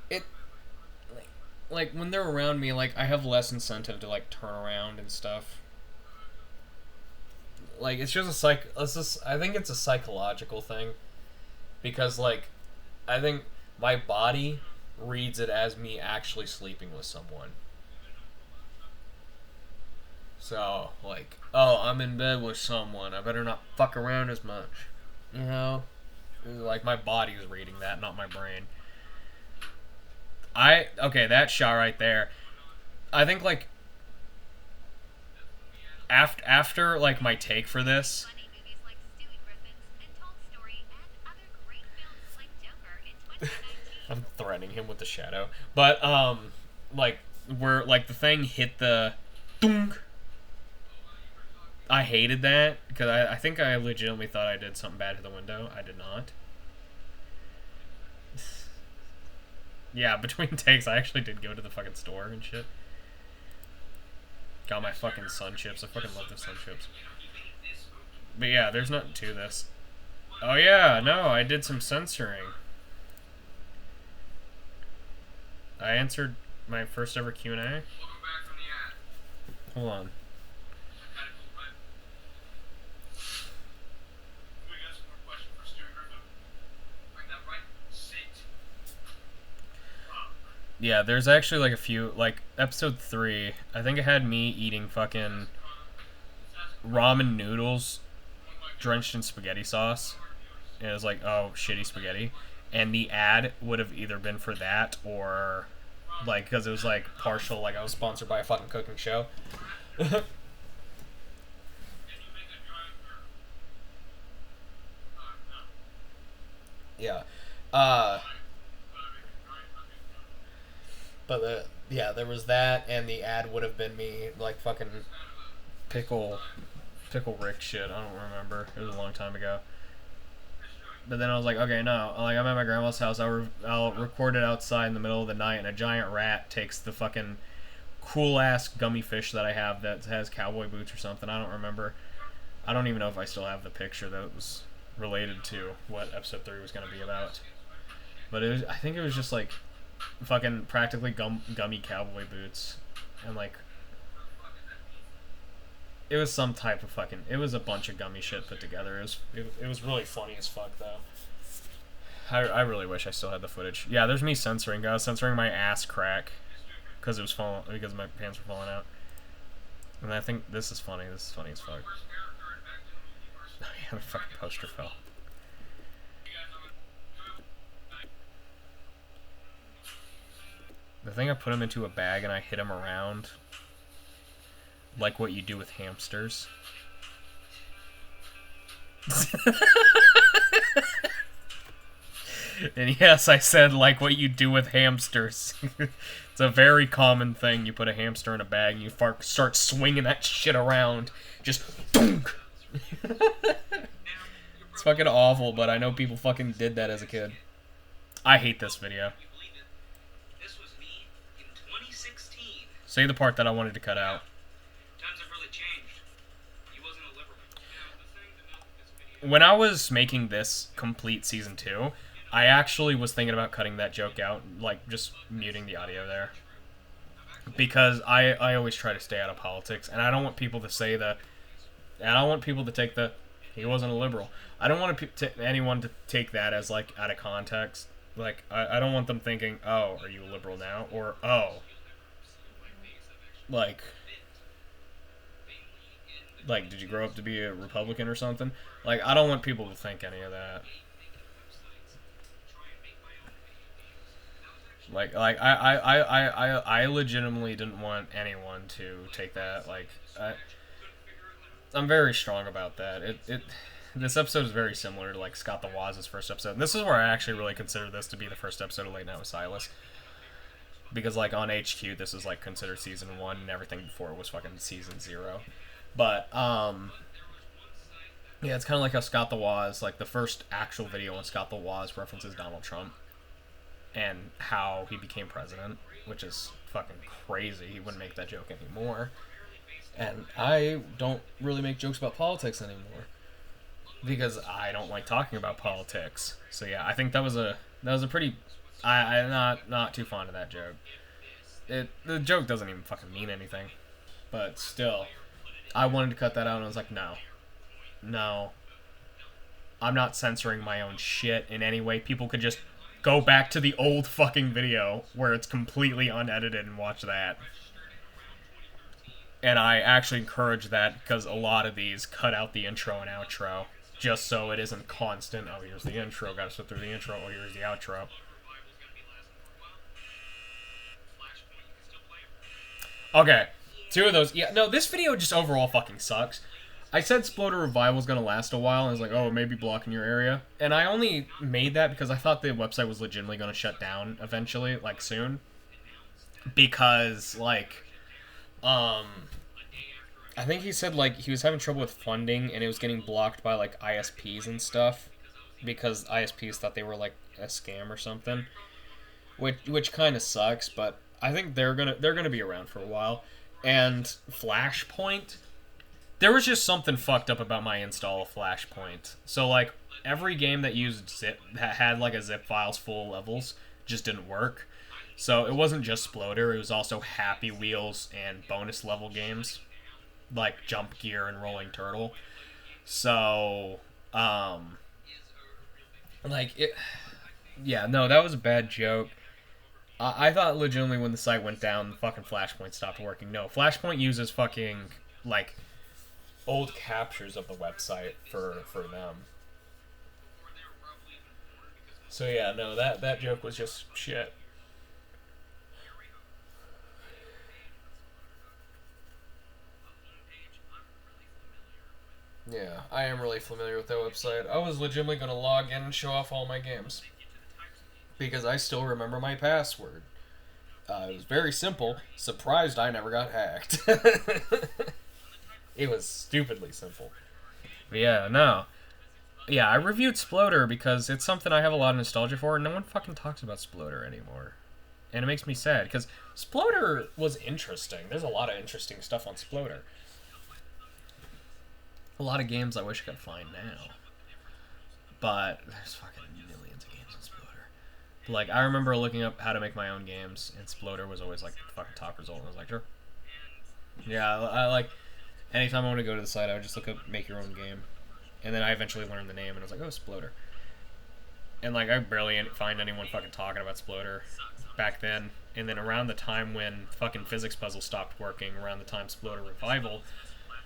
it, like, when they're around me, like, I have less incentive to, like, turn around and stuff. Like, it's just I think it's a psychological thing. Because, like, I think my body reads it as me actually sleeping with someone. So, like, oh, I'm in bed with someone, I better not fuck around as much. You know? Like, my body is reading that, not my brain. Okay, that shot right there. I think, like, after like, my take for this, I'm threatening him with the shadow. But, like, where, like, the thing hit the... Dunk! I hated that, because I think I legitimately thought I did something bad to the window. I did not. Yeah, between takes, I actually did go to the fucking store and shit. Got my fucking sun chips. I fucking love the sun chips. But yeah, there's nothing to this. Oh yeah, no, I did some censoring. I answered my first ever Q&A. Hold on. Yeah, there's actually like a few, like episode 3, I think it had me eating fucking ramen noodles drenched in spaghetti sauce. And it was like, oh, shitty spaghetti. And the ad would have either been for that or, like, because it was like partial, like I was sponsored by a fucking cooking show. Yeah. But yeah, there was that, and the ad would have been me like fucking pickle Rick shit. I don't remember. It was a long time ago. But then I was like, okay, no. Like I'm at my grandma's house. I'll record it outside in the middle of the night, and a giant rat takes the fucking cool ass gummy fish that I have that has cowboy boots or something. I don't remember. I don't even know if I still have the picture that was related to what episode 3 was going to be about. But it was, I think it was just like fucking practically gummy cowboy boots, and like it was some type of fucking, it was a bunch of gummy shit put together. It was really funny as fuck though. I really wish I still had the footage. Yeah, there's me censoring. I was censoring my ass crack because it was falling, because my pants were falling out. And I think this is funny. This is funny as fuck. Oh yeah, the fucking poster fell. The thing, I put him into a bag and I hit him around like what you do with hamsters. And yes, I said like what you do with hamsters. It's a very common thing. You put a hamster in a bag and you start swinging that shit around. Just dunk. It's fucking awful, but I know people fucking did that as a kid. I hate this video. Say the part that I wanted to cut out. When I was making this complete season 2, I actually was thinking about cutting that joke out, like just muting the audio there. Because I always try to stay out of politics, and I don't want people to say that, and I don't want people to take the, he wasn't a liberal. I don't want anyone to take that as like out of context. Like, I don't want them thinking, oh, are you a liberal now? Or, oh, like, did you grow up to be a Republican or something? Like, I don't want people to think any of that. I legitimately didn't want anyone to take that. Like, I'm very strong about that. This episode is very similar to like Scott the Waz's first episode. And this is where I actually really consider this to be the first episode of Late Night with Silas. Because like on HQ, this is like considered season 1, and everything before it was fucking season 0. But yeah, it's kind of like how Scott the Waz, like the first actual video on Scott the Waz references Donald Trump and how he became president, which is fucking crazy. He wouldn't make that joke anymore. And I don't really make jokes about politics anymore because I don't like talking about politics. So yeah, I think that was a pretty, I'm not too fond of that joke. The joke doesn't even fucking mean anything. But still, I wanted to cut that out, and I was like, no, I'm not censoring my own shit in any way. People could just go back to the old fucking video where it's completely unedited and watch that. And I actually encourage that because a lot of these cut out the intro and outro just so it isn't constant. Oh, here's the intro, gotta sit through the intro. Oh, here's the outro. Okay, 2 of those. Yeah, no, this video just overall fucking sucks. I said Sploder Revival was going to last a while, and I was like, oh, it may be blocking your area. And I only made that because I thought the website was legitimately going to shut down eventually, like, soon. Because, like, I think he said, like, he was having trouble with funding, and it was getting blocked by, like, ISPs and stuff. Because ISPs thought they were, like, a scam or something. Which kind of sucks, but I think they're gonna be around for a while. And Flashpoint, there was just something fucked up about my install of Flashpoint. So, like, every game that used zip, that had, like, a zip files full levels, just didn't work. So it wasn't just Sploder, it was also Happy Wheels and bonus level games, like Jump Gear and Rolling Turtle. So, like, it... Yeah, no, that was a bad joke. I thought legitimately when the site went down, the fucking Flashpoint stopped working. No, Flashpoint uses fucking, like, old captures of the website for them. So yeah, no, that joke was just shit. Yeah, I am really familiar with that website. I was legitimately going to log in and show off all my games. Because I still remember my password. It was very simple. Surprised I never got hacked. It was stupidly simple. But yeah, no. Yeah, I reviewed Sploder because it's something I have a lot of nostalgia for, and no one fucking talks about Sploder anymore. And it makes me sad, because Sploder was interesting. There's a lot of interesting stuff on Sploder. A lot of games I wish I could find now. But there's fucking millions of games on Sploder. But, like, I remember looking up how to make my own games, and Sploder was always, like, the fucking top result. And I was like, sure. Yeah, I like, anytime I want to go to the site, I would just look up make your own game. And then I eventually learned the name, and I was like, oh, Sploder. And, like, I barely find anyone fucking talking about Sploder back then. And then around the time when fucking Physics Puzzle stopped working, around the time Sploder Revival,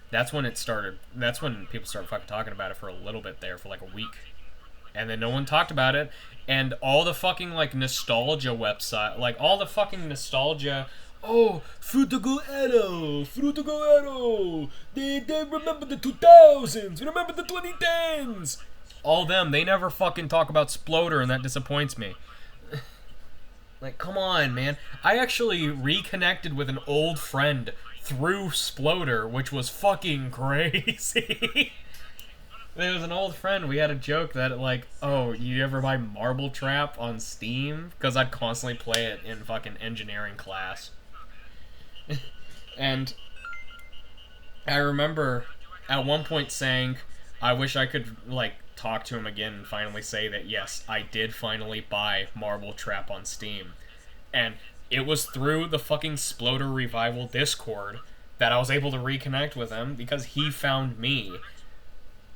that's when it started. That's when people started fucking talking about it for a little bit there, for like a week. And then no one talked about it. And all the fucking, like, nostalgia website, like, all the fucking nostalgia, oh, Fruto Arrow, they remember the 2000s, remember the 2010s. All them, they never fucking talk about Sploder, and that disappoints me. Like, come on, man. I actually reconnected with an old friend through Sploder, which was fucking crazy. There was an old friend, we had a joke that, like, oh, you ever buy Marble Trap on Steam? Because I'd constantly play it in fucking engineering class. And I remember at one point saying, I wish I could, like, talk to him again and finally say that, yes, I did finally buy Marble Trap on Steam. And it was through the fucking Sploder Revival Discord that I was able to reconnect with him because he found me.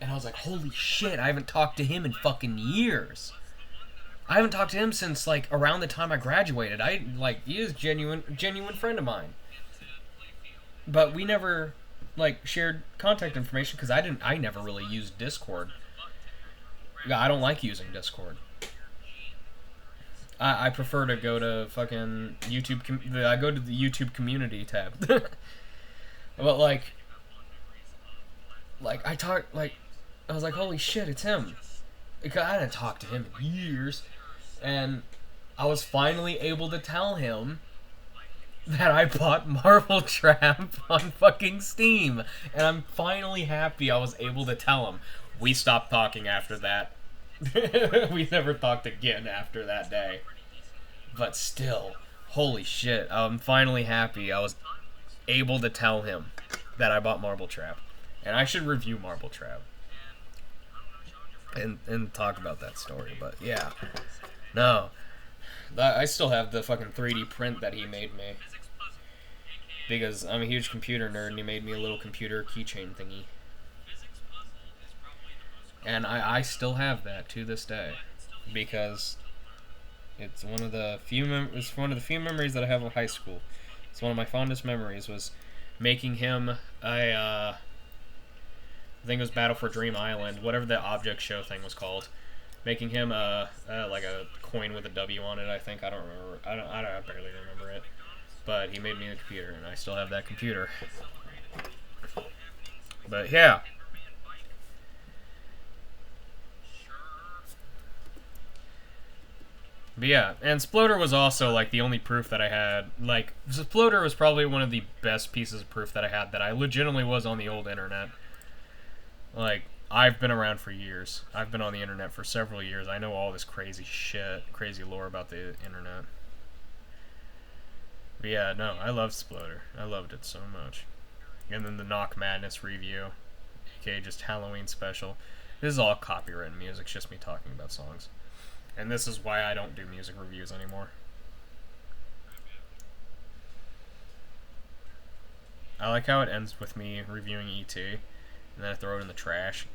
And I was like, holy shit, I haven't talked to him in fucking years. I haven't talked to him since, like, around the time I graduated. He is genuine friend of mine. But we never, like, shared contact information because I never really used Discord. I don't like using Discord. I prefer to go to fucking YouTube. I go to the YouTube community tab. But, like, I was like, holy shit, it's him. Because I hadn't talked to him in years. And I was finally able to tell him that I bought Marble Trap on fucking Steam. And I'm finally happy I was able to tell him. We stopped talking after that. We never talked again after that day. But still, holy shit, I'm finally happy I was able to tell him that I bought Marble Trap. And I should review Marble Trap. And talk about that story, but yeah. No. I still have the fucking 3D print that he made me. Because I'm a huge computer nerd and he made me a little computer keychain thingy. And I still have that to this day. Because it's one of the few memories that I have of high school. It's one of my fondest memories was making him I think it was Battle for Dream Island, whatever the object show thing was called. Making him like a coin with a W on it, I think. I don't remember. I barely remember it. But he made me a computer, and I still have that computer. But yeah. But yeah, and Sploder was also like the only proof that I had. Like Sploder was probably one of the best pieces of proof that I had that I legitimately was on the old internet. Like I've been around for years. I've been on the internet for several years. I know all this crazy shit, crazy lore about the internet. But yeah, no, I love Sploder. I loved it so much. And then the Knock Madness review, aka just Halloween special. This is all copyrighted music, it's just me talking about songs. And this is why I don't do music reviews anymore. I like how it ends with me reviewing E.T. and then I throw it in the trash.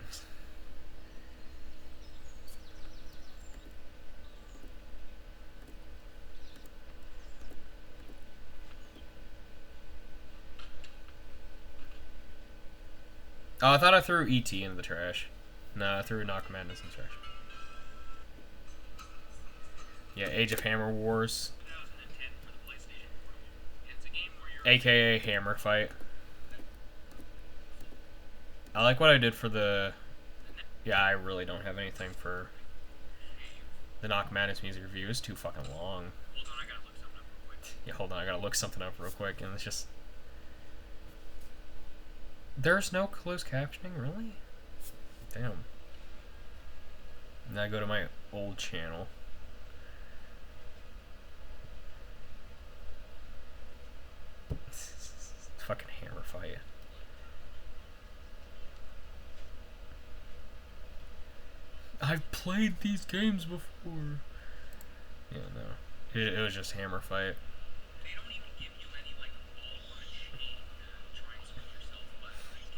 Oh, I thought I threw E.T. into the trash. No, I threw Knock Madness in the trash. Yeah, Age of Hammer Wars. AKA Hammer Fight. I like what I did for the... Yeah, I really don't have anything for the Knock Madness music review. It's too fucking long. Yeah, hold on, I gotta look something up real quick, and it's just... There's no closed captioning, really? Damn. Now I go to my old channel. Fucking Hammer Fight. I've played these games before. Yeah, no. It was just Hammer Fight.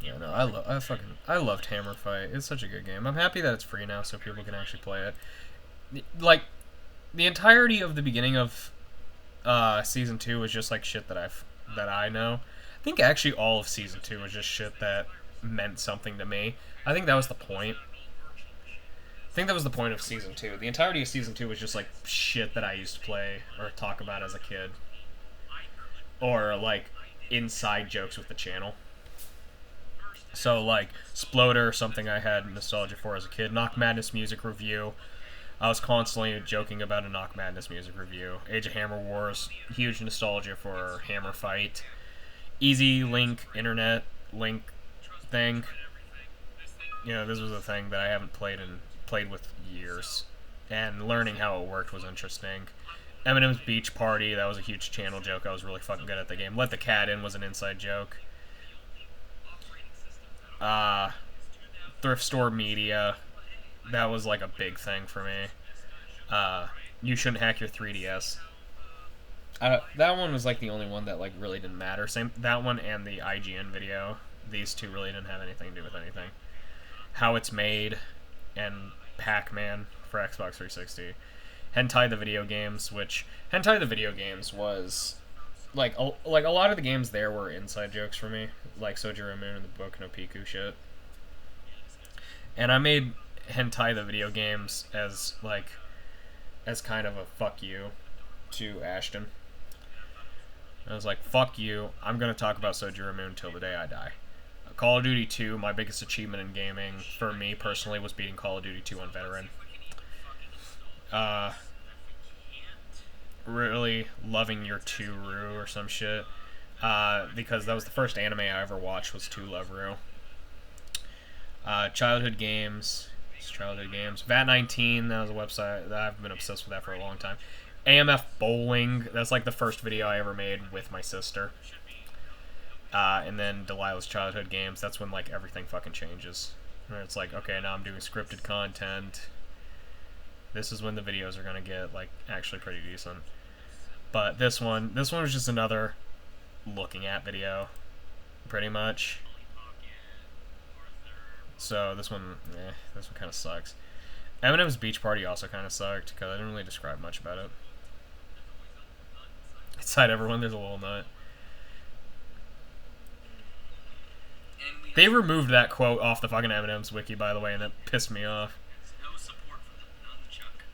Yeah, no, I loved Hammer Fight. It's such a good game. I'm happy that it's free now so people can actually play it. Like, the entirety of the beginning of season 2 was just like shit that I know. I think actually all of season 2 was just shit that meant something to me. I think that was the point. I think that was the point of season 2. The entirety of season 2 was just like shit that I used to play or talk about as a kid. Or like inside jokes with the channel. So like Sploder, something I had nostalgia for as a kid. Knock Madness music review. I was constantly joking about a Knock Madness music review. Age of Hammer Wars, huge nostalgia for Hammer Fight. Easy Link internet link thing. You know, this was a thing that I haven't played with years, and learning how it worked was interesting. Eminem's Beach Party, that was a huge channel joke. I was really fucking good at the game. Let the Cat In was an inside joke. Thrift Store Media, that was like a big thing for me. You Shouldn't Hack Your 3DS. That one was like the only one that like really didn't matter. Same that one and the IGN video. These two really didn't have anything to do with anything. How It's Made and Pac-Man for Xbox 360. Hentai the Video Games, which Hentai the Video Games was like a lot of the games there were inside jokes for me, like Sojiro Moon and the Boku no Piku shit. And I made Hentai the Video Games as kind of a fuck you to Ashton. I was like, fuck you, I'm going to talk about Sojiro Moon till the day I die. Call of Duty 2, my biggest achievement in gaming, for me personally, was beating Call of Duty 2 on Veteran. Really loving your 2-Ru or some shit. Because that was the first anime I ever watched was 2 Love Ru. Childhood games. VAT19, that was a website that I've been obsessed with that for a long time. AMF Bowling, that's like the first video I ever made with my sister. And then Delilah's Childhood Games, that's when like everything fucking changes. Where it's like, okay, now I'm doing scripted content. This is when the videos are gonna get like actually pretty decent. But this one was just another looking at video, pretty much. So this one kind of sucks. Eminem's Beach Party also kind of sucked because I didn't really describe much about it. Inside everyone, there's a little nut. They removed that quote off the fucking Eminem's wiki, by the way, and that pissed me off. No support for the nunchuck.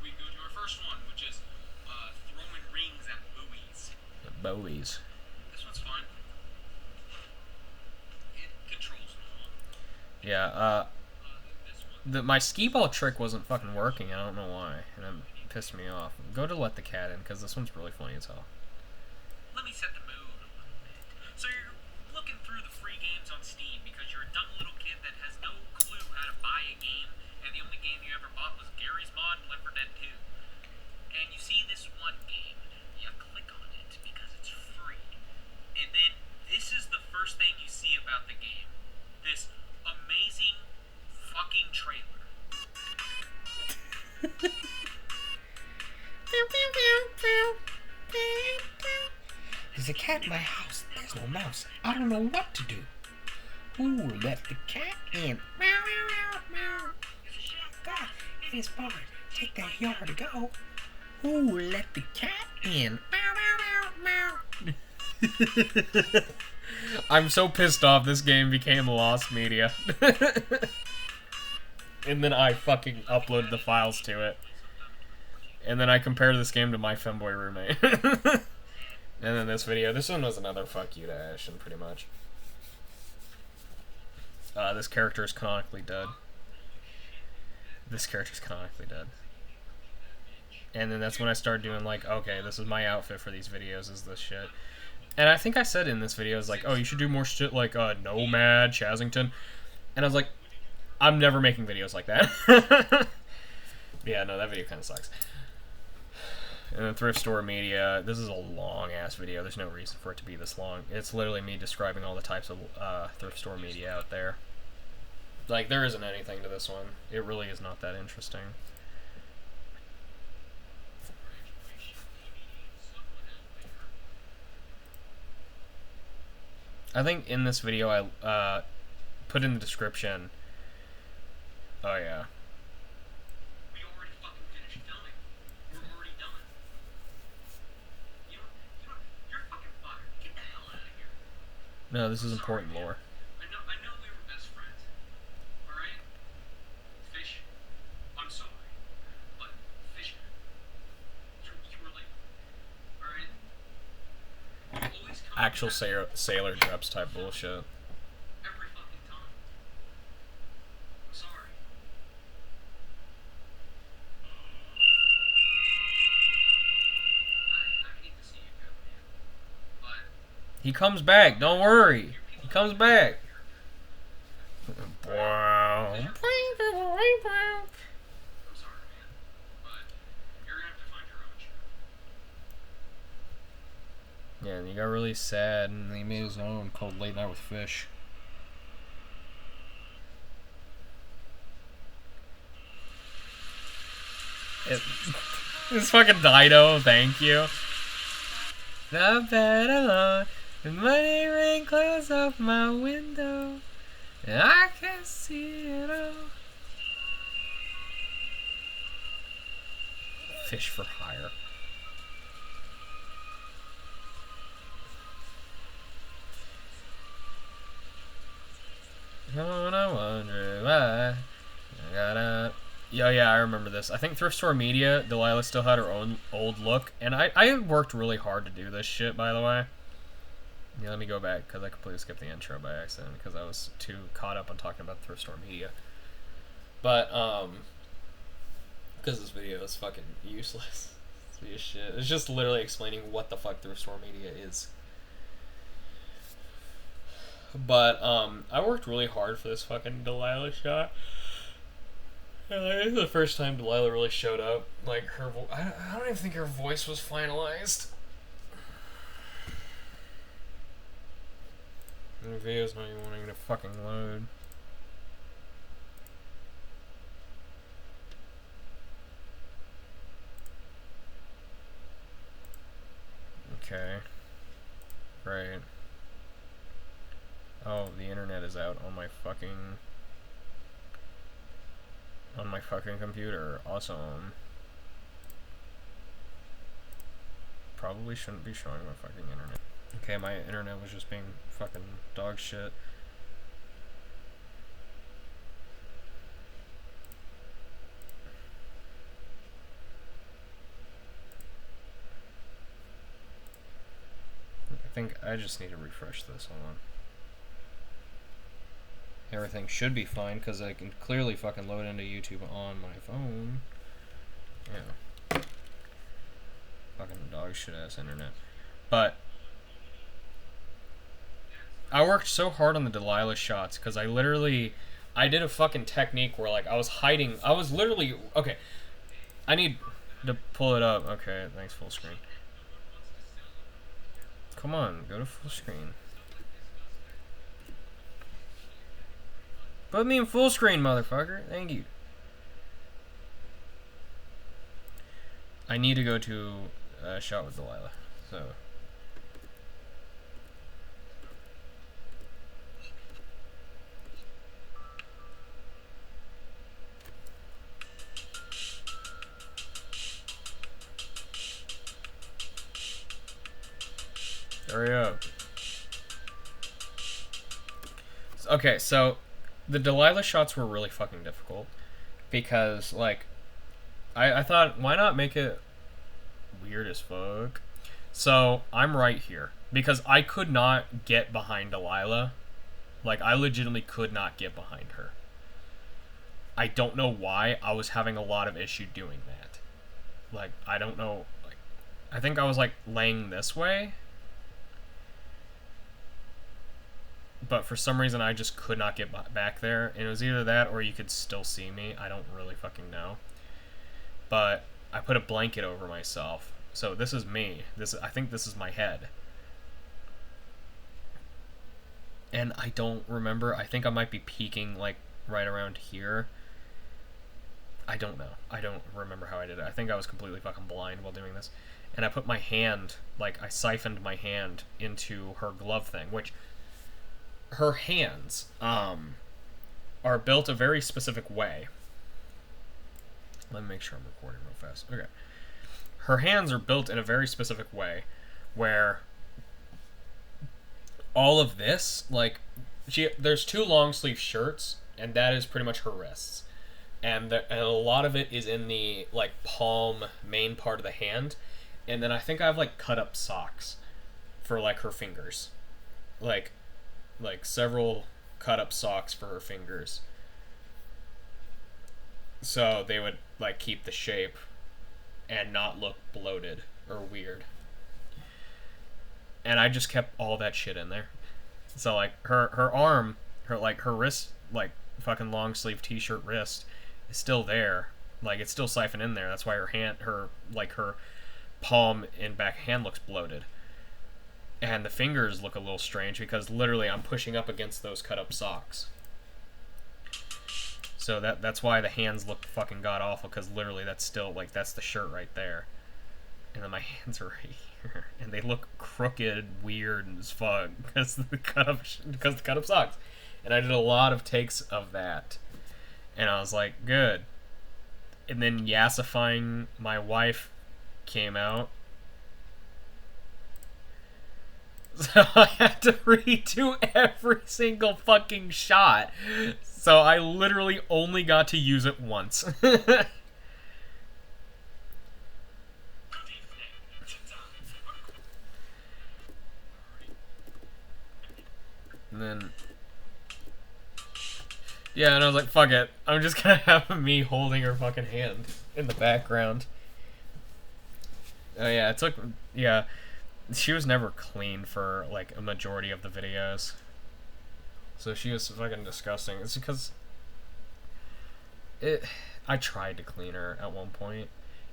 We go to our first one, which is throwing rings at buoys. The buoys. This one's fun. It controls normal. Yeah, my skee ball trick wasn't fucking working. I don't know why, and it pissed me off. Go to let the cat in, because this one's really funny as hell. Let me set the mood a little bit. So you're looking through the free games on Steam because you're a dumb little kid that has no clue how to buy a game, and the only game you ever bought was Gary's Mod and Left 4 Dead 2. And you see this one game, you click on it because it's free. And then this is the first thing you see about the game. This amazing fucking trailer. There's a cat in my house. There's no mouse. I don't know what to do. Ooh, let the cat in. Meow, meow, meow, meow. God, it is far. Take that yard to go. Ooh, let the cat in. Meow, meow, meow, meow. I'm so pissed off this game became lost media. And then I fucking uploaded the files to it. And then I compared this game to my femboy roommate. And then this video. This one was another fuck you to Ashton, pretty much. This character is canonically dead. This character's canonically dead. And then that's when I started doing like, okay, this is my outfit for these videos, is this shit. And I think I said in this video, is like, oh, you should do more shit like Nomad, Chazington. And I was like, I'm never making videos like that. Yeah, no, that video kind of sucks. And then Thrift Store Media, this is a long-ass video. There's no reason for it to be this long. It's literally me describing all the types of thrift store media out there. Like, there isn't anything to this one. It really is not that interesting. I think in this video I put in the description... Oh, yeah. We already fucking finished filming. We're already done. You're fucking fired. Get the hell out of here. No, this is important lore. I know we were best friends. Alright? Fish, I'm sorry. But, Fish, you were late. Alright? Always come Actual sailor dreps type bullshit. every fucking time. I'm sorry. I hate to see you go, man. But He comes back, don't worry. He comes back. Wow. I'm sorry, man. But you're gonna have to find your own shit. Yeah, and he got really sad, and he made his own called Late Night with Fish. This fucking Dido, thank you. Not bad alone. The money rain close off my window, and I can see it all. Fish for hire. Oh, and I wonder why I gotta... Yeah, I remember this. I think Thrift Store Media, Delilah still had her own old look, and I worked really hard to do this shit, by the way. Yeah, let me go back, because I completely skipped the intro by accident, because I was too caught up on talking about Thrift Store Media. But, because this video is fucking useless. This video is shit. It's just literally explaining what the fuck Thrift Store Media is. But, I worked really hard for this fucking Delilah shot. And this is the first time Delilah really showed up. Like, her I don't even think her voice was finalized. And the video's not even wanting to fucking load. Okay. Right. Oh, the internet is out on my fucking computer. Awesome. Probably shouldn't be showing my fucking internet. Okay, my internet was just being fucking dog shit. I think I just need to refresh this. Hold on. everything should be fine because I can clearly fucking load into YouTube on my phone. Yeah. Fucking dog shit ass internet. But I worked so hard on the Delilah shots because I did a fucking technique where like I was hiding. I was literally okay. I need to pull it up. Okay, thanks. Full screen. Come on, go to full screen. Put me in full screen, motherfucker. Thank you. I need to go to shot with Delilah. So. Hurry up. Okay, so the Delilah shots were really fucking difficult because, like, I thought, why not make it weird as fuck? So I'm right here because I could not get behind Delilah. Like, I legitimately could not get behind her. I don't know why. I was having a lot of issue doing that. Like, I don't know. Like, I think I was like laying this way. But for some reason, I just could not get back there. And it was either that or you could still see me. I don't really fucking know. But I put a blanket over myself. So this is me. I think this is my head. And I don't remember. I think I might be peeking like right around here. I don't know. I don't remember how I did it. I think I was completely fucking blind while doing this. And I put my hand, like I siphoned my hand into her glove thing, which her hands are built a very specific way. Let me make sure I'm recording real fast. Okay. Her hands are built in a very specific way where all of this, like, there's 2 long sleeve shirts, and that is pretty much her wrists. And a lot of it is in the, like, palm main part of the hand. And then I think I have, like, cut up socks for, like, her fingers. Like several cut up socks for her fingers. So they would, like, keep the shape and not look bloated or weird. And I just kept all that shit in there. So, like, her arm, her wrist, like, fucking long sleeve t-shirt wrist is still there. Like, it's still siphoned in there. That's why her palm and back hand looks bloated. And the fingers look a little strange because literally I'm pushing up against those cut up socks. So that's why the hands look fucking god awful, because literally that's still, like, that's the shirt right there. And then my hands are right here. And they look crooked, weird as fuck because the cut up socks. And I did a lot of takes of that. And I was like, good. And then Yassifying My Wife came out. So I had to redo every single fucking shot. So I literally only got to use it once. And then, yeah, and I was like, fuck it. I'm just gonna have me holding her fucking hand in the background. Oh yeah, it took, yeah. She was never clean for, like, a majority of the videos. So she was fucking disgusting. It's because I tried to clean her at one point,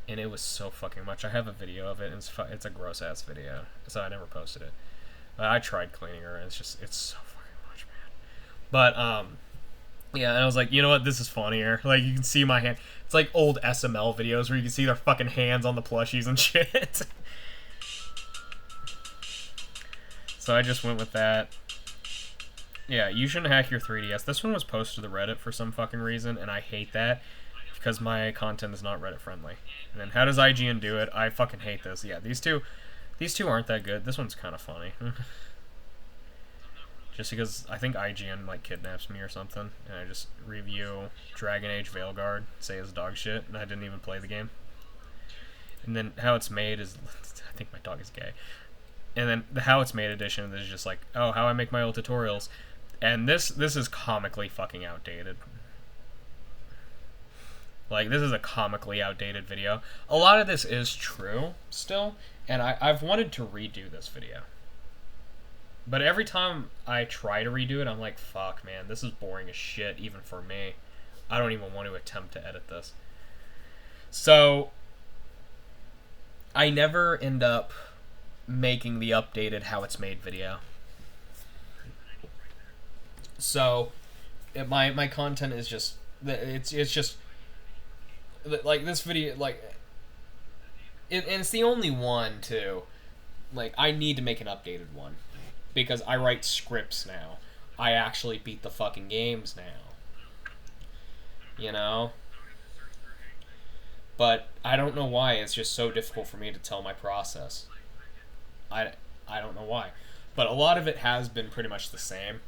and it was so fucking much. I have a video of it, and it's a gross-ass video, so I never posted it. But I tried cleaning her, and it's so fucking much, man. But, yeah, and I was like, you know what, this is funnier. Like, you can see my hand. It's like old SML videos where you can see their fucking hands on the plushies and shit. So I just went with that. Yeah, you shouldn't hack your 3DS. This one was posted to the Reddit for some fucking reason, and I hate that because my content is not Reddit friendly. And then how does IGN do it? I fucking hate this. Yeah, these two aren't that good. This one's kind of funny. Just because I think IGN, like, kidnaps me or something, and I just review Dragon Age Veilguard, say it's dog shit, and I didn't even play the game. And then how it's made is, I think my dog is gay. And then the How It's Made edition is just like, oh, how I make my old tutorials. And this is comically fucking outdated. Like, this is a comically outdated video. A lot of this is true still, and I've wanted to redo this video. But every time I try to redo it, I'm like, fuck, man, this is boring as shit, even for me. I don't even want to attempt to edit this. So, I never end up making the updated how it's made video. So, my content is just, it's just, like, this video, like, and it's the only one, too. Like, I need to make an updated one. Because I write scripts now. I actually beat the fucking games now. You know? But I don't know why it's just so difficult for me to tell my process. I don't know why. But a lot of it has been pretty much the same.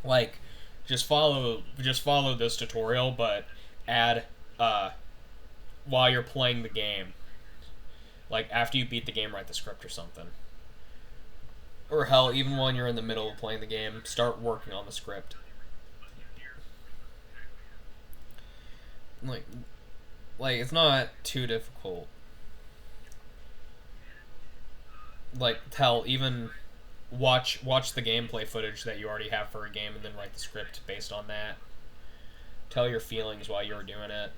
Like, just follow this tutorial, but add, while you're playing the game. Like, after you beat the game, write the script or something. Or hell, even when you're in the middle of playing the game, start working on the script. Like it's not too difficult. Like, hell, even watch the gameplay footage that you already have for a game and then write the script based on that. Tell your feelings while you're doing it.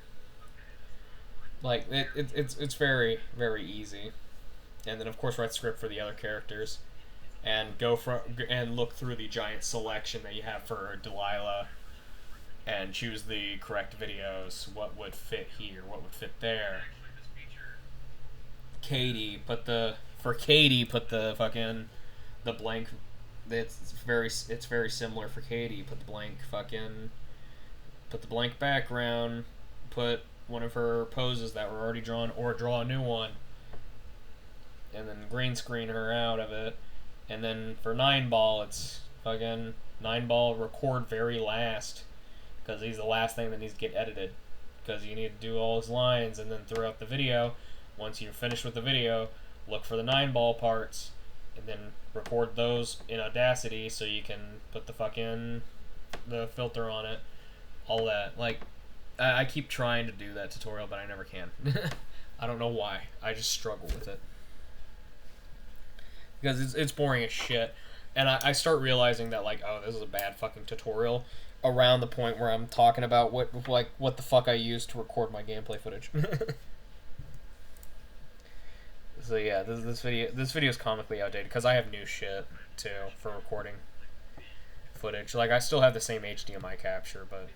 Like, it's very, very easy. And then, of course, write the script for the other characters. And and look through the giant selection that you have for Delilah, and choose the correct videos. What would fit here? What would fit there? Katie, put the fucking the blank. It's very similar for Katie. Put the blank background. Put one of her poses that were already drawn, or draw a new one, and then green screen her out of it. And then for 9-ball, it's fucking 9-ball record very last. Because he's the last thing that needs to get edited. Because you need to do all his lines and then throughout the video. Once you're finished with the video, look for the 9-ball parts. And then record those in Audacity so you can put the filter on it. All that. Like, I keep trying to do that tutorial, but I never can. I don't know why. I just struggle with it. Because it's boring as shit. And I start realizing that, like, oh, this is a bad fucking tutorial around the point where I'm talking about what the fuck I used to record my gameplay footage. So yeah, this video is comically outdated because I have new shit too for recording footage. Like, I still have the same HDMI capture, but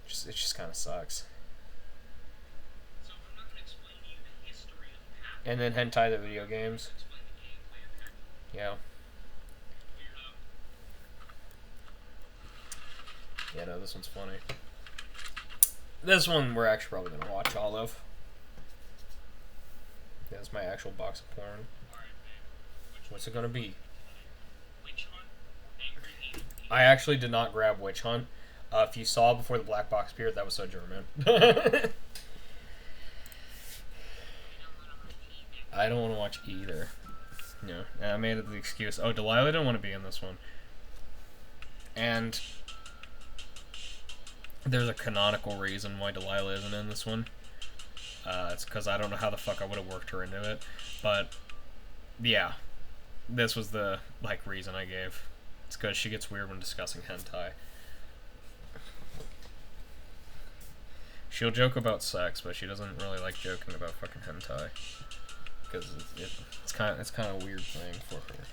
it just kind of sucks. And then hentai the video games. Yeah. Yeah, no, this one's funny. This one we're actually probably going to watch all of. Yeah, it's my actual box of porn. What's it going to be? I actually did not grab Witch Hunt. If you saw before the black box appeared, that was so German. I don't want to watch either. No, I made it the excuse. Oh, Delilah didn't want to be in this one. And there's a canonical reason why Delilah isn't in this one. It's because I don't know how the fuck I would have worked her into it. But, yeah. This was the, like, reason I gave. It's because she gets weird when discussing hentai. She'll joke about sex, but she doesn't really like joking about fucking hentai. Because it's kind of a weird thing for her.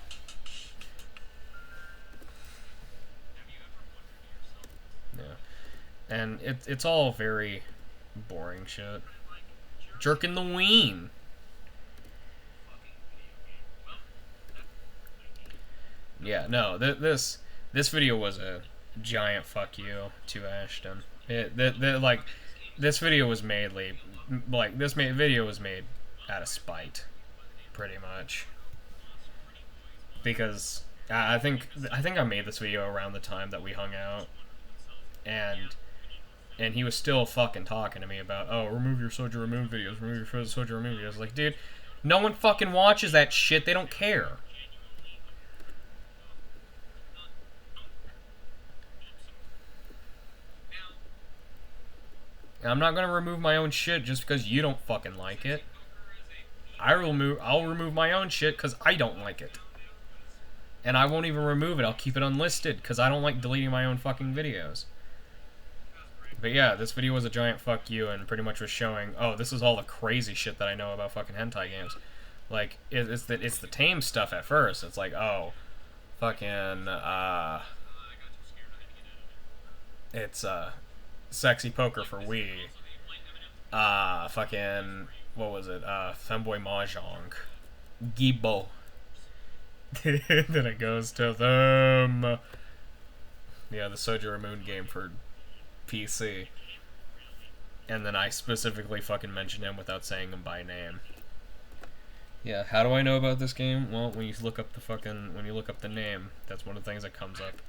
Yeah, and it's all very boring shit. Jerking the ween. Yeah, no, this video was a giant fuck you to Ashton. This video was made video was made out of spite, pretty much. Because I think I made this video around the time that we hung out, and he was still fucking talking to me about, oh, remove your Soja Remove videos, remove your Soja Remove videos. Like, dude, no one fucking watches that shit. They don't care. And I'm not gonna remove my own shit just because you don't fucking like it. I'll remove my own shit because I don't like it. And I won't even remove it. I'll keep it unlisted because I don't like deleting my own fucking videos. But yeah, this video was a giant fuck you and pretty much was showing, oh, this is all the crazy shit that I know about fucking hentai games. Like, it's the tame stuff at first. It's like, oh, fucking, it's, sexy poker for Wii. Fucking, what was it? Femboy Mahjong. Gibo. Then it goes to them. Yeah, the Sojourner Moon game for PC. And then I specifically fucking mentioned him without saying him by name. Yeah, how do I know about this game? Well, when you look up the name, that's one of the things that comes up.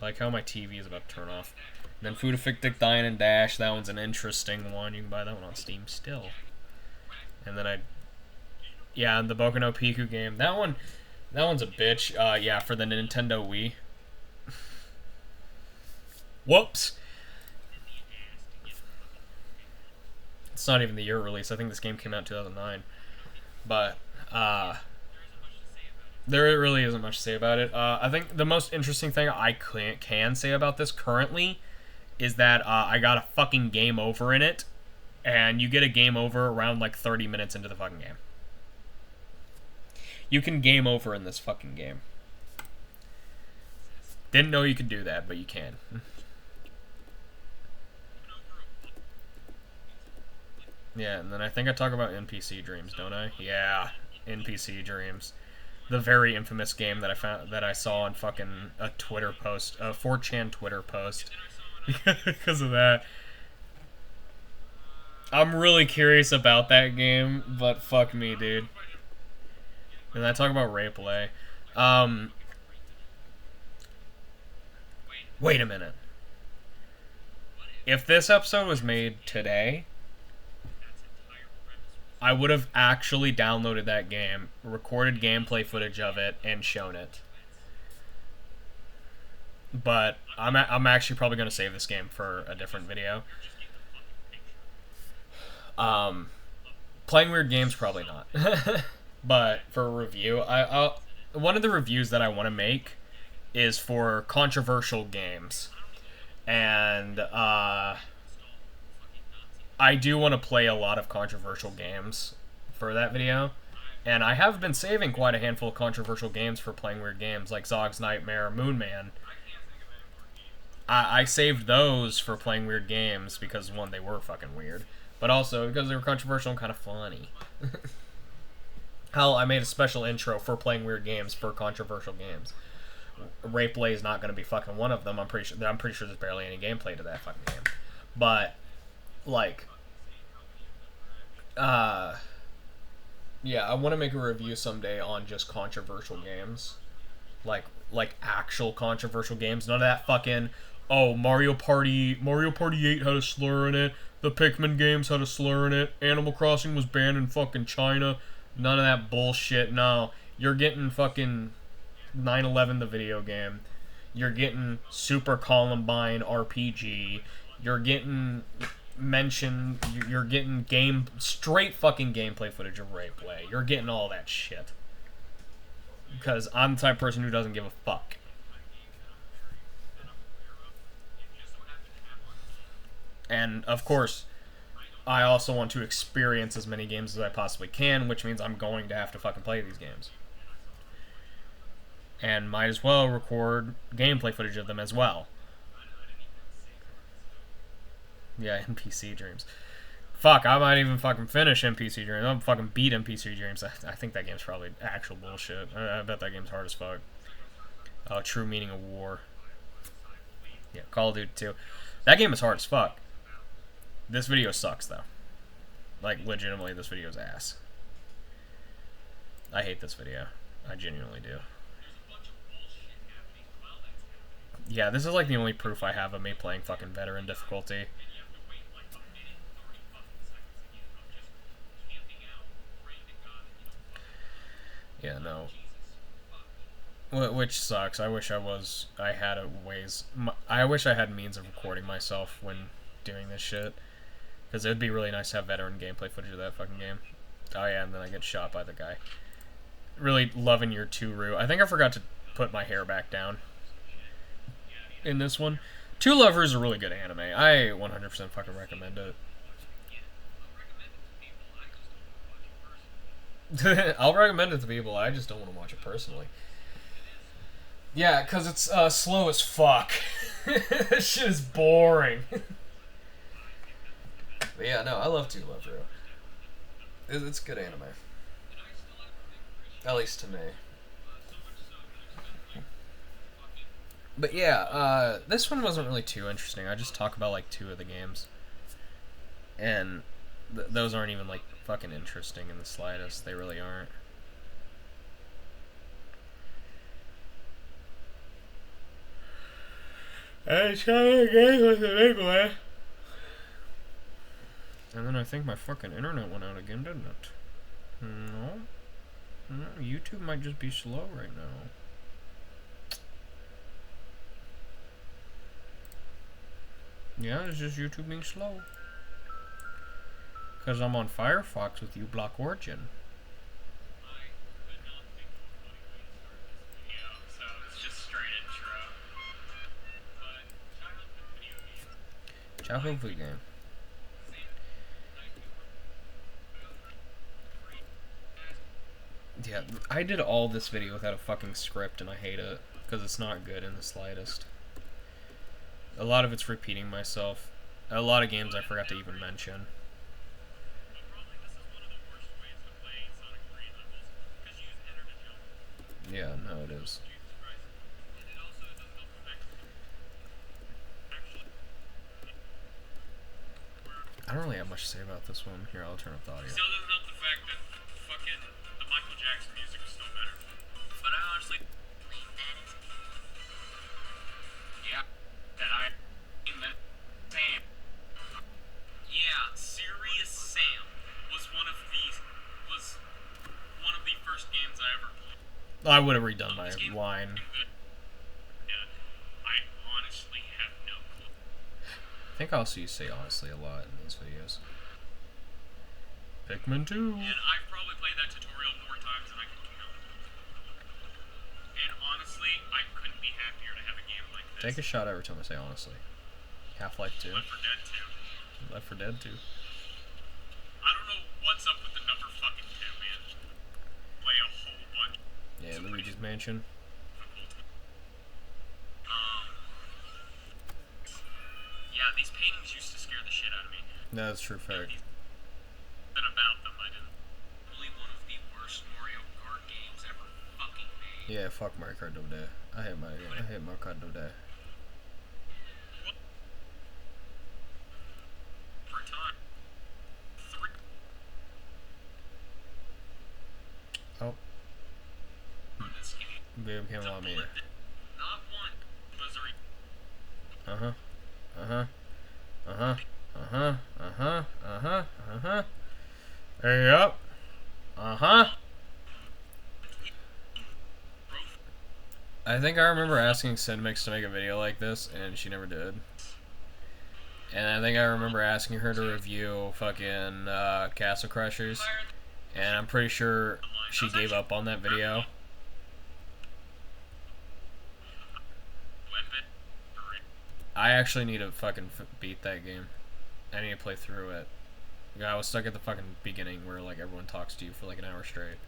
I like how my TV is about to turn off. And then Food Fictic Dine and Dash, that one's an interesting one. You can buy that one on Steam still. And then and the Boku no Pico game. That one's a bitch. Yeah, for the Nintendo Wii. Whoops. It's not even the year release. I think this game came out in 2009. But, there really isn't much to say about it. I think the most interesting thing I can say about this currently is that I got a fucking game over in it. And you get a game over around like 30 minutes into the fucking game. You can game over in this fucking game. Didn't know you could do that, but you can. Yeah, and then I think I talk about NPC Dreams, don't I? Yeah, NPC Dreams. The very infamous game that I saw on fucking a Twitter post, a 4chan Twitter post. Because of that. I'm really curious about that game, but fuck me, dude. And I talk about Rayplay. Wait a minute. If this episode was made today, I would have actually downloaded that game, recorded gameplay footage of it, and shown it. But I'm actually probably going to save this game for a different video. Playing weird games, probably not. But for a review, one of the reviews that I want to make is for controversial games. And I do want to play a lot of controversial games for that video. And I have been saving quite a handful of controversial games for playing weird games, like Zog's Nightmare, Moon Man. I saved those for playing weird games because, one, they were fucking weird. But also because they were controversial and kind of funny. Hell, I made a special intro for playing weird games for controversial games. Rayplay is not going to be fucking one of them. I'm pretty sure there's barely any gameplay to that fucking game. But, like, yeah, I want to make a review someday on just controversial games. Like actual controversial games. None of that fucking, oh, Mario Party 8 had a slur in it. The Pikmin games had a slur in it. Animal Crossing was banned in fucking China. None of that bullshit. No. You're getting fucking 9/11 the video game. You're getting Super Columbine RPG. You're getting mentioned. You're getting straight fucking gameplay footage of Rayplay. You're getting all that shit. Because I'm the type of person who doesn't give a fuck. And, of course, I also want to experience as many games as I possibly can, which means I'm going to have to fucking play these games. And might as well record gameplay footage of them as well. Yeah, NPC Dreams. Fuck, I might even fucking finish NPC Dreams. I'm fucking beat NPC Dreams. I think that game's probably actual bullshit. I bet that game's hard as fuck. True Meaning of War. Yeah, Call of Duty 2. That game is hard as fuck. This video sucks, though. Like, legitimately, this video is ass. I hate this video. I genuinely do. Yeah, this is like the only proof I have of me playing fucking veteran difficulty. Yeah, no. Which sucks. I wish I had means of recording myself when doing this shit. Because it would be really nice to have veteran gameplay footage of that fucking game. Oh yeah, and then I get shot by the guy. Really loving your Two-Ru. I think I forgot to put my hair back down in this one. Two Lover is a really good anime. I 100% fucking recommend it. I'll recommend it to people. I just don't want to watch it personally. Yeah, because it's slow as fuck. This shit is boring. But yeah, no, I love Two Lover. It's good anime. At least to me. But yeah, this one wasn't really too interesting. I just talk about like 2 of the games. And those aren't even like fucking interesting in the slightest. They really aren't. I tried again with the big one. And then I think my fucking internet went out again, didn't it? No. No, YouTube might just be slow right now. Yeah, it's just YouTube being slow. Because I'm on Firefox with uBlock Origin. Childhood video game. Yeah, I did all this video without a fucking script and I hate it. Because it's not good in the slightest. A lot of it's repeating myself. A lot of games I forgot to even mention. Yeah, no, it is. I don't really have much to say about this one. Here, I'll turn up the audio. Still doesn't help the fact that fucking the Michael Jackson music is still better. But I honestly believe that is. Yeah, that I meant Sam. Yeah, Serious Sam was one of the first games I ever played. I would have redone my line. I honestly have no clue. I think I also say honestly a lot in these videos. Pikmin 2. And I've probably played that tutorial more times than I can count. And honestly, I couldn't be happier to have a game like this. Take a shot every time I say honestly. Half-Life 2. Left 4 Dead 2. Left 4 Dead 2. I don't know what's up with the number fucking 2, man. Play a whole bunch. Yeah, Luigi's Mansion. Yeah, these paintings used to scare the shit out of me. No, that's true fact. Been about them, I didn't. Probably one of the worst Mario Kart games ever fucking made. Yeah, fuck Mario Kart do day. I hate Mario Kart do day. For a time. 3. Oh. On this game. Babe came on me. Not one. Missouri. Uh-huh. Uh-huh. Uh-huh. Uh-huh. Uh-huh. Uh-huh. Uh-huh. Hey up. Uh-huh. I think I remember asking Cinemix to make a video like this, and she never did. And I think I remember asking her to review fucking Castle Crushers, and I'm pretty sure she gave up on that video. I actually need to fucking beat that game. I need to play through it. Yeah, I was stuck at the fucking beginning where like everyone talks to you for like an hour straight.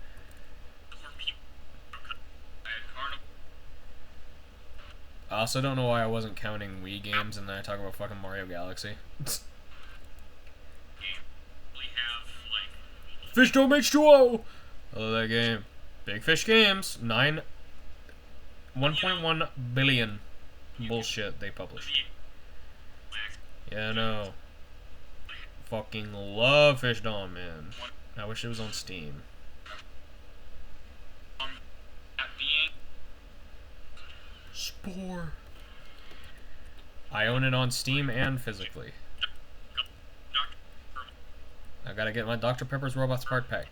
I also don't know why I wasn't counting Wii games and then I talk about fucking Mario Galaxy. Fish Dome H2O! I love that game. Big Fish Games. 1.1 billion bullshit they published. Yeah, no. Fucking love Fish Dome, man. I wish it was on Steam. Spore. I own it on Steam and physically. I gotta get my Dr. Pepper's Robot Spark Pack.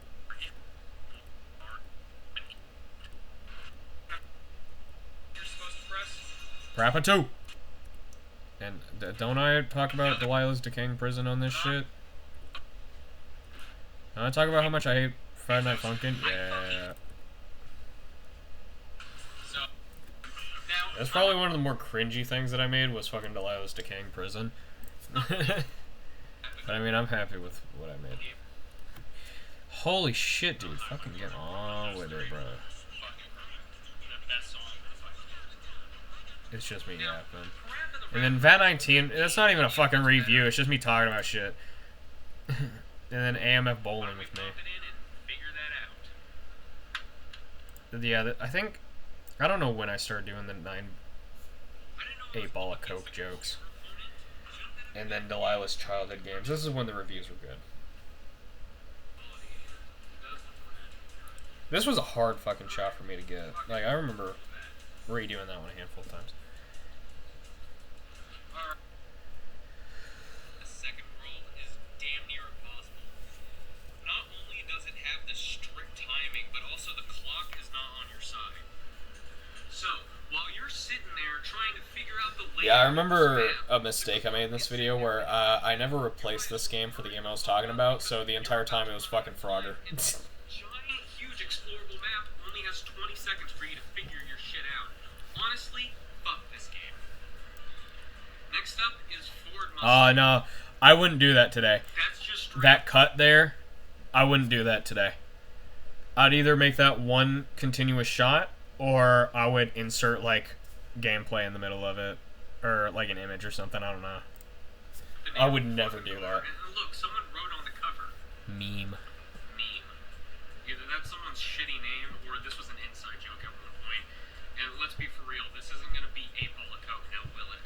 Parappa 2. And don't I talk about Delilah's decaying prison on this shit? Don't I talk about how much I hate Friday Night Funkin'? Yeah. That's probably one of the more cringy things that I made was fucking Delilah's decaying prison. But I mean, I'm happy with what I made. Holy shit, dude. Fucking get on with it, bro. It's just me yapping. And then Vat 19, that's not even a fucking review, it's just me talking about shit. And then AMF bowling with me. Yeah, I think, I don't know when I started doing the 8 ball of Coke jokes. And then Delilah's childhood games. This is when the reviews were good. This was a hard fucking shot for me to get. Like, I remember redoing that one a handful of times. The second roll is damn near impossible. Not only does it have the strict timing, but also the clock is not on your side. So, while you're sitting there trying to figure out the layout, yeah, I remember a mistake I made in this video where I never replaced this game for the game I was talking about, so the entire time it was fucking Frogger. Giant, huge explorable map only has 20 seconds for you to figure your shit out. Honestly, fuck this game. Next up is Ford Mustang. No, I wouldn't do that today. That's just That cut there, I wouldn't do that today. I'd either make that one continuous shot, or I would insert, like, gameplay in the middle of it. Or, like, an image or something, I don't know. I would never do that. And look, someone wrote on the cover. Meme. Either that's someone's shitty name, or this was an inside joke at one point. And let's be for real, this isn't gonna be 8 ball of Coke, now will it?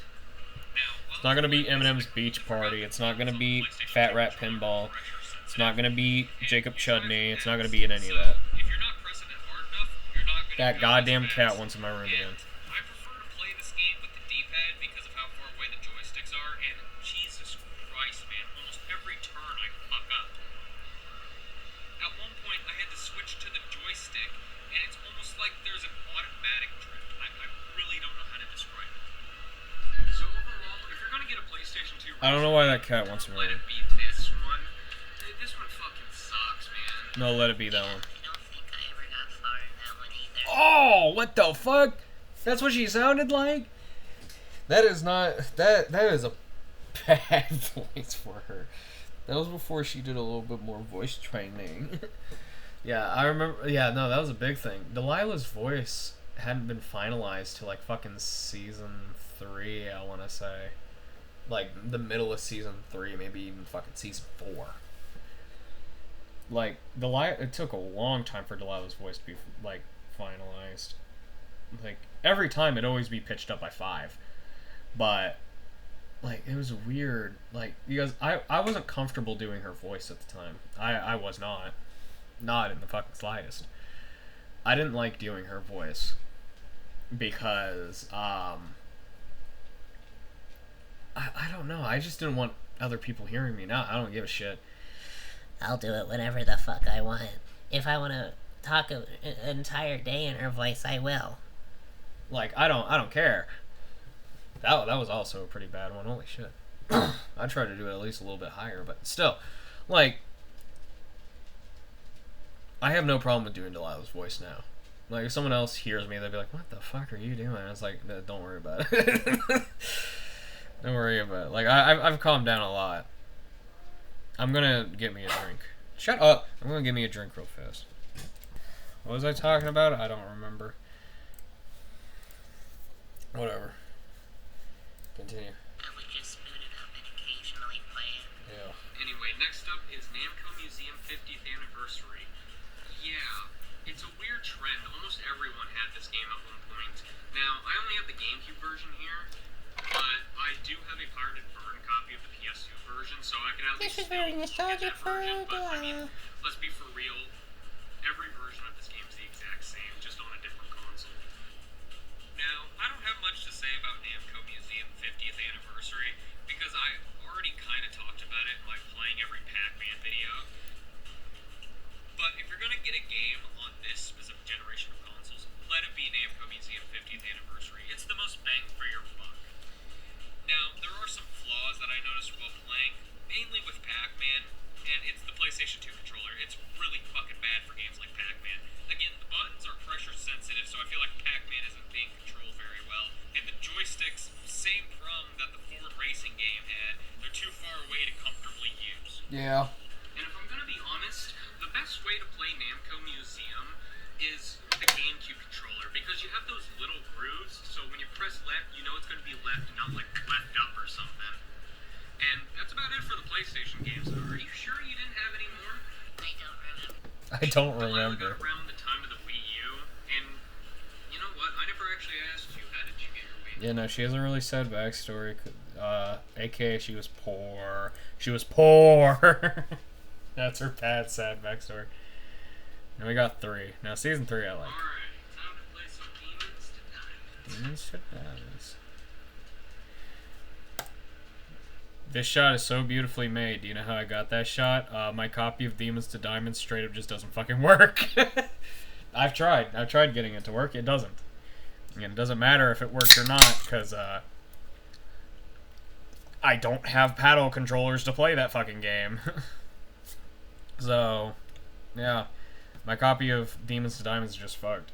It's not gonna be Eminem's Beach Party. It's not gonna be Fat Rat Pinball. It's not gonna be Jacob Chudney. It's not gonna be in any of that. If you're not pressing it hard enough, you're not gonna That goddamn cat wants in my room again. I prefer to play this game with the D-pad because of how far away the joysticks are, and Jesus Christ, man, almost every turn I fuck up. At one point, I had to switch to the joystick, and it's almost like there's an automatic drift. I really don't know how to describe it. So overall, if you're gonna get a PlayStation 2, I don't know why that cat wants in my let room. it be this one. This one fucking sucks, man. No, let it be that one. I don't think I ever got far in that one either. Oh, what the fuck? That's what she sounded like? That is not... That is a bad voice for her. That was before she did a little bit more voice training. Yeah, I remember... Yeah, no, that was a big thing. Delilah's voice hadn't been finalized till, like, fucking season 3, I want to say. Like, the middle of season 3, maybe even fucking season 4. Like, it took a long time for Delilah's voice to be, like, finalized. Like, every time it'd always be pitched up by 5. But, like, it was weird. Like, because I wasn't comfortable doing her voice at the time. I was not. Not in the fucking slightest. I didn't like doing her voice. Because, I don't know. I just didn't want other people hearing me. Now I don't give a shit. I'll do it whenever the fuck I want. If I want to talk an entire day in her voice, I will. Like, I don't care. That was also a pretty bad one. Holy shit. I tried to do it at least a little bit higher, but still. Like, I have no problem with doing Delilah's voice now. Like, if someone else hears me, they'll be like, what the fuck are you doing? I was like, don't worry about it. Don't worry about it. Like, I've calmed down a lot. I'm gonna get me a drink. Shut up! I'm gonna get me a drink real fast. What was I talking about? I don't remember. Whatever. Continue. I would just boot it up and occasionally play it. Yeah. Anyway, next up is Namco Museum 50th Anniversary. Yeah, it's a weird trend. Almost everyone had this game at one point. Now, I only have the GameCube version here, but I do have a pirated burn copy of the PS2 version, so I can at least This is very nostalgic for but I mean, let's be for real, every version of this game is the exact same, just on a different console. Now, I don't have much to say about Namco Museum 50th Anniversary, because I already kind of talked about it in my playing every Pac-Man video. But if you're going to get a game on this specific generation of consoles, let it be Namco Museum 50th Anniversary. It's the most bang for your buck. Now, there are don't The line remember. got around the time of the Wii U, and you know what? I never actually asked you, how did you get your Wii? Yeah, no, she has a really sad backstory. AKA she was poor. She was poor. That's her bad, sad backstory. And we got 3. Now, season 3 I like. Alright, time to play some Demons to Diamonds. Demons to Diamonds. This shot is so beautifully made. Do you know how I got that shot? My copy of Demons to Diamonds straight up just doesn't fucking work. I've tried. I've tried getting it to work. It doesn't. And it doesn't matter if it works or not, because I don't have paddle controllers to play that fucking game. So, yeah. My copy of Demons to Diamonds is just fucked.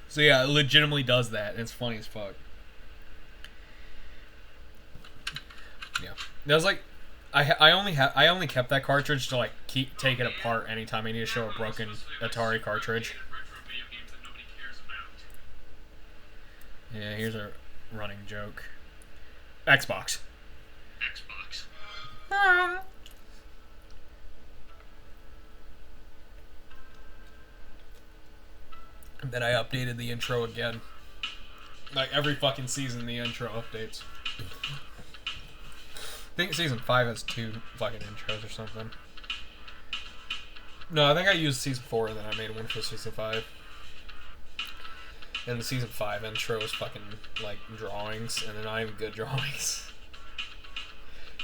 So yeah, it legitimately does that. And it's funny as fuck. Yeah, that was like, I only kept that cartridge to like take it apart anytime I need to show a broken Atari cartridge. Retro video games that nobody cares about. Yeah, here's a running joke. Xbox. Xbox. And then I updated the intro again. Like every fucking season, the intro updates. I think season 5 has 2 fucking intros or something. No, I think I used season 4 and then I made one for season 5. And the season 5 intro is fucking like drawings, and they're not even good drawings.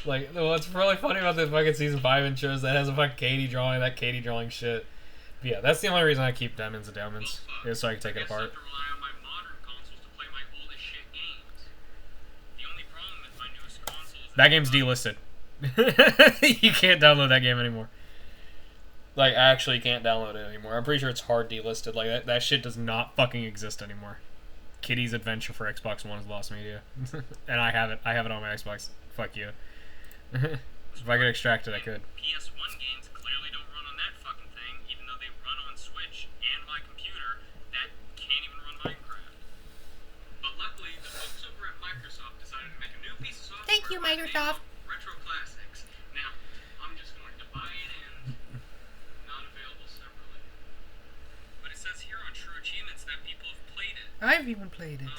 Like, what's really funny about this fucking season 5 intro is that it has a fucking Katie drawing, that Katie drawing shit. But yeah, that's the only reason I keep Diamonds and Diamonds, is so I can take it apart. I have to rely on my modern consoles to play my oldest shit games. The only problem with my newest console is That game's delisted. You can't download that game anymore. Like, actually can't download it anymore. I'm pretty sure it's hard delisted. Like, that shit does not fucking exist anymore. Kitty's Adventure for Xbox One is lost media. And I have it. I have it on my Xbox. Fuck you. If I could extract it, I could. PS1 games clearly don't run on that fucking thing, even though they run on Switch and my computer that can't even run Minecraft. But luckily, the folks over at Microsoft decided to make a new piece of software. Thank you, by the name Microsoft. of Retro Classics. Now, I'm just going to buy it in. Not available separately. But it says here on True Achievements that people have played it. I've even played it.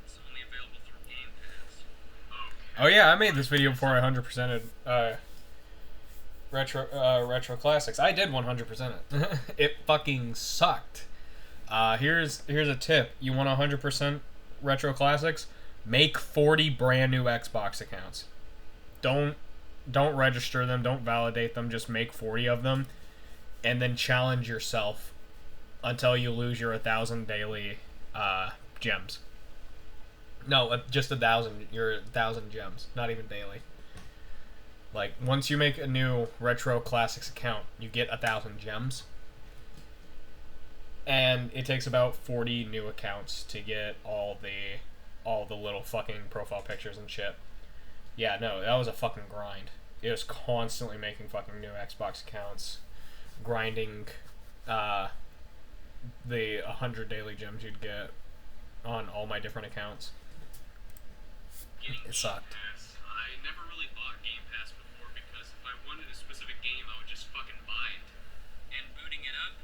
It's only available through Game Pass. Okay. Oh yeah, I made this video before I 100%ed Retro Classics. I did 100% it. It fucking sucked. Here's a tip. You want 100% Retro Classics? Make 40 brand new Xbox accounts. Don't register them. Don't validate them. Just make 40 of them, and then challenge yourself until you lose your 1,000 daily gems. No, just 1,000. Your 1,000 gems, not even daily. Like, once you make a new Retro Classics account, you get 1,000 gems. And it takes about 40 new accounts to get all the little fucking profile pictures and shit. Yeah, no, that was a fucking grind. It was constantly making fucking new Xbox accounts, grinding the 100 daily gems you'd get on all my different accounts. It sucked. I never really bought Game Pass before because if I wanted a specific game, I would just fucking buy it. And booting it up,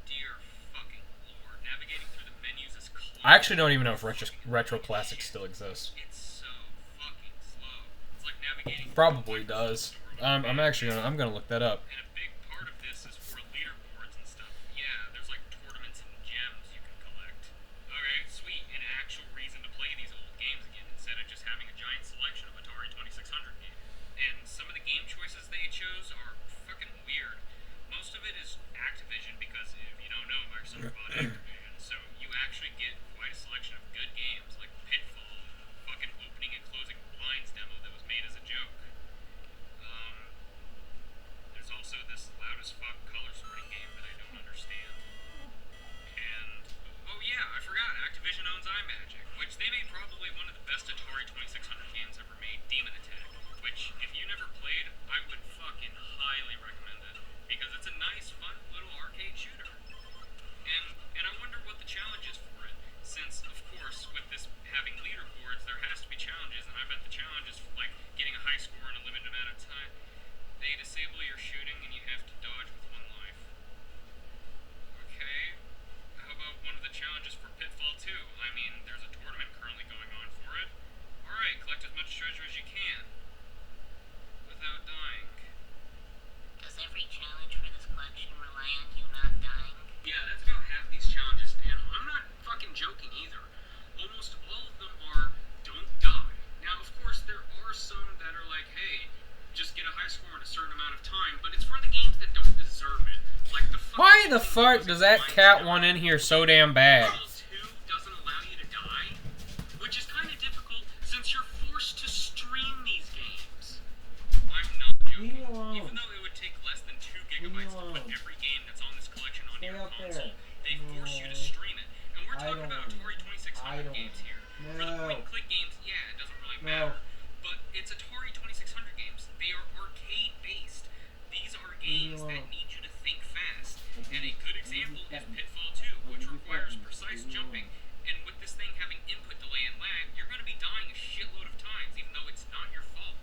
dear fucking lord, navigating through the menus is clunky. I actually don't even know if Retro Classics still exists. It's so fucking slow. It's like navigating. Probably does. I'm gonna look that up. And a big part of this is for leaderboards and stuff. Yeah, there's like tournaments and gems you can collect. Alright, sweet. An actual reason to play these old games again instead of just having a giant selection of Atari 2600 games. And some of the game choices they chose are fucking weird. Most of it is Activision because if you don't know, Microsoft bought Activision, so you actually get quite a selection of good games like Pitfall, fucking opening and closing blinds demo that was made as a joke. There's also Why the fuck does that cat want in here so damn bad? Pitfall 2 doesn't allow you to die, which is kind of difficult since you're forced to stream these games. I'm not joking. Even though it would take less than 2 gigabytes to put every game that's on this collection onto your console, they force you to stream it. And we're talking about Atari 2600 games here. For the point-and-click games, yeah, it doesn't really matter. But it's Atari 2600 games. They are arcade-based. These are games that need you to think fast. And a good example is Pitfall 2, which requires precise jumping. And with this thing having input delay and lag, you're going to be dying a shitload of times, even though it's not your fault.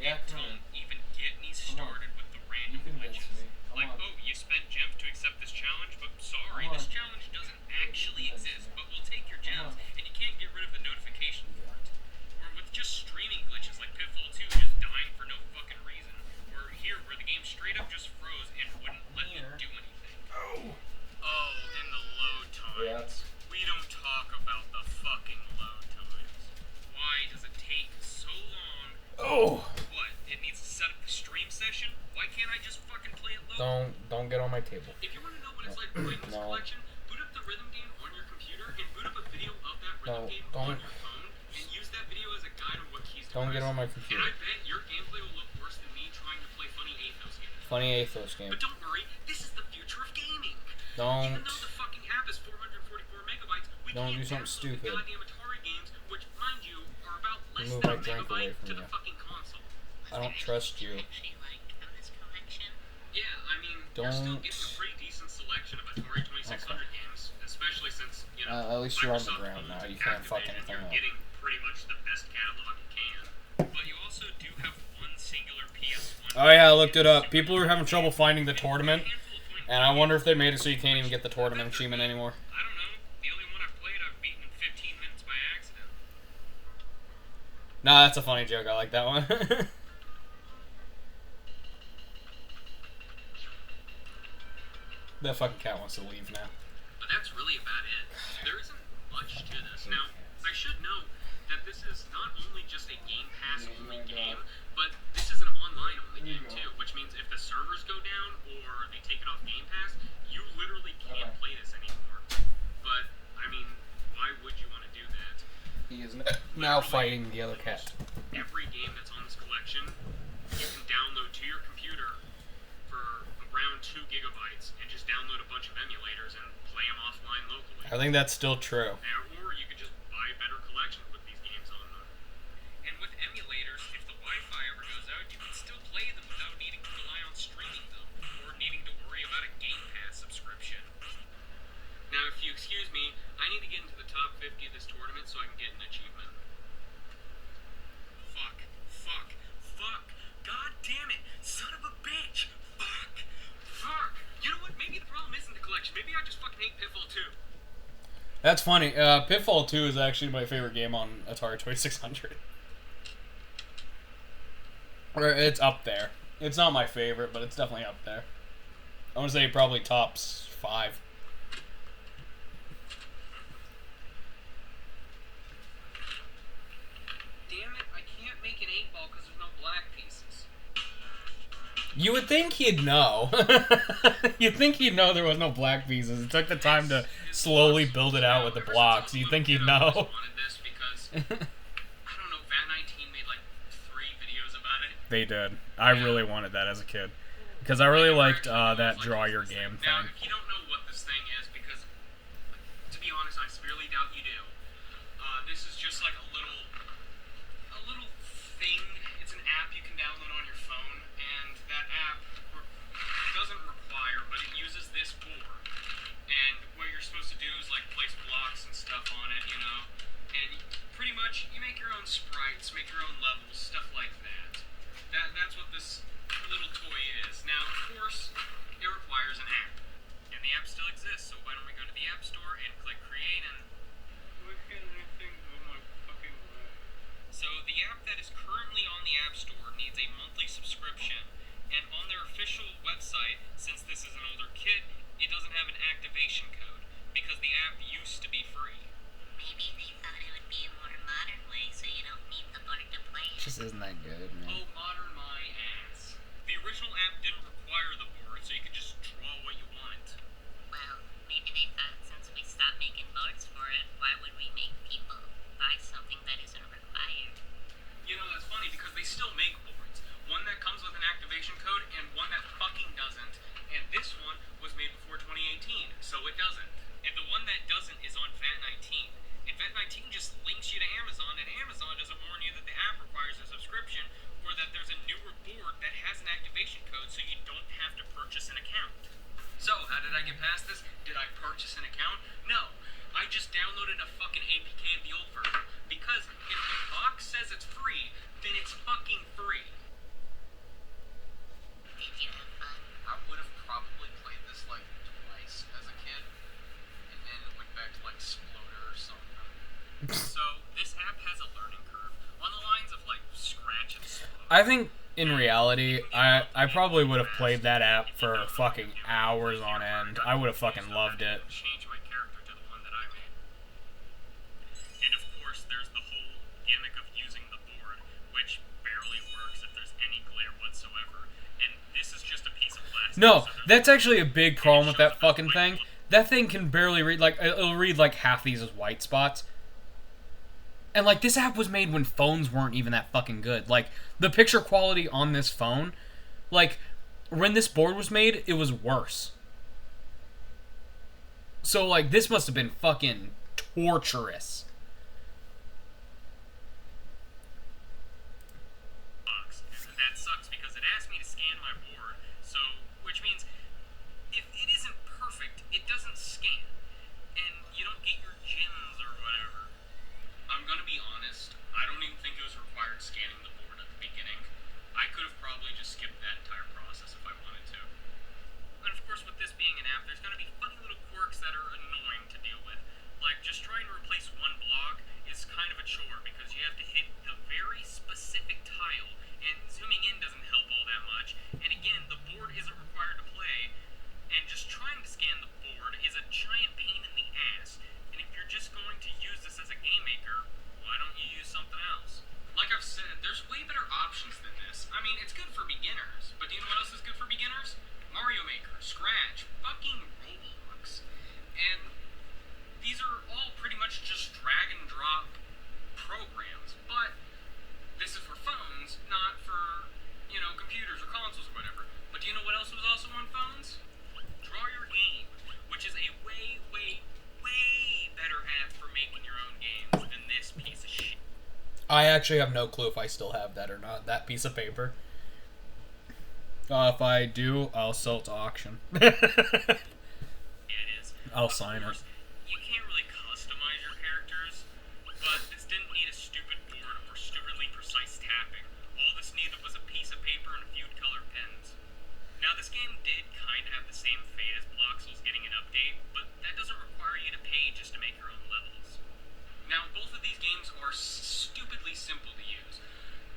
And don't even get me started with the random glitches. Like, oh, you spent gems to accept this challenge, but sorry, this challenge doesn't actually exist, but we'll take your gems, and you can't get rid of the notification for it. Or with just streaming glitches like Pitfall 2, just dying for no fucking reason. Or here, where the game straight up just froze and wouldn't let you do anything. Oh, and the load times. We don't talk about the fucking load times. Why does it take so long? Oh! What? It needs to set up the stream session? Why can't I just fucking play it local? Don't get on my table. If you want to know what it's like playing this collection, boot up the rhythm game on your computer and boot up a video of that rhythm game on your phone and use that video as a guide on what keys to press. Don't get on my And computer. I bet your gameplay will look worse than me trying to play Funny Athos games. Funny Athos game. But don't worry, this is the future of gaming. Even Don't though the fucking app is 444 megabytes, we Don't can't do something download stupid. the goddamn Atari games, which, mind you, are about less Move than my a drink away megabyte from to you. the fucking console. I don't trust you. Actually liked from this collection. Yeah, I mean, you're still Don't. getting a pretty decent selection of Atari 2600 games, especially since, you know, At least you're on the Microsoft ground owns now. You can't fuck Activision. anything You're up. getting pretty much the best catalog you can. But you also do have one singular PS1. Oh yeah, I looked it up. People are having trouble finding the tournament, and I wonder if they made it so you can't even get the tournament achievement anymore. I don't know. The only one I've played, I've beaten in 15 minutes by accident. Nah, that's a funny joke. I like that one. That fucking cat wants to leave now. But that's really about it. There isn't much to this. Now, I should note that this is not only just a Game Pass only game, but this is an online only game too, which means if the servers go down or they take it off Game Pass, you literally can't play this anymore. But, I mean, why would you want to do that? He is now fighting the other cat. Every game that's on this collection, you can download to your computer for around 2 gigabytes and just download a bunch of emulators and play them offline locally. I think that's still true. Or you could just buy better collections with these games on them. And with emulators, if the Wi-Fi ever goes out, you can still play them without needing to rely on streaming them, or needing to worry about a Game Pass subscription. Now, if you excuse me, I need to get into the top 50 of this tournament so I can get an achievement. Fuck. God damn it. Son of a bitch. Fuck. You know what? Maybe the problem isn't the collection. Maybe I just fucking hate Pitfall 2. That's funny. Pitfall 2 is actually my favorite game on Atari 2600. Or it's up there. It's not my favorite, but it's definitely up there. I want to say probably tops 5. Damn it, I can't make an 8-ball because there's no black pieces. You would think he'd know. You'd think he'd know there was no black pieces. It took the time to slowly build it out with the blocks. You'd think he'd know. I wanted this because, I don't know, Vat19 made like 3 videos about it. They did. I really wanted that as a kid. Because I really liked that draw your game Now, thing. if you don't know what this thing is, because, to be honest, I severely doubt you do, this is just like a little thing. It's an app you can download on your phone, and that app doesn't require, but it uses this board. And what you're supposed to do is like place blocks and stuff on it, you know, and pretty much you make your own sprites, make your own levels, stuff like that. That's what this little toy is. Now, of course, it requires an app, and the app still exists. So why don't we go to the App Store and click Create and look at anything on my fucking way. So the app that is currently on the App Store needs a monthly subscription, and on their official website, since this is an older kit, it doesn't have an activation code because the app used to be free. Maybe they thought it would be a more modern way so you don't need the board to play it. Just isn't that good, man. Oh, modern my ass. The original app didn't require the board, so you could just draw what free, then it's fucking free. Did you have fun? I would have probably played this like twice as a kid, and then went back to like Sploder or something. So this app has a learning curve on the lines of like Scratch and Sploder. I think in reality, I probably would have played that app for fucking hours on end. I would have fucking loved it. Change my character to the one that I made. And of course, there's the whole gimmick of using the board, which barely works if there's any glare whatsoever. And this is just a piece of plastic. No, that's actually a big problem with that fucking thing. That thing can barely read, like, it'll read like half these as white spots. And, like, this app was made when phones weren't even that fucking good. Like, the picture quality on this phone, like, when this board was made, it was worse. So, like, this must have been fucking torturous. And that sucks because it asked me to scan my board, so, which means if it isn't perfect, it doesn't scan. And you don't get your gems or whatever. I'm gonna be honest, I don't even think it was required scanning the board at the beginning. I could have probably just skipped that entire process if I wanted to. And of course, with this being an app, there's gonna be funny little quirks that are annoying to deal with. Like, just trying to replace one block is kind of a chore because you have to hit the very specific tile, and zooming in doesn't help all that much. And again, the board isn't required to play, and just trying to scan the board is a giant pain in the ass. And if you're just going to use this as a game maker, why don't you use something else? Like I've said, there's way better options than this. I mean, it's good for beginners, but do you know what else is good for beginners? Mario Maker, Scratch, fucking Roblox. And these are all pretty much just drag and drop programs, but this is for phones, not for, computers or consoles or whatever. But do you know what else was also on phones? Draw Your Game, which is a way, way, way better app for making your own games than this piece of shit. I actually have no clue if I still have that or not, that piece of paper. If I do, I'll sell it to auction. Yeah, it is. I'll sign it. You can't really customize your characters, but this didn't need a stupid board or stupidly precise tapping. All this needed was a piece of paper and a few colored pens. Now, this game did kind of have the same fate as Bloxels getting an update, but that doesn't require you to pay just to make your own levels. Now, both of these games are stupidly simple to use,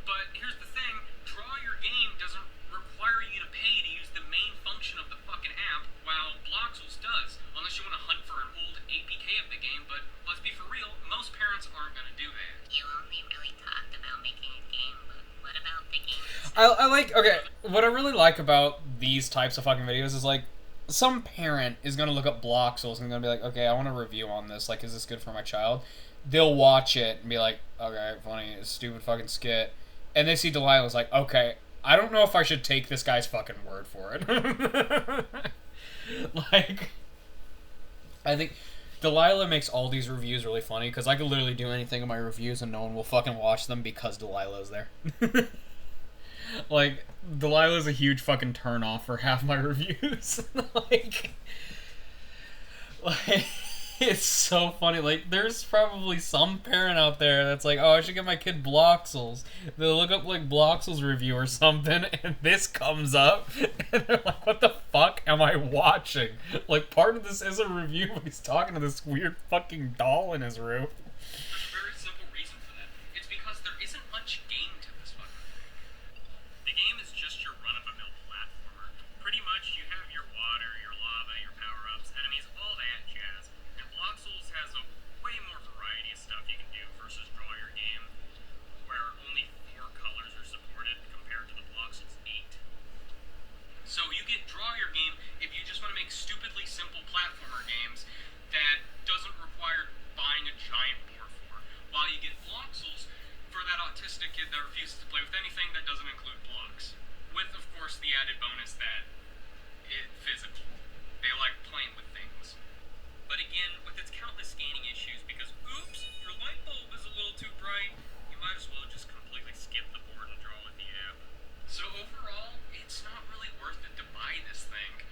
but here's the thing, Draw Your Game doesn't require you to pay to use the main function of the fucking app, while Bloxels does, unless you want to hunt for an old APK of the game, but let's be for real, most parents aren't going to do that. You only really talked about making a game, but what about the game? I like, okay, what I really like about these types of fucking videos is, like, some parent is going to look up Bloxels and going to be like, okay, I want a review on this, like, is this good for my child? They'll watch it and be like, okay, funny, stupid fucking skit. And they see Delilah's like, okay, I don't know if I should take this guy's fucking word for it. Like, I think Delilah makes all these reviews really funny, because I could literally do anything in my reviews and no one will fucking watch them because Delilah's there. Like, Delilah's a huge fucking turn-off for half my reviews. like, it's so funny. Like, there's probably some parent out there that's like, oh, I should get my kid Bloxels. They'll look up, like, Bloxels review or something, and this comes up, and they're like, what the fuck am I watching? Like, part of this is a review, but he's talking to this weird fucking doll in his room. There's a very simple reason for that. It's because there isn't much game to this fucking thing. The game is just your run-of-the-mill platformer. Pretty much, you have your water, your lava, your power-ups, enemies, all that jazz. And Bloxels has a way more variety of stuff you can do versus Draw Your Game, where only 4 colors are supported compared to the Bloxels 8. So you get Draw Your Game if you just want to make stupidly simple platformer games that doesn't require buying a giant board for, while you get Bloxels for that autistic kid that refuses to play with anything that doesn't include blocks. With, of course, the added bonus that it's physical. They like playing with things. But again, with its countless scanning issues, because, oops, your light bulb is a little too bright, you might as well just completely skip the board and draw with the app. So overall, it's not really worth it to buy this thing.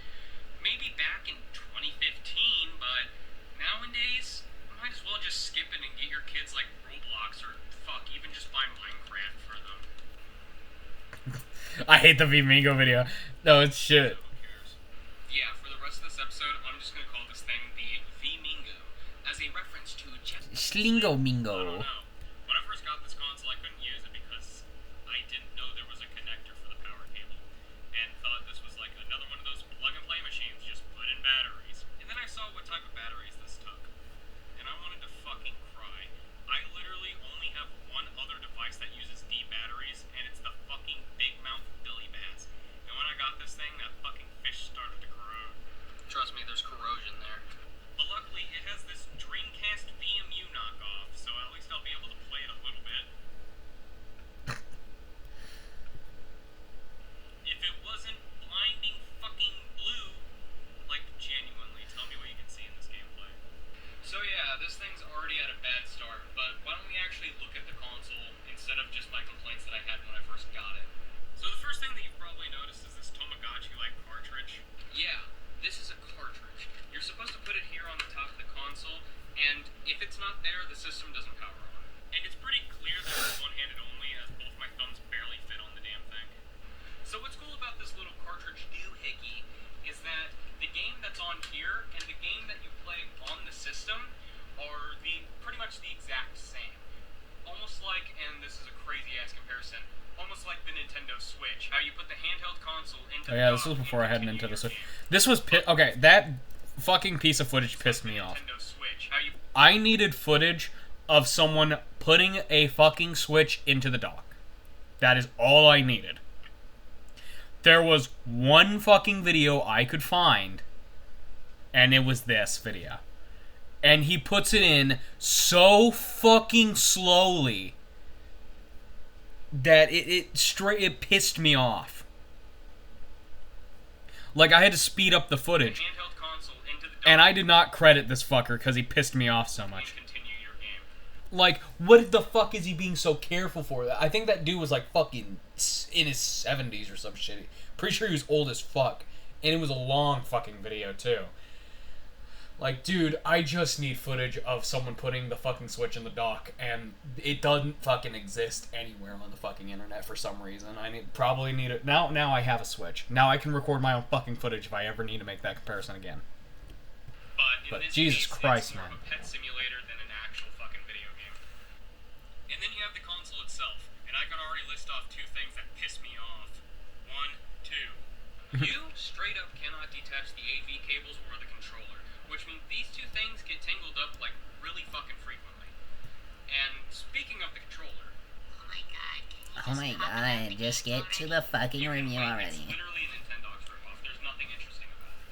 Maybe back in 2015, but nowadays, you might as well just skip it and get your kids like Roblox or fuck, even just buy Minecraft hate the Vimingo video. No, it's shit. Who cares? Yeah, for the rest of this episode, I'm just gonna call this thing the V-Mingo, as a reference to Slingo I don't Mingo. know. When I first got this console, I couldn't use it because I didn't know there was a connector for the power cable, and thought this was like another one of those plug-and-play machines, just put in batteries. And then I saw what type of batteries this took, and I wanted to fucking cry. I literally only have one other device that uses D batteries, and it's the fucking big mouth Billy Bass. And when I got this thing, that fucking fish started to corrode. Trust me, there's corrosion there. But luckily, it has this Dreamcast VMU knockoff, so at least I'll be able to play it a little bit. If it wasn't blinding fucking blue, like genuinely, tell me what you can see in this gameplay. So yeah, this thing's already at a bad start, but why don't we actually look at the console instead of just my complaints that I had when I first got it. So the first thing that you've probably noticed is this Tamagotchi-like cartridge. Yeah, this is a cartridge. You're supposed to put it here on the top of the console, and if it's not there, the system doesn't power on. And it's pretty clear that it's one-handed only, as both my thumbs barely fit on the damn thing. So what's cool about this little cartridge doohickey is that the game that's on here and the game that you play on the system are pretty much the exact same. Almost like, and this is a crazy ass comparison, almost like the Nintendo Switch. How you put the handheld console into Oh yeah, this was before I had Nintendo Switch. This was okay. That fucking piece of footage pissed me off. Nintendo Switch. How you I needed footage of someone putting a fucking Switch into the dock. That is all I needed. There was one fucking video I could find, and it was this video. And he puts it in so fucking slowly that it pissed me off. Like, I had to speed up the footage. handheld console into the dock And I did not credit this fucker because he pissed me off so and much. continue your game. Like, what the fuck is he being so careful for? I think that dude was like fucking in his 70s or some shit. Pretty sure he was old as fuck. And it was a long fucking video too. Like, dude, I just need footage of someone putting the fucking Switch in the dock, and it doesn't fucking exist anywhere on the fucking internet for some reason. Probably need it now. Now I have a Switch. Now I can record my own fucking footage if I ever need to make that comparison again. But in this Jesus case, Christ, it's more man. of a pet simulator than an actual fucking video game. And then you have the console itself, and I can already list off two things that piss me off. One, two. You straight up cannot detach the AV cables or the controller, which means these two things get tangled up like really fucking frequently. And speaking of the controller, Oh my god, just get to the fucking review it's already. literally a Nintendo's ripoff. There's nothing interesting about it.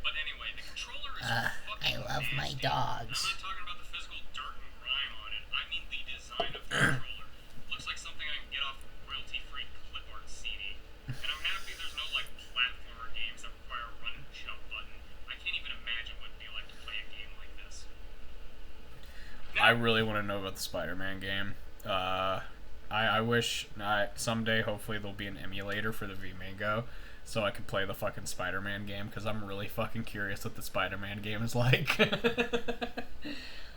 But anyway, the controller is I fucking love my nasty. dogs. I'm not talking about the physical dirt and grime on it. I mean the design of the controller. Looks like something I can get off a royalty-free clip art CD. And I'm happy there's no like platformer games that require a run and jump button. I can't even imagine what it'd be like to play a game like this. I really want to know about the Spider-Man game. I wish someday, hopefully, there'll be an emulator for the Vimingo, so I can play the fucking Spider-Man game, because I'm really fucking curious what the Spider-Man game is like.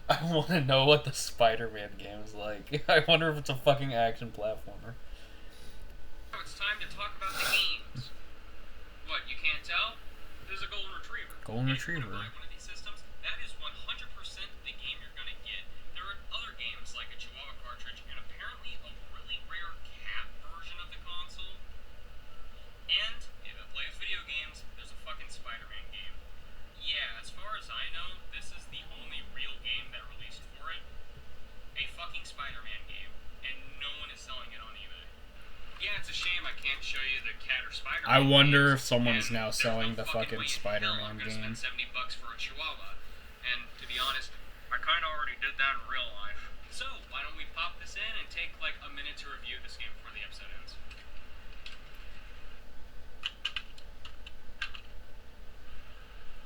I want to know what the Spider-Man game is like. I wonder if it's a fucking action platformer. Now it's time to talk about the games. What, you can't tell? There's a golden retriever. Golden If you're retriever. gonna buy one of these systems, that is 100% the game you're gonna get. There are other games like a Chihuahua cartridge and apparently a really rare cat version of the console. And if it plays video games, there's a fucking Spider-Man game. Yeah, as far as I know, this is the only real game that released for it. A fucking Spider-Man game, and no one is selling it on eBay. Yeah, it's a shame I can't show you the cat or Spider-Man I wonder games, if someone's and now there's selling no the fucking way in hell Spider-Man I'm gonna game. spend $70 for a Chihuahua. And to be honest, I kinda already did that in real life. So, why don't we pop this in and take like a minute to review this game before the episode ends.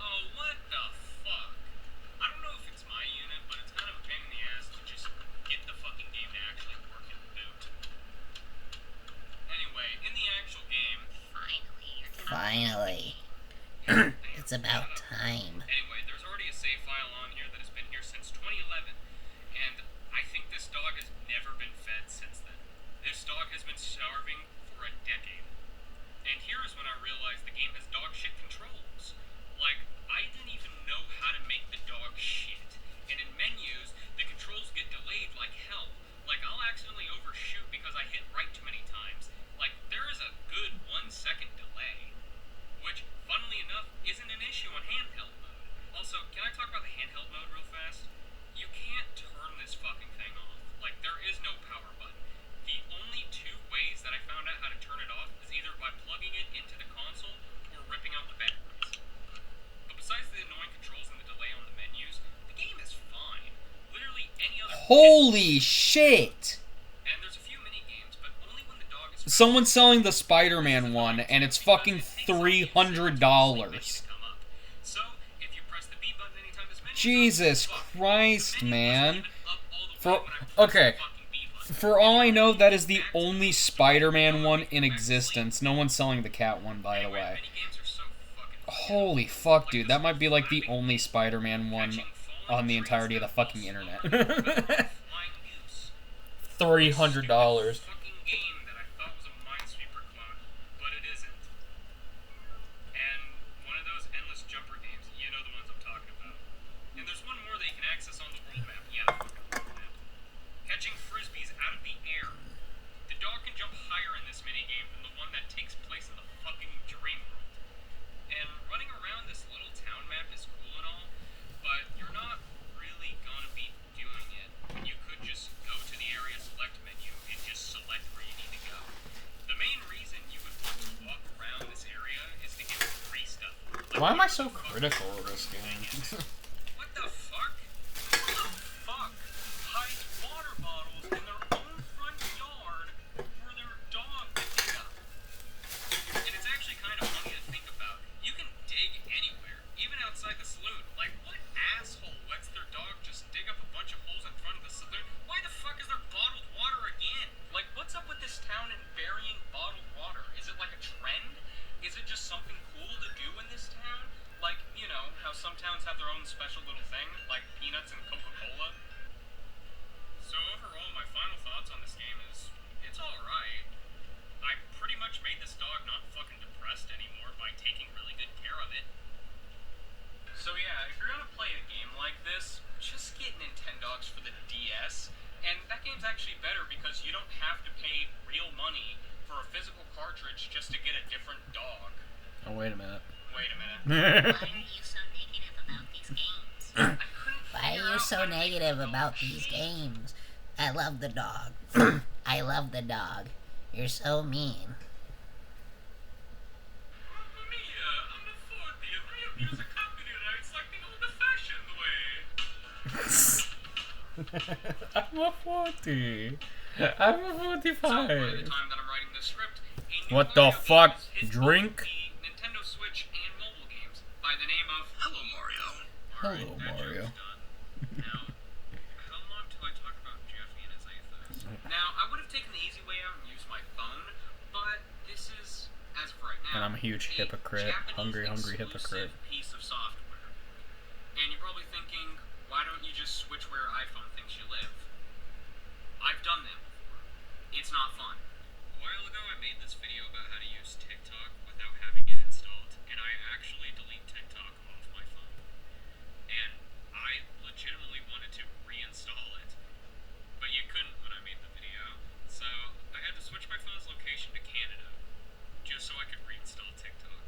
Oh, what the fuck? I don't know if it's my unit, but it's kind of a pain in the ass to just get the fucking game to actually work in the boot. Anyway, in the actual game, Finally. It's about time. Anyway, there's already a save file on here that has been here since 2011, and I think this dog has never been fed since then. This dog has been starving for a decade. Holy shit! And there's a few mini games, but only when the dog is Someone's selling the Spider-Man one, and it's fucking $300. So, if you press the B button anytime this menu Jesus Christ, man. up all the For way when I press okay, the fucking B button. for all I know, that is the only Spider-Man one in existence. No one's selling the cat one, by the way. Mini games are so fucking Holy fuck, dude. That might be like the only Spider-Man one on the entirety of the fucking internet. flying goose. $300. Fucking game that I thought was a Minesweeper clone, but it isn't. And one of those endless jumper games, you know the ones I'm talking about. And there's one more that you can access on the world map. Yeah, the fucking world map. Catching frisbees out of the air. The dog can jump higher in this minigame than the one that takes place in the fucking dream world. And running around this little town map is cool and all, but you're not really gonna be doing it. You could just go to the area select menu and just select where you need to go. The main reason you would want to walk around this area is to get free stuff. Like, Why am I so critical of this game? what the fuck? Who the fuck hides water bottles in their own front yard for their dog to dig up? And it's actually kind of funny to think about. You can dig anywhere, even outside the saloon. Like, what asshole lets their dog just dig up a bunch of holes in front of the saloon? Why the fuck is there bottled water again? Like, what's up with this town and burying bottled water? Is it like a trend? Is it just something cool to do in this town? Like, you know, how some towns have their own special little thing, like peanuts and Coca-Cola? So overall, my final thoughts on this game is, it's alright. I pretty much made this dog not fucking depressed anymore by taking really good care of it. So yeah, if you're gonna play a game like this, just get Nintendogs for the DS. And that game's actually better because you don't have to pay real money for a physical cartridge just to get a different dog. Oh, wait a minute. Wait a minute. Why are you so negative about these games? Why are you so negative about these games? I love the dog. I love the dog. You're so mean. Mamma mia, I'm a 40 and I abuse a company rights like the old-fashioned way. I'm a 40. I'm a 45. So, by the time that I'm writing this script, a new What the Mario fuck? game is Drink? the Nintendo Switch and mobile games by the name of Hello Mario. Hello, Alright, that Mario. joke's done. Now, how long till I talk about Jeffy and his athos? Now, I would have taken the easy way out and used my phone, but this is, as of right now, And I'm a huge hypocrite. Hungry Japanese hypocrite. exclusive piece of software. And you're probably thinking, why don't you just switch where iPhone thinks you live? I've done that before. It's not fun. A while ago, I made this video about how to use TikTok without having it installed, and I actually delete TikTok off my phone. And I legitimately wanted to reinstall it, but you couldn't when I made the video, so I had to switch my phone's location to Canada, just so I could reinstall TikTok.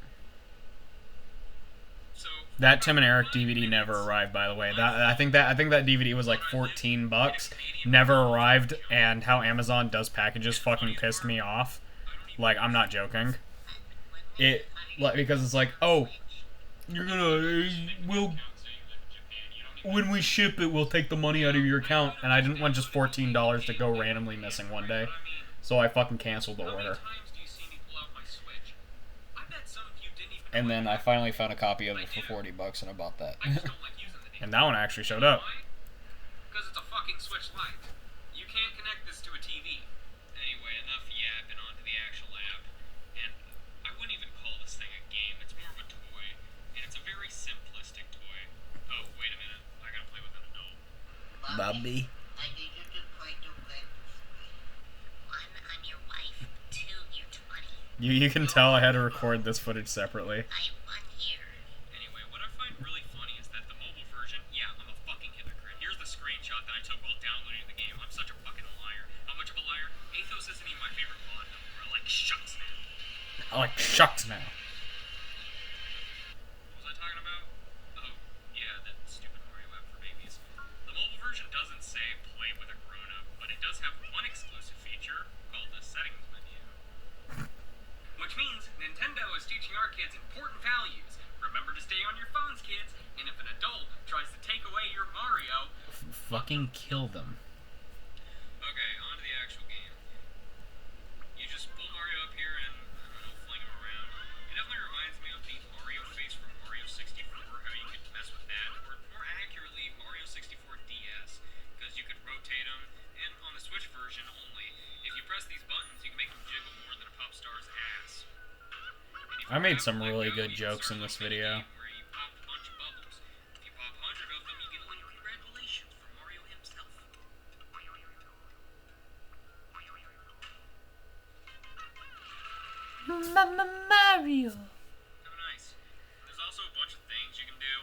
So That Tim and Eric DVD never arrived, by the way. I think that DVD was like $14. Never arrived, and how Amazon does packages fucking pissed me off. Like, I'm not joking. Because it's like, oh, you're gonna, when we ship it, we'll take the money out of your account, and I didn't want just $14 to go randomly missing one day, so I fucking canceled the order. And then I finally found a copy of it for $40, and I bought that. And that one actually showed up. Because it's a fucking Switch Lite. You can't connect this to a TV. Anyway, enough yapping onto the actual app. And I wouldn't even call this thing a game. It's more of a toy. And it's a very simplistic toy. Oh, wait a minute. I gotta play with an adult. Bobby. I need you to play two games. One, I'm your wife. Two, you're 20. You can tell I had to record this footage separately. I won here. Anyway, what I find really funny is that the mobile version, yeah, I'm a fucking hypocrite. Here's the screenshot that I took while downloading the game. I'm such a fucking liar. How much of a liar? Athos isn't even my favorite mod no more. I like shucks now. I like shucks now. What was I talking about? Oh, yeah, that stupid Mario app for babies. The mobile version doesn't say play with a grown-up, but it does have one exclusive feature called the settings menu. Which means Nintendo is teaching our kids important values. Remember to stay on your phones, kids, and if an adult tries to take away your Mario, Fucking kill them. I made some really good jokes in this video. Where you pop a bunch of bubbles. If you pop 100 of them, you get one congratulations from Mario himself. Mario. So nice. There's also a bunch of things you can do,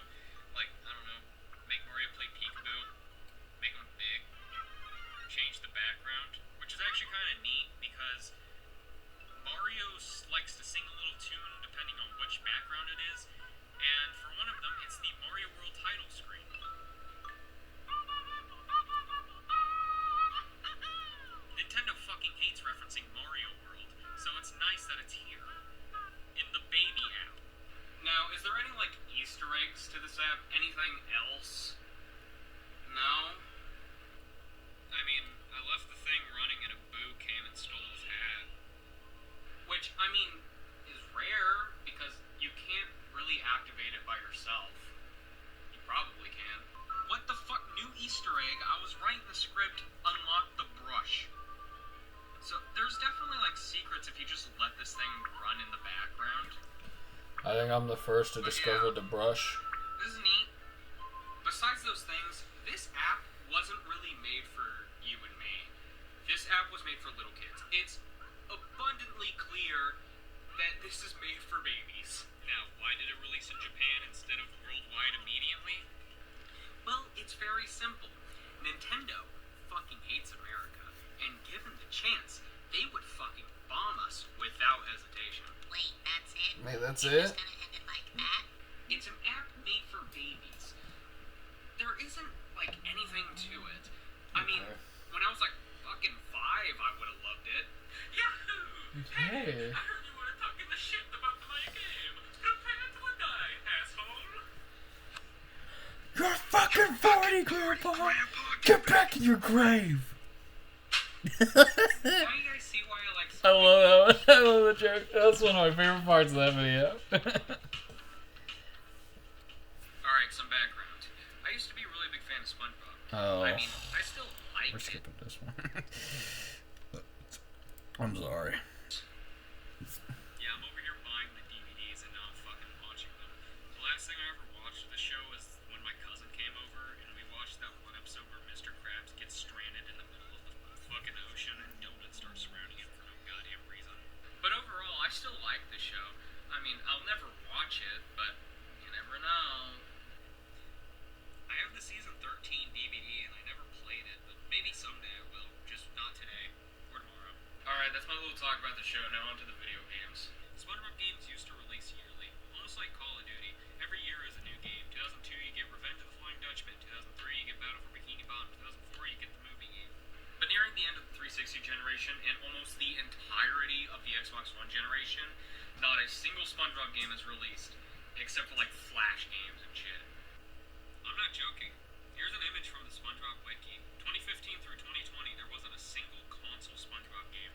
like, I don't know, make Mario play peekaboo, make him big, change the background, which is actually kind of neat because Mario likes to sing a little tune depending on which background it is, and for one of them, it's the Mario World title screen. Nintendo fucking hates referencing Mario World, so it's nice that it's here. In the baby app. Now, is there any, like, Easter eggs to this app? Anything else? No? I mean, I left the thing running and a boo came and stole his hat. Which, I mean, is rare, because you can't really activate it by yourself. You probably can. What the fuck? New Easter egg? I was writing the script, unlock the brush. So, there's definitely, like, secrets if you just let this thing run in the background. I think I'm the first to discover the brush. This is neat. Besides those things, this app wasn't really made for you and me. This app was made for little kids. It's abundantly clear that this is made for babies. Now, why did it release in Japan instead of worldwide immediately? Well, it's very simple. Nintendo fucking hates America, and given the chance, they would fucking bomb us without hesitation. Wait, that's it? Wait, that's You're it? just gonna end it like that? It's an app made for babies. There isn't, like, anything to it. I mean, when I was, like, fucking 5, I would have loved it. Yahoo! Hey. I heard you were talking the shit about my game. Prepare to die, asshole. You're fucking 40, Grandpa! Get back in your grave! Now you guys see why I like I love that. I love the joke. That's one of my favorite parts of that video. Alright, some background. I used to be a really big fan of SpongeBob. Oh. I mean, I still like We're it. skipping this one. I'm sorry. Yeah, I'm over here buying the DVDs and now I'm fucking watching them. The last thing I ever watched of the show was when my cousin came over and we watched that one episode where Mr. Krabs gets stranded in the middle of the fucking ocean and donuts start surrounding him for no goddamn reason. But overall, I still like the show. I mean, I'll never watch it, but you never know. I have the season 13 DVD and I never played it, but maybe someday I will. Just not today or tomorrow. Alright, that's my little talk about the show. Now on to the video games. SpongeBob games used to release yearly, almost like Call of Duty. Every year is a new game. 2002 you get Revenge of the Flying Dutchman. 2003 you get Battle for Bikini Bottom. 2004 you get the movie game. But nearing the end of the 360 generation and almost the entirety of the Xbox One generation, not a single SpongeBob game is released, except for like Flash games and shit. I'm not joking. Here's an image from the SpongeBob Wiki. 2015 through 2020, there wasn't a single console SpongeBob game.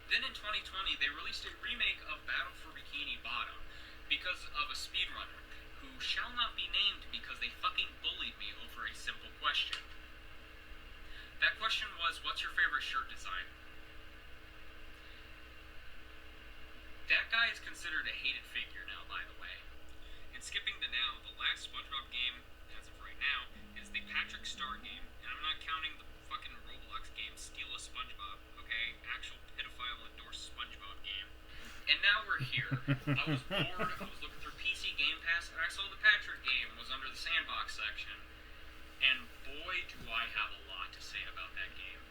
Then in 2020, they released a remake of Battle for Bikini Bottom because of a speedrunner who shall not be named because they fucking bullied me over a simple question. That question was, what's your favorite shirt design? That guy is considered a hated figure now, by the way. And skipping to now, the last SpongeBob game, as of right now, is the Patrick Star game. And I'm not counting the fucking Roblox game, Steal a SpongeBob, okay? Actual pedophile endorsed SpongeBob game. And now we're here. I was bored, I was looking through PC Game Pass, and I saw the Patrick game was under the sandbox section. And boy, do I have a lot to say about that game.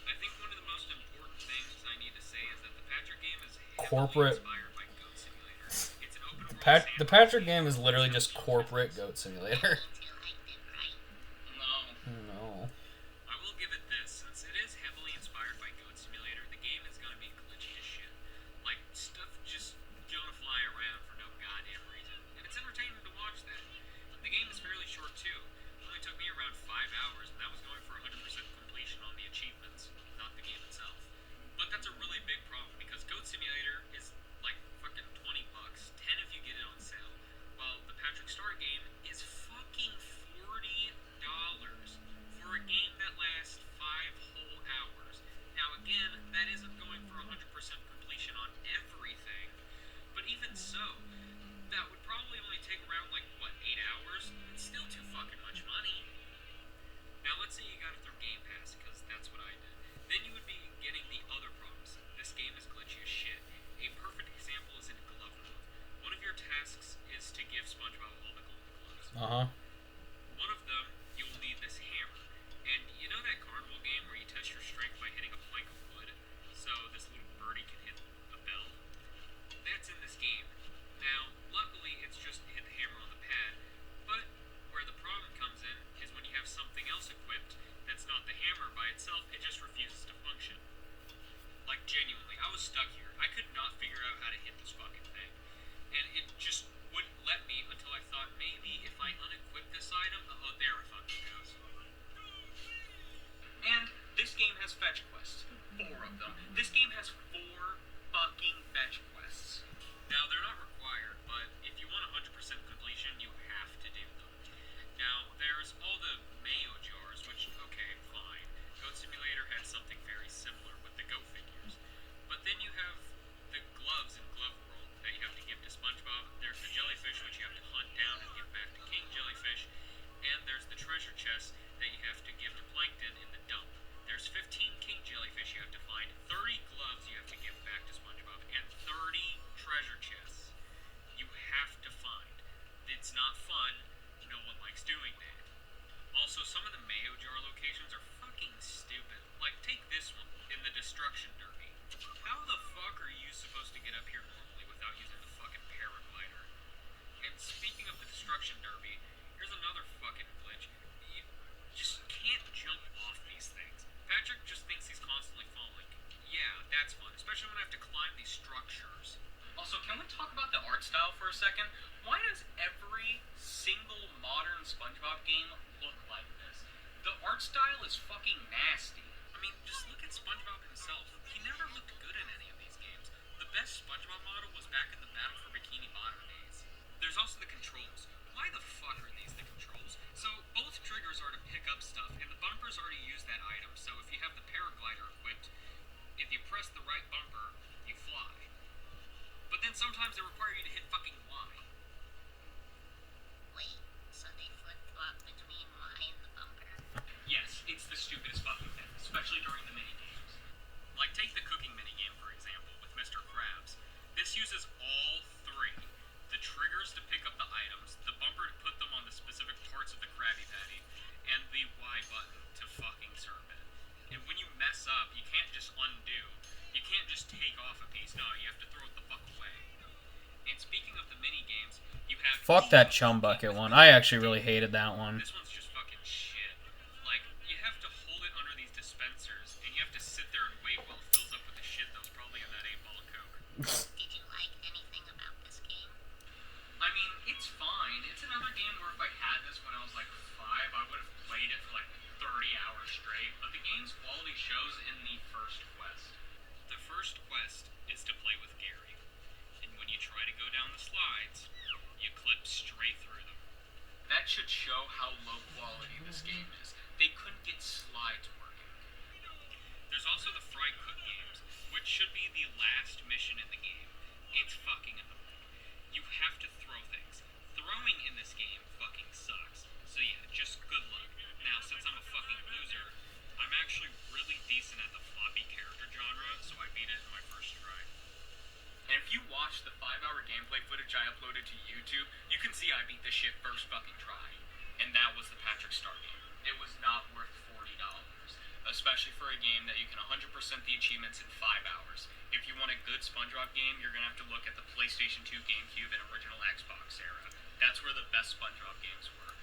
I think one of the most important things I need to say is that the Patrick game is Corporate. inspired by Goat Simulator. It's an open world The Patrick game is literally just corporate Goat Simulator. You liked it, right? No. No. I will give it this, since it is heavily inspired by Goat Simulator, the game is gonna be glitchy as shit. Like, stuff just gonna fly around for no goddamn reason. And it's entertaining to watch that. The game is fairly short too. It only took me around 5 hours, and that was going for 100% completion on the achievements, not the game itself. But that's a really big problem, because Goat Simulator is like fucking $20, 10 if you get it on sale. While the Patrick Star game is fucking destruction derby. Here's another fucking glitch. You just can't jump off these things. Patrick just thinks he's constantly falling. Yeah, that's fun, especially when I have to climb these structures. Also, can we talk about the art style for a second? Why does every single modern SpongeBob game look like this? The art style is fucking nasty. I mean, just look at SpongeBob himself. He never looked good in any of these games. The best SpongeBob model was back in the Battle for Bikini Bottom days. There's also the controls. Why the fuck are these the controls? So, both triggers are to pick up stuff, and the bumpers are to use that item. So, if you have the paraglider equipped, if you press the right bumper, you fly. But then sometimes they require you to hit fucking Y. Wait, so they flip-flop between Y and the bumper? Yes, it's the stupidest fucking thing, especially during the mini games. Like, take the cooking mini game, for example, with Mr. Krabs. This uses all three. The triggers to pick up the items, the bumper to put them on the specific parts of the Krabby Patty, and the Y button to fucking serve it. And when you mess up, you can't just undo. You can't just take off a piece. No, you have to throw it the fuck away. And speaking of the mini games, you have... Fuck that chum bucket one. I actually really hated that one. This one's just fucking shit. Like, you have to hold it under these dispensers, and you have to sit there and wait while it fills up with the shit that was probably in that 8-ball of Coke. Did you like anything about this game? I mean, it's fine. It's another game where if I had this when I was like 5, I would have played it for like 30 hours straight. But the game's quality shows in the first quest. The first quest is to play with Gary. And when you try to go down the slides, you clip straight through them. That should show how low quality this game is. They couldn't get slides working. There's also the fry cook games, which should be the last mission in the game. It's fucking annoying. You have to throw things. Throwing in this game fucking sucks. So yeah, just good luck. Now, since I'm a fucking loser, I'm actually really decent at the floppy character genre, so I beat it in my first try. And if you watch the 5-hour gameplay footage I uploaded to YouTube, you can see I beat this shit first fucking try. And that was the Patrick Star game. It was not worth $40. Especially for a game that you can 100% the achievements in 5 hours. If you want a good SpongeBob game, you're gonna have to look at the PlayStation 2, GameCube, and original Xbox era. That's where the best SpongeBob games were.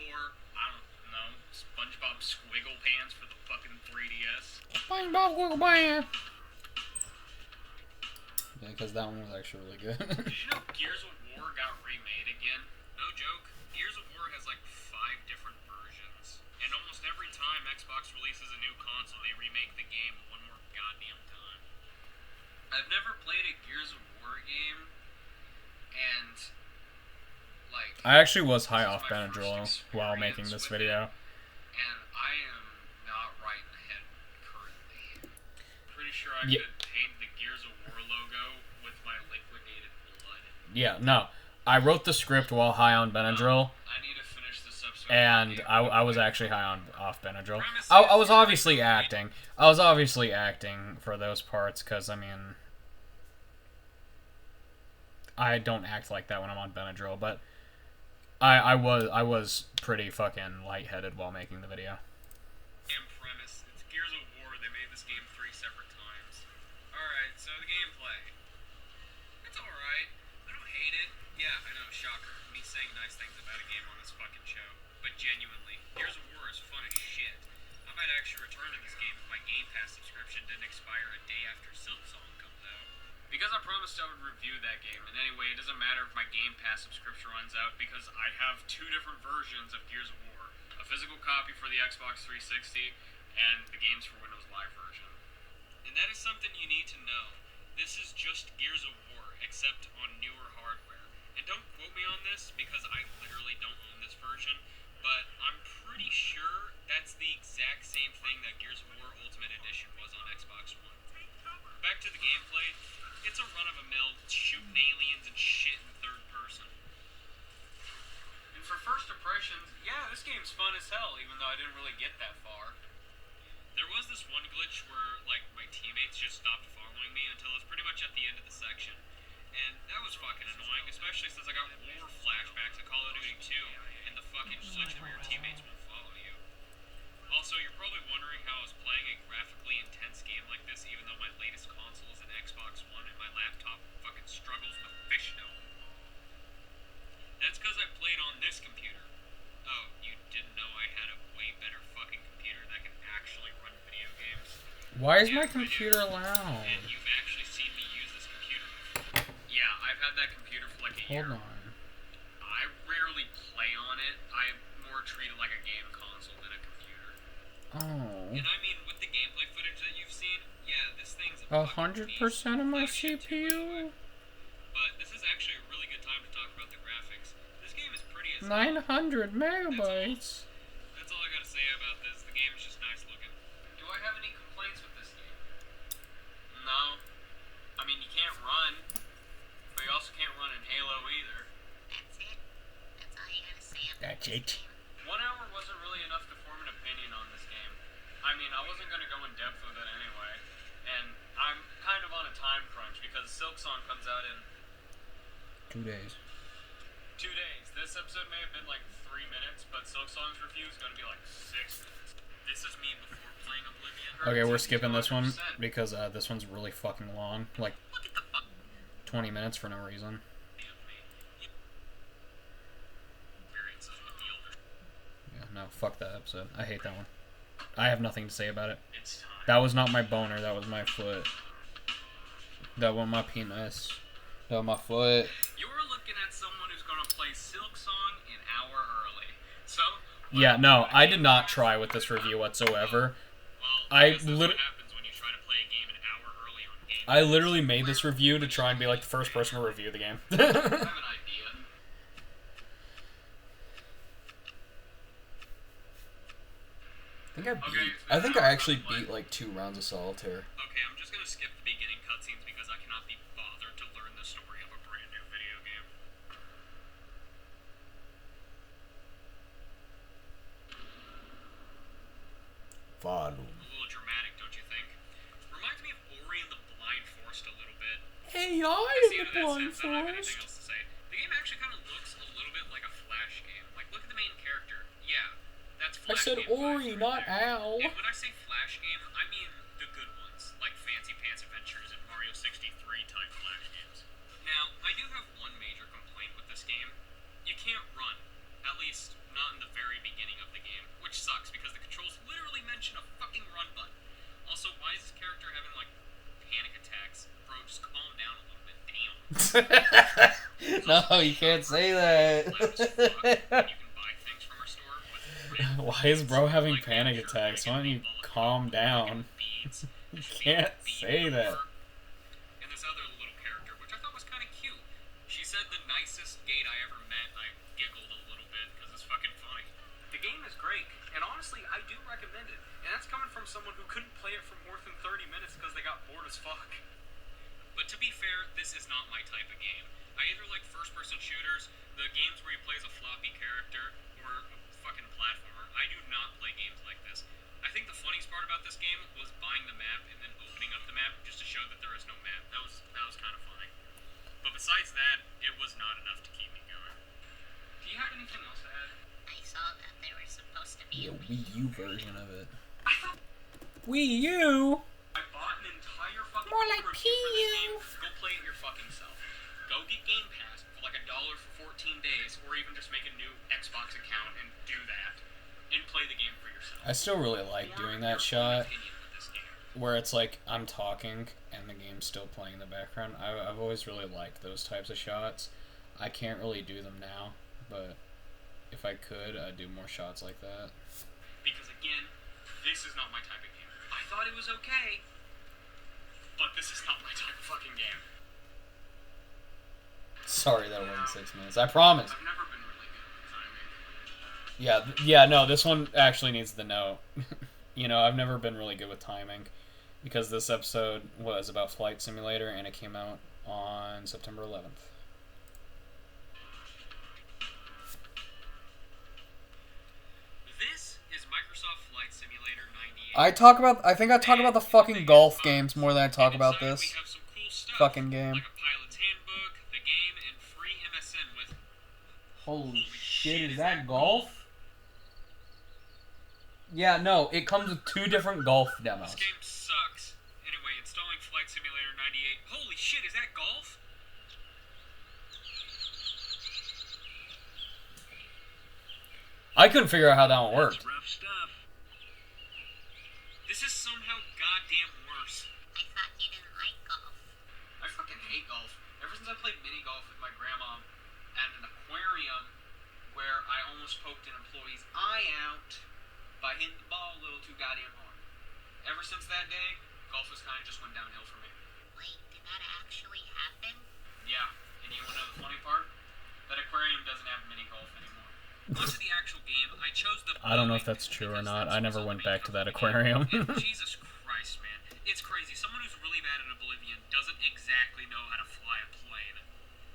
Or, I don't know, SpongeBob Squiggle Pants for the fucking 3DS. SpongeBob SquarePants. Yeah, because that one was actually really good. Did you know Gears of War got remade again? No joke. Gears of War has like 5 different versions. And almost every time Xbox releases a new console, they remake the game one more goddamn time. I've never played a Gears of War game, and like... I actually was high off Benadryl while making this video. And I am not right in the head currently. Pretty sure I Yeah. could paint the Gears of War logo with my liquidated blood. Yeah, no. I wrote the script while high on Benadryl, I need to finish this episode. and I was actually high on off Benadryl. I was obviously acting. I was obviously acting for those parts, because, I mean... I don't act like that when I'm on Benadryl, but... I was pretty fucking lightheaded while making the video. Damn premise. It's Gears of War. They made this game 3 separate times. Alright, so the gameplay. It's alright. I don't hate it. Yeah, I know, shocker. Me saying nice things about a game on this fucking show. But genuinely, Gears of War is fun as shit. I might actually return to this game if my Game Pass subscription didn't expire a day after Silksong comes out. Because I promised I would review that game, and anyway, it doesn't matter if my Game Pass subscription runs out, because I have 2 different versions of Gears of War. A physical copy for the Xbox 360, and the games for Windows Live version. And that is something you need to know. This is just Gears of War, except on newer hardware. And don't quote me on this, because I literally don't own this version, but I'm pretty sure that's the exact same thing that Gears of War Ultimate Edition was on Xbox One. Back to the gameplay. It's a run-of-the-mill shooting aliens and shit in third person. And for first impressions, yeah, this game's fun as hell, even though I didn't really get that far. There was this one glitch where, like, my teammates just stopped following me until it was pretty much at the end of the section. And that was fucking annoying, especially since I got war flashbacks of Call of Duty 2, and the fucking glitch where your teammates won't follow you. Also, you're probably wondering how I was playing a graphically intense game like this even Why is my computer loud? And you've actually seen me use this computer before. Yeah, I've had that computer for like a year. Hold on. I rarely play on it. I more treat it like a game console than a computer. Oh. And I mean, with the gameplay footage that you've seen, yeah, this thing's 100% of my CPU. But this is actually a really good time to talk about the graphics. This game is pretty as 900 megabytes. That's all I gotta say about this. The game is just nice looking. Do I have any complaints with this game? No. I mean, you can't run, but you also can't run in Halo either. That's it? That's all you gotta say about That's this it. game? 1 hour wasn't really enough to form an opinion on this game. I mean, I wasn't gonna go in depth with it anyway, and I'm kind of on a time crunch because Silk Song comes out in 2 days. 2 days. This episode may have been like 3 minutes, but Silk Song's review is gonna be like 6 minutes. This is me before playing Oblivion. Okay, we're skipping this one because this one's really fucking long. Like 20 minutes for no reason. Yeah, no, fuck that episode. I hate that one. I have nothing to say about it. That was not my boner, that was my foot. That was my penis. That was my foot. You're looking at someone who's gonna play Silk Song an hour early. So Yeah, no, I did not try with this review whatsoever. I literally made this review to try and be like the first person to review the game. I have an idea. I think I actually beat like 2 rounds of solitaire. Okay, I'm just gonna skip the beginning cutscenes because I cannot be bothered to learn the story of a brand new video game. Fun. A little dramatic, don't you think? Reminds me of Ori and the Blind Forest a little bit. Hey, y'all I in see the it in that blind sense, I don't have anything forest. else to say. The game actually kind of looks a little bit like a Flash game. Like, look at the main character. Yeah, that's I Flash said game vibes Ori, right not there. Al. And when I say Flash game, I mean the good ones, like Fancy Pants Adventures and Mario 63 type Flash games. Now, I do have one major complaint with this game. You can't run. At least, not in the very beginning of the game. Which sucks, because the controls literally mention a fucking run button. Also, why is this character having, like, panic attacks? Bro, just calm down a little bit. Damn. No, you can't say that. Why is bro having panic attacks? Why don't you calm down? You can't say that. And this other little character, which I thought was kind of cute. She said the nicest gate I ever met. I giggled a little bit because it's fucking funny. The game is great, and honestly, I do recommend it. And that's coming from someone who couldn't play it for more than 30 minutes because they got bored as fuck. But to be fair, this is not my type of game. I either like first-person shooters, the games where you play as a floppy character, or a fucking platformer. I do not play games like this. I think the funniest part about this game was buying the map and then opening up the map just to show that there is no map. That was kind of funny. But besides that, it was not enough to keep me going. Do you have anything else to add? I saw that there was supposed to be A Wii U version of it. I thought Wii U. I bought an entire fucking More like review for this PU. game. Go play it your fucking self. Go get Game Pass for like $1 for 14 days, or even just make a new Xbox account and do that, and play the game for yourself. I still really like doing that shot where it's like I'm talking and the game's still playing in the background. I've always really liked those types of shots. I can't really do them now, but if I could, I'd do more shots like that. Because again, this is not my type of game. I thought it was okay, but this is not my type of fucking game. Sorry that wasn't 6 minutes. I promise. I've never been really good with timing. Yeah, no, this one actually needs the note. You know, I've never been really good with timing because this episode was about Flight Simulator and it came out on September 11th. This is Microsoft Flight Simulator 98. I think I talk about the fucking golf games more than I talk about Inside, this we have some cool stuff, fucking game. like a pilot's handbook, the game, and free MSN with... Holy shit, is that golf? Yeah, no, it comes with 2 different golf demos. This game sucks. Anyway, installing Flight Simulator 98. Holy shit, is that golf? I couldn't figure out how that one worked. Rough stuff. This is somehow goddamn if that's true or not. I never went back to that aquarium. Jesus Christ, man. It's crazy. Someone who's really bad at Oblivion doesn't exactly know how to fly a plane.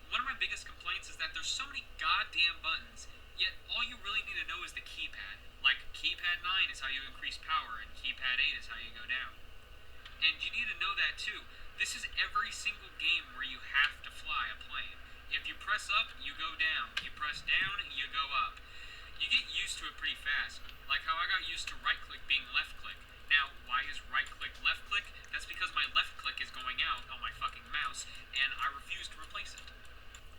One of my biggest complaints is that there's so many goddamn buttons, yet all you really need to know is the keypad. Like, keypad 9 is how you increase power, and keypad 8 is how you go down. And you need to know that, too. This is every single game where you have to fly a plane. If you press up, you go down. You press down, you go up. You get used to it pretty fast. Like how I got used to right-click being left-click. Now, why is right-click left-click? That's because my left-click is going out on my fucking mouse, and I refuse to replace it.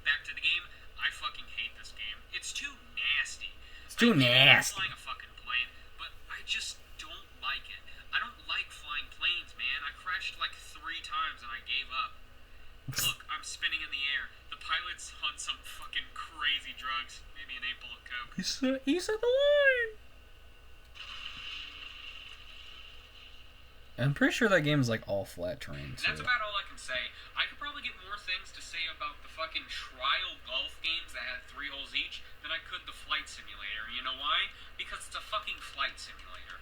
Back to the game, I fucking hate this game. It's too nasty. It's too nasty. I'm flying a fucking plane, but I just don't like it. I don't like flying planes, man. I crashed like 3 times and I gave up. Look, I'm spinning in the air. The pilot's on some fucking crazy drugs. Maybe an 8-bullet coke. He's at the line. I'm pretty sure that game is like all flat terrain. That's about all I can say. I could probably get more things to say about the fucking trial golf games that had 3 holes each than I could the flight simulator. You know why? Because it's a fucking flight simulator.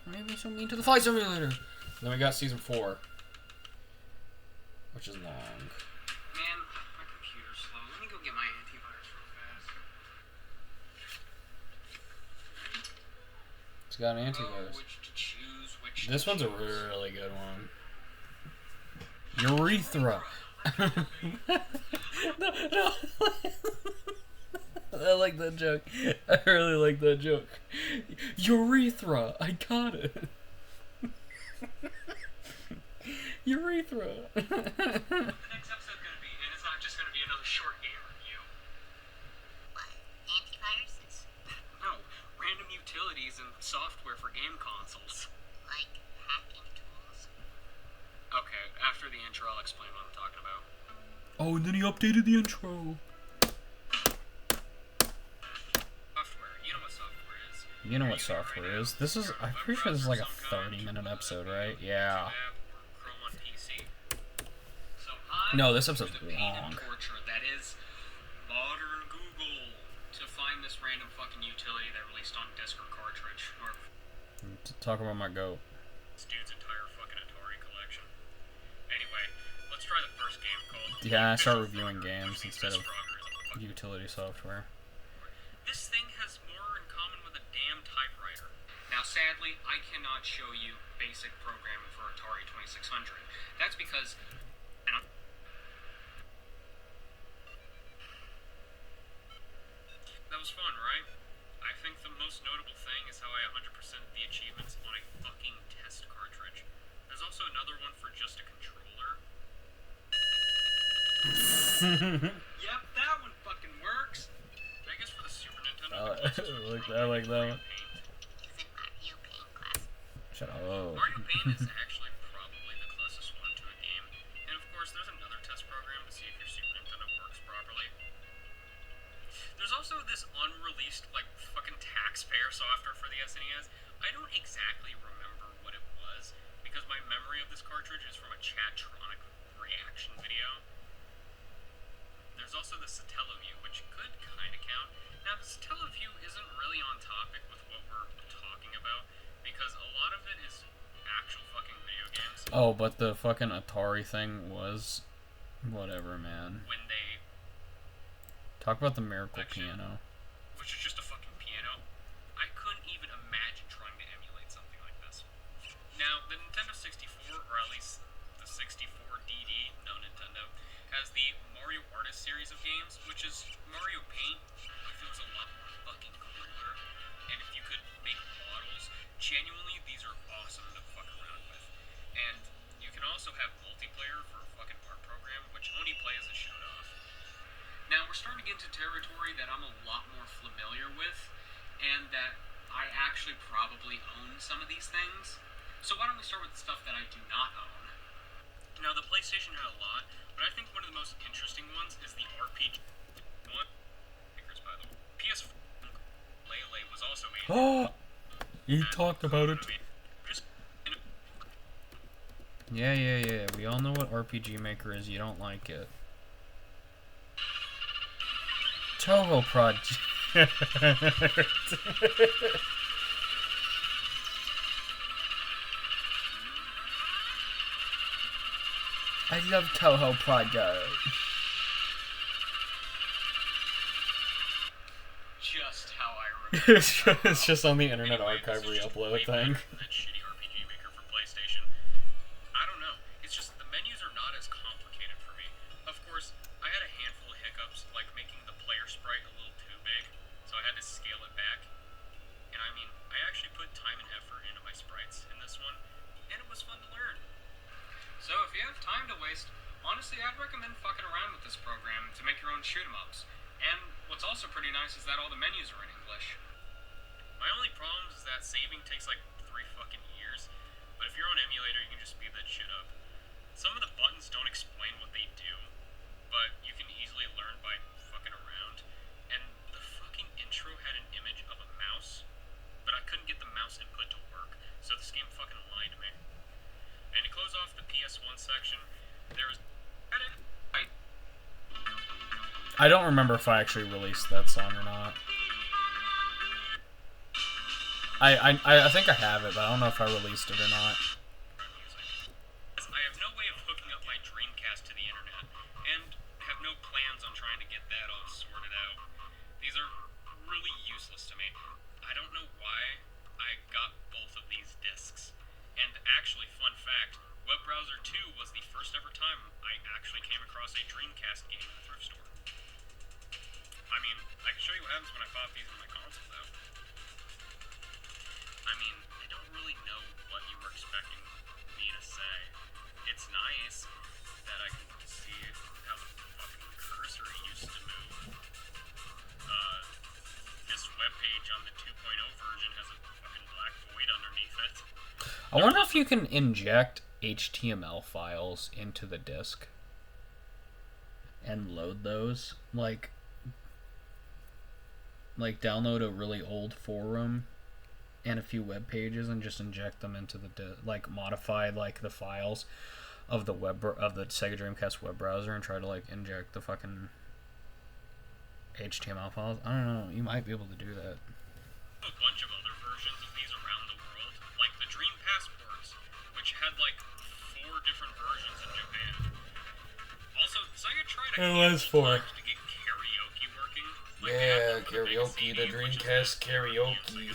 Maybe so mean to the flight simulator. Then we got season 4, which is long. Man, my computer's slow. Let me go get my antivirus real fast. It's got an antivirus. Which to choose, which This one's a really good one. Urethra. No. I like that joke. I really like that joke. Urethra. I got it. Urethra. the next episode's gonna be, and it's not just gonna be another short game review. What? Antiviruses? No, random utilities and software for game consoles. Like hacking tools? Okay, after the intro, I'll explain what I'm talking about. Oh, and then he updated the intro. Software. You know what software is. You know what software is. This is, I'm pretty sure this is like a 30-minute episode, right? Yeah. No, this episode's long. Torture that is modern Google to find this random fucking utility that released on disc or cartridge or Talk about my goat. this dude's entire fucking Atari collection. Anyway, let's try the first game called. Yeah, I start reviewing games instead of utility software. This thing has more in common with a damn typewriter. Now, sadly, I cannot show you basic programming for Atari 2600. That's because. That was fun, right? I think the most notable thing is how I 100%'d the achievements on a fucking test cartridge. There's also another one for just a controller. Yep, that one fucking works. I guess for the Super Nintendo. I like that one. Isn't Mario Paint class? Shut up. Mario Paint is actually probably the closest one to a game. And of course, there's another test program to see if your Super Nintendo works properly. There's also this unreleased, like, fucking taxpayer software for the SNES. I don't exactly remember what it was, because my memory of this cartridge is from a Chatronic reaction video. There's also the Satellaview, which could kind of count. Now, the Satellaview isn't really on topic with what we're talking about, because a lot of it is actual fucking video games. Oh, but the fucking Atari thing was... Whatever, man. When they... Talk about the Miracle Piano. Which is just a fucking piano. I couldn't even imagine trying to emulate something like this. Now, the Nintendo 64, or at least the 64DD, no Nintendo, has the Mario Artist series of games, which is Mario Paint. It feels a lot more fucking cooler. And if you could make models, genuinely, these are awesome to fuck around with. And you can also have multiplayer for a fucking art program, which only plays as showed off. Now, we're starting to get into territory that I'm a lot more familiar with, and that I actually probably own some of these things. So why don't we start with the stuff that I do not own? Now, the PlayStation had a lot, but I think one of the most interesting ones is the RPG one. By the way, PS4 Lele was also made. Oh! He talked about it. Yeah. We all know what RPG Maker is. You don't like it. Toho Project. I love Toho Project. Just how I remember. It's just on the Internet Archive re-upload thing. That shitty RPG Maker for PlayStation. I don't know. It's just the menus are not as complicated for me. Of course, I had a handful of hiccups, like making the player sprite a little too big, so I had to scale it back. And I mean, I actually put time and effort into my sprites in this one, and it was fun to learn. So if you have time to waste, honestly, I'd recommend fucking around with this program to make your own shoot-em-ups. And what's also pretty nice is that all the menus are in English. My only problem is that saving takes like 3 fucking years, but if you're on emulator, you can just speed that shit up. Some of the buttons don't explain what they do, but you can easily learn by fucking around. And the fucking intro had an image of a mouse, but I couldn't get the mouse input to work, so this game fucking lied to me. And to close off the PS1 section, there was... I don't remember if I actually released that song or not. I think I have it, but I don't know if I released it or not. I have no way of hooking up my Dreamcast to the internet, and have no plans on trying to get that all sorted out. These are really useless to me. I don't know why I got both of these discs. And actually, fun fact, Web Browser 2 was the first ever time I actually came across a Dreamcast game in a thrift store. I mean, I can show you what happens when I pop these in my console, though. I mean, I don't really know what you were expecting me to say. It's nice that I can see how the fucking cursor used to move. This webpage on the 2.0 version has a fucking black void underneath it. I wonder if you can inject HTML files into the disk and load those. Like download a really old forum and a few web pages and just inject them into the like modify like the files of the of the Sega Dreamcast web browser and try to like inject the fucking HTML files. I don't know. You might be able to do that. A bunch of other versions of these around the world, like the Dream Passports, which had like 4 different versions in Japan. Also, Sega tried to get karaoke working. Like Yeah, karaoke, the Dreamcast karaoke.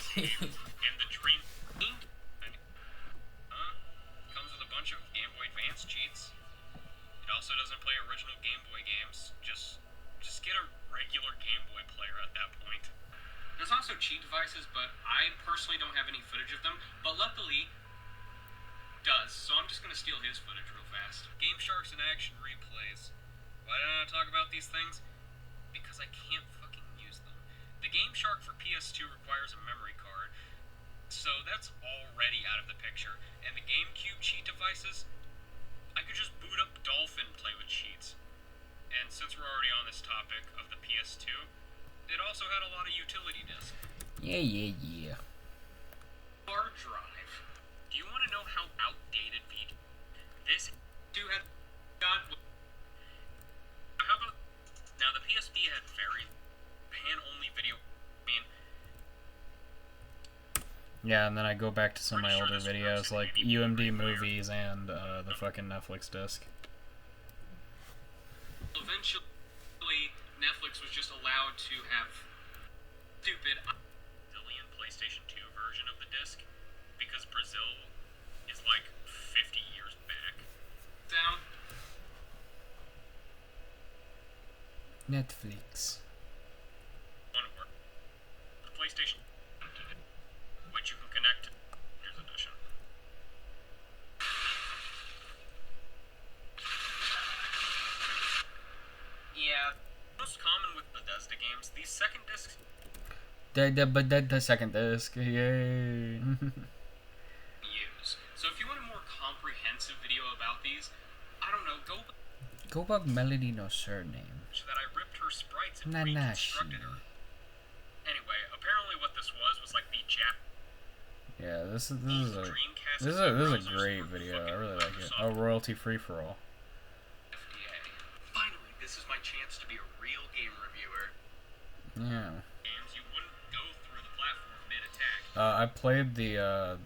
And the Dream comes with a bunch of Game Boy Advance cheats. It also doesn't play original Game Boy games. Just get a regular Game Boy player at that point. There's also cheat devices, but I personally don't have any footage of them. But luckily, does, so I'm just gonna steal his footage real fast. Game Sharks and action replays. Why did I not talk about these things? Because I can't fucking use them. The Game Shark for PS2 requires a memory card, so that's already out of the picture. And the GameCube cheat devices, I could just boot up Dolphin and play with cheats. And since we're already on this topic of the PS2, it also had a lot of utility disks. Yeah. Hard drive. Do you want to know how outdated this do had got? How about now? The PSP had very pan-only video. I mean, Yeah, and then I go back to some of my older videos like UMD movies and the fucking Netflix disc. eventually, Netflix was just allowed to have stupid Brazilian PlayStation 2 version of the disc because Brazil is like 50 years back. Down. Netflix. One word. The PlayStation, which you can connect to Here's Edition. Yeah, most common with Bethesda games, these second discs The second disc, yay. use. So if you want a more comprehensive video about these, I don't know, Go back Melody no surname. so that I ripped her sprites and Nanashi. reconstructed her. Anyway, apparently what this was like the Jap Yeah, this is Dreamcast. this is a great video. I really like it. Oh, royalty free for all. FDA. Finally, this is my chance to be a real game reviewer. Yeah. Games I played the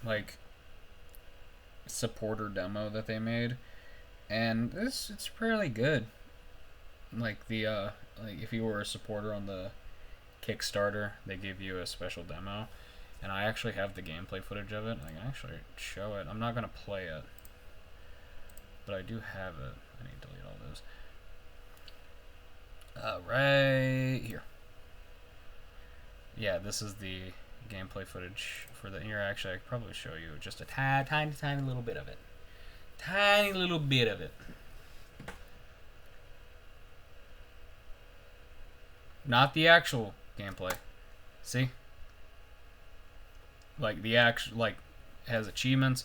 like supporter demo that they made, and it's fairly good. Like like if you were a supporter on the Kickstarter, they give you a special demo, and I actually have the gameplay footage of it. I can actually show it. I'm not gonna play it, but I do have it. I need to delete all those. Right here. Yeah, this is the gameplay footage for the. Here, actually, I could probably show you just a tiny little bit of it. Tiny little bit of it. Not the actual gameplay. See? Like the actual, like, has achievements,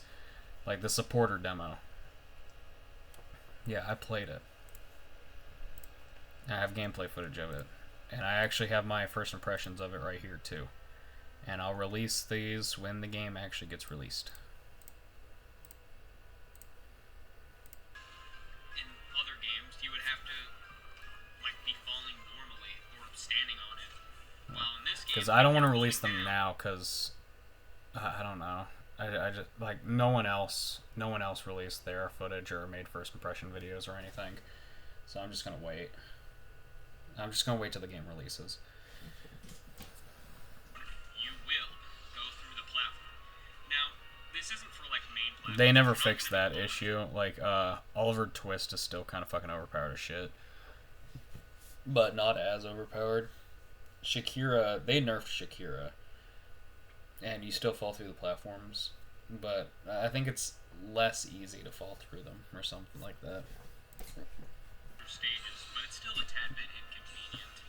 like the supporter demo. Yeah, I played it. I have gameplay footage of it. And I actually have my first impressions of it right here too. And I'll release these when the game actually gets released. In other games, you would have to like be falling normally or standing on it. While in this game, Because I don't want to release them now, because I don't know. I just like no one else released their footage or made first impression videos or anything. So I'm just gonna wait. I'm just gonna wait till the game releases. you will go through the platform. Now, this isn't for like main platform. They never fixed that issue. Like Oliver Twist is still kind of fucking overpowered as shit. But not as overpowered. Shakira, they nerfed Shakira. And you still fall through the platforms, but I think it's less easy to fall through them or something like that. Stages, but it's still a tad bit inconvenient.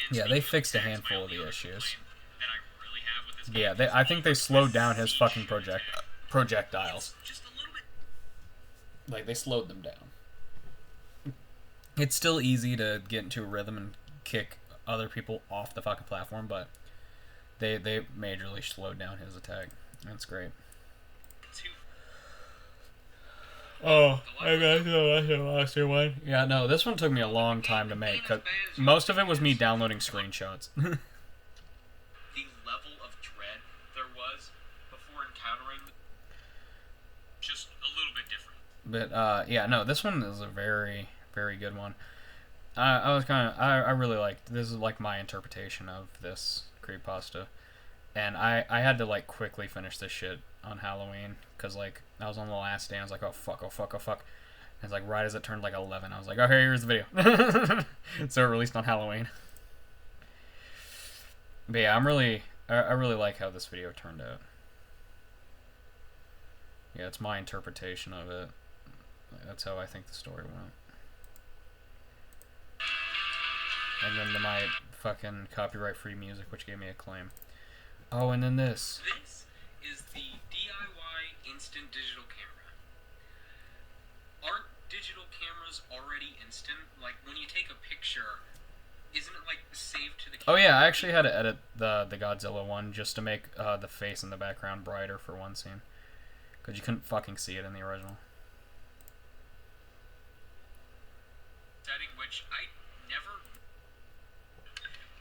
And Yeah, they speaking of fixed a attacks, handful my of the only other issues. complaint that I really have with this Yeah, game is I think they slowed down his fucking attack. projectiles. It's just a little bit. Like, they slowed them down. It's still easy to get into a rhythm and kick other people off the fucking platform, but they majorly slowed down his attack. That's great. Too. Oh, I got the last one. Yeah, no, this one took me a long time to make, cause most of it was me downloading screenshots. The level of dread there was before encountering just a little bit different. But yeah, no, this one is a very, very good one. I was kind of, I really liked, this is like my interpretation of this creepypasta, and I had to like quickly finish this shit on Halloween, because like I was on the last day, I was like, oh fuck, and it's like right as it turned like 11, I was like, okay, here's the video. So it released on Halloween. But yeah, I really like how this video turned out. Yeah, it's my interpretation of it. That's how I think the story went. And then my fucking copyright-free music, which gave me a claim. Oh, and then this. This is the DIY instant digital camera. Aren't digital cameras already instant? Like when you take a picture, isn't it like saved to the camera? Oh yeah, I actually had to edit the Godzilla one just to make the face in the background brighter for one scene. Because you couldn't fucking see it in the original. Setting which I never.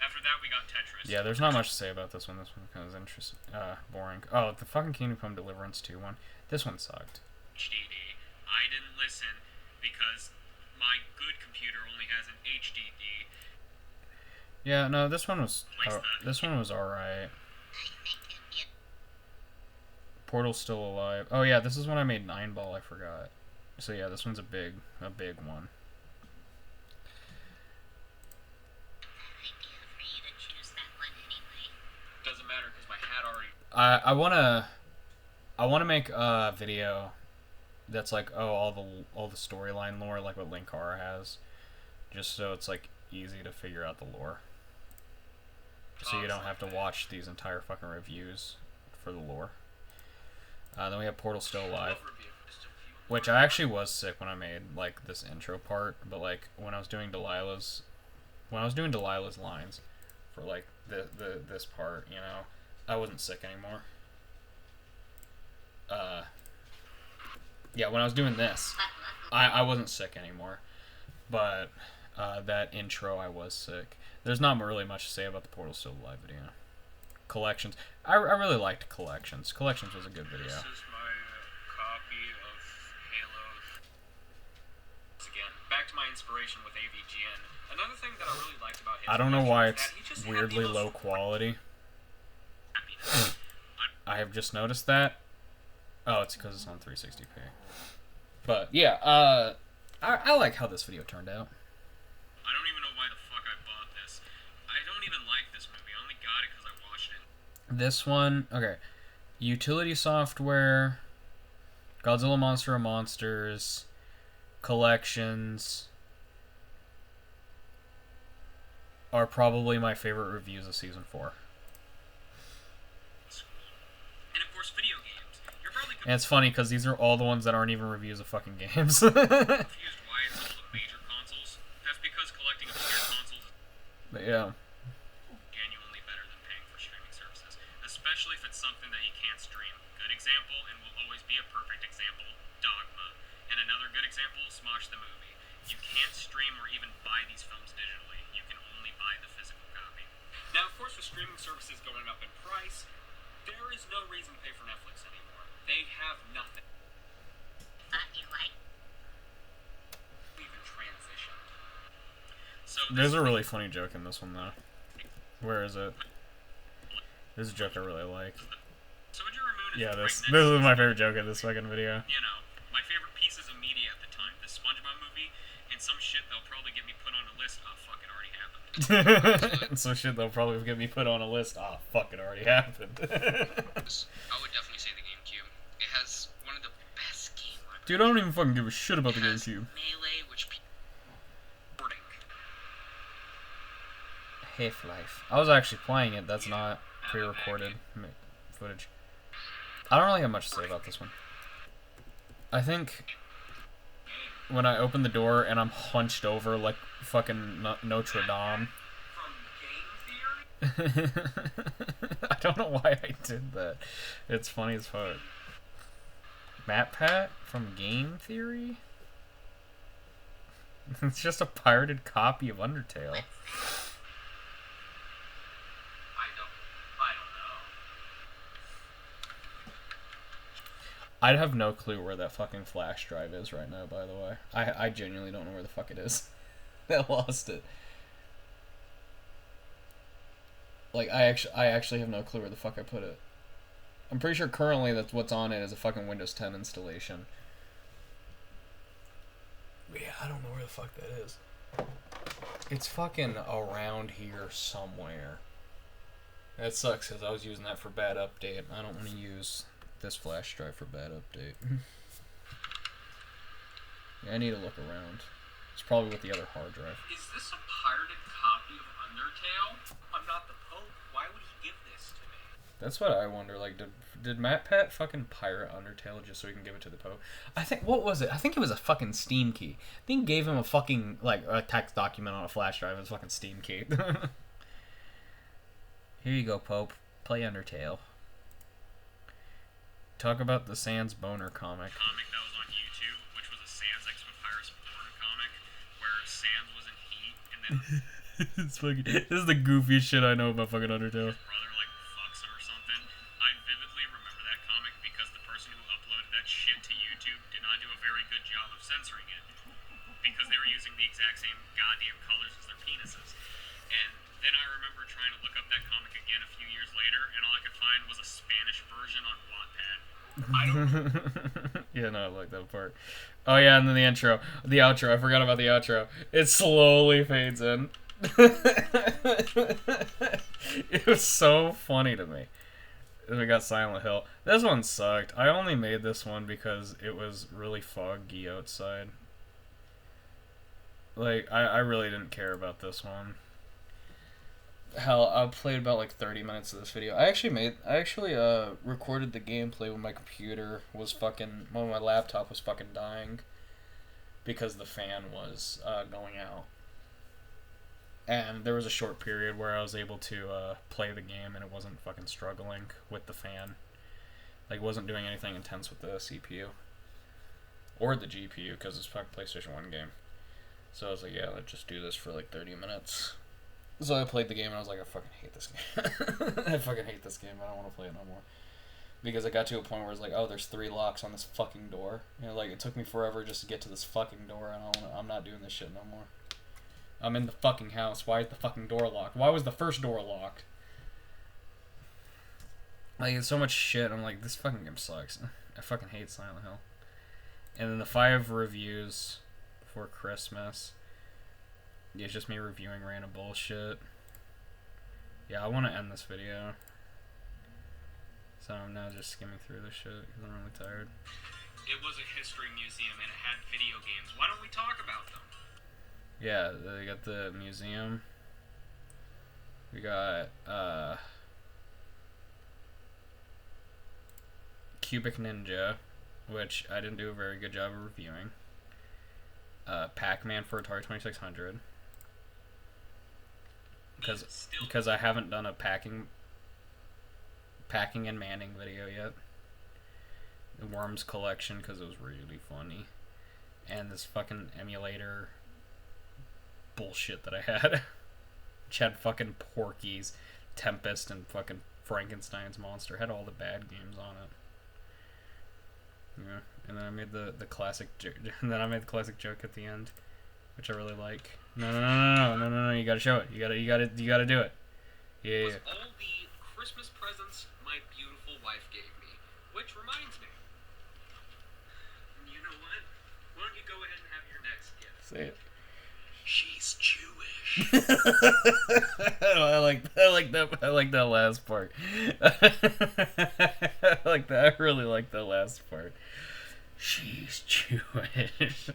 After that, we got Tetris. Yeah, there's not much to say about this one. This one kind of interesting, boring. Oh, the fucking Kingdom Come Deliverance 2 one. This one sucked. HDD. I didn't listen because my good computer only has an HDD. Yeah, no, this one was alright. Portal's still alive. Oh yeah, this is when I made 9-ball. I forgot. So yeah, this one's a big one. Doesn't matter because my hat already. I wanna make a video that's like all the storyline lore, like what Linkara has, just so it's like easy to figure out the lore. So you don't have to watch these entire fucking reviews for the lore. Then we have Portal Still Alive, which I actually was sick when I made like this intro part, but like when I was doing Delilah's lines for like this part, you know, I wasn't sick anymore. Yeah, when I was doing this, I wasn't sick anymore, but that intro I was sick. There's not really much to say about the Portal Still Alive video. Collections. I really liked Collections. Collections was a good video. This is my copy of Halo. Again, back to my inspiration with AVGN. Another thing that I really liked about his I don't know why collection it's is that he just had weirdly the most low quality. happiness. I have just noticed that. Oh, it's because it's on 360p. But yeah, I like how this video turned out. I don't even know why the fuck I bought this. I don't even like this movie. I only got it because I watched it. This one, okay. Utility software, Godzilla Monster of Monsters, Collections are probably my favorite reviews of season 4. And of course, video games. You're probably And it's funny because these are all the ones that aren't even reviews of fucking games. confused why it's all the major consoles. That's because collecting obscure consoles is But yeah. genuinely better than paying for streaming services, especially if it's something that you can't stream. Good example, and will always be a perfect example, Dogma. And another good example, Smosh the movie. You can't stream or even buy these films digitally. You can only buy the physical copy. Now, of course, with streaming services going up in price, there is no reason to pay for Netflix anymore. They have nothing. You like? Even transitioned. So There's a really funny joke in this one, though. Where is it? There's a joke I really like. So would you remove Yeah, right this next is to my favorite joke in this fucking video. you know, my favorite pieces of media at the time, the SpongeBob movie, and some shit that'll probably get me put on a list. Oh, fuck, it already happened. So shit, they'll probably get me put on a list. Ah, fuck, it already happened. I would definitely say the GameCube. It has one of the best game libraries. Dude, I don't even fucking give a shit about the It has GameCube. Melee, which Half-Life. I was actually playing it. That's not pre-recorded footage. I don't really have much to say about this one. I think when I open the door and I'm hunched over like fucking Notre Dame. from game theory. I don't know why I did that. It's funny as fuck. Matt Pat from Game Theory? It's just a pirated copy of Undertale. I don't know. I'd have no clue where that fucking flash drive is right now, by the way. I genuinely don't know where the fuck it is. I lost it. Like, I actually have no clue where the fuck I put it. I'm pretty sure currently that's what's on it is a fucking Windows 10 installation. But yeah, I don't know where the fuck that is. It's fucking around here somewhere. That sucks because I was using that for bad update. I don't want to use this flash drive for bad update. Yeah, I need to look around. It's probably with the other hard drive. Is this a pirated copy of Undertale? I'm not the Pope. Why would he give this to me? That's what I wonder. Like, did Matt Pat fucking pirate Undertale just so he can give it to the Pope? I think, what was it? I think it was a fucking Steam key. I think he gave him a fucking, like, a text document on a flash drive. It was a fucking Steam key. Here you go, Pope. Play Undertale. Talk about the Sans Boner comic. Comic that was on YouTube, which was a Sans X Papyrus porn comic, where Sans was in heat, and then It's fucking, this is the goofiest shit I know about fucking Undertale. his brother like fucks him or something. I vividly remember that comic because the person who uploaded that shit to YouTube did not do a very good job of censoring it, because they were using the exact same goddamn colors as their penises. And then I remember trying to look up that comic again a few years later, and all I could find was a Spanish version on Wattpad. I don't Yeah, no, I like that part. Oh yeah, and then the outro. I forgot about the outro. It slowly fades in. It was so funny to me. And we got Silent Hill. This one sucked. I only made this one because it was really foggy outside. Like, I really didn't care about this one. Hell, I played about like 30 minutes of this video. I actually recorded the gameplay when my computer was when my laptop was fucking dying because the fan was going out. And there was a short period where I was able to play the game and it wasn't fucking struggling with the fan. Like, it wasn't doing anything intense with the CPU or the GPU because it's a PlayStation 1 game. So I was like, yeah, let's just do this for like 30 minutes. So I played the game and I was like, I fucking hate this game. I fucking hate this game. I don't want to play it no more. Because I got to a point where it's like, oh, there's 3 locks on this fucking door. You know, like, it took me forever just to get to this fucking door, and I'm not doing this shit no more. I'm in the fucking house. Why is the fucking door locked? Why was the first door locked? Like, it's so much shit. I'm like, this fucking game sucks. I fucking hate Silent Hill. And then the 5 reviews for Christmas. It's just me reviewing random bullshit. Yeah, I want to end this video. So I'm now just skimming through this shit because I'm really tired. It was a history museum and it had video games. Why don't we talk about them? Yeah, they got the museum. We got Cubic Ninja, which I didn't do a very good job of reviewing. Pac-Man for Atari 2600. Because I haven't done a packing and manning video yet. The Worms collection because it was really funny. And this fucking emulator bullshit that I had. Which had fucking Porky's, Tempest, and fucking Frankenstein's Monster. Had all the bad games on it. Yeah, and then I made the classic and then I made the classic joke at the end, which I really like. No, you gotta show it. You gotta do it. Yeah. Was all the Christmas presents my beautiful wife gave me. Which reminds me. You know what? Why don't you go ahead and have your next gift? Say it. She's Jewish. I like that last part. I like that. I really like that last part. She's Jewish.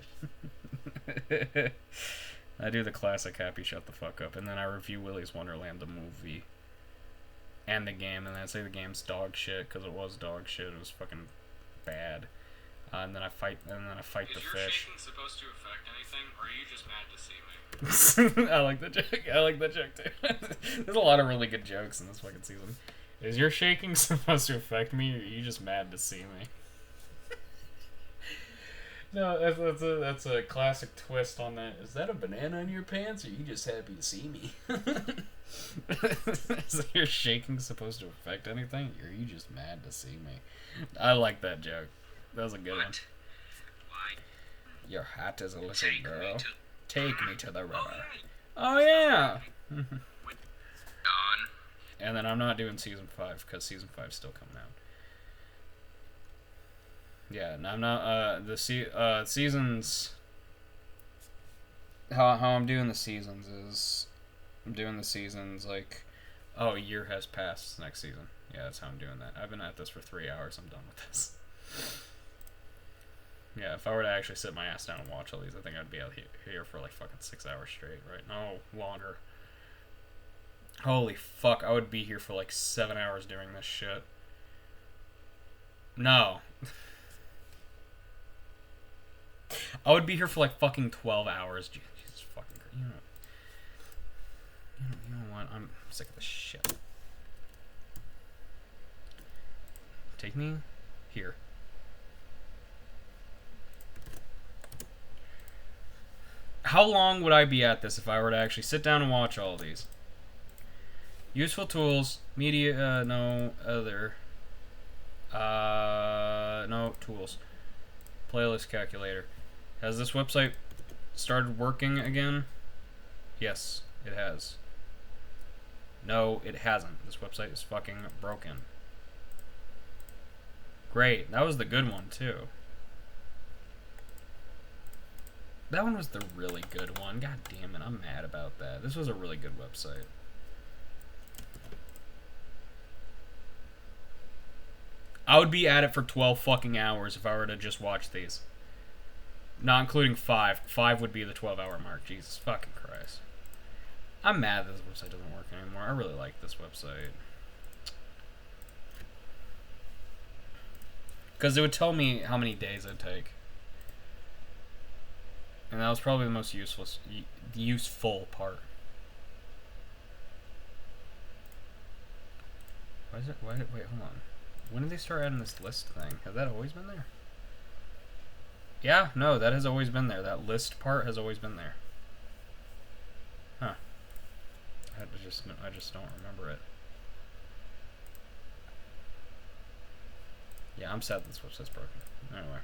I do the classic happy shut the fuck up, and then I review Willy's Wonderland, the movie, and the game, and then I say the game's dog shit because it was dog shit. It was fucking bad. And then I fight the fish. Is your shaking supposed to affect anything, or are you just mad to see me? I like the joke. I like the joke too. There's a lot of really good jokes in this fucking season. Is your shaking supposed to affect me, or are you just mad to see me? No, that's a classic twist on that. Is that a banana in your pants, or are you just happy to see me? Is your shaking supposed to affect anything, or are you just mad to see me? I like that joke. That was a good one. Why? Your hat is a little girl. Take me to the river. Oh yeah. Gone. And then I'm not doing season 5 because season 5's still coming out. Yeah, and I'm not. Seasons. How I'm doing the seasons is, I'm doing the seasons like, oh, a year has passed next season. Yeah, that's how I'm doing that. I've been at this for 3 hours. I'm done with this. Yeah, if I were to actually sit my ass down and watch all these, I think I'd be out here for like fucking 6 hours straight, right? No, longer. Holy fuck, I would be here for like 7 hours doing this shit. No. I would be here for like fucking 12 hours. Jesus fucking Christ. You know what? I'm sick of this shit. Take me here. How long would I be at this if I were to actually sit down and watch all of these? Useful tools, media, no other. No tools. Playlist calculator. Has this website started working again? Yes, it has. No, it hasn't. This website is fucking broken. Great. That was the good one, too. That one was the really good one. God damn it, I'm mad about that. This was a really good website. I would be at it for 12 fucking hours if I were to just watch these. Not including 5. 5 would be the 12-hour mark. Jesus fucking Christ. I'm mad that this website doesn't work anymore. I really like this website. Because it would tell me how many days it'd take. And that was probably the most useful part. Why is it? Wait, hold on. When did they start adding this list thing? Has that always been there? Yeah, no, that has always been there. That list part has always been there. Huh. I just don't remember it. Yeah, I'm sad this website's broken. Anyway.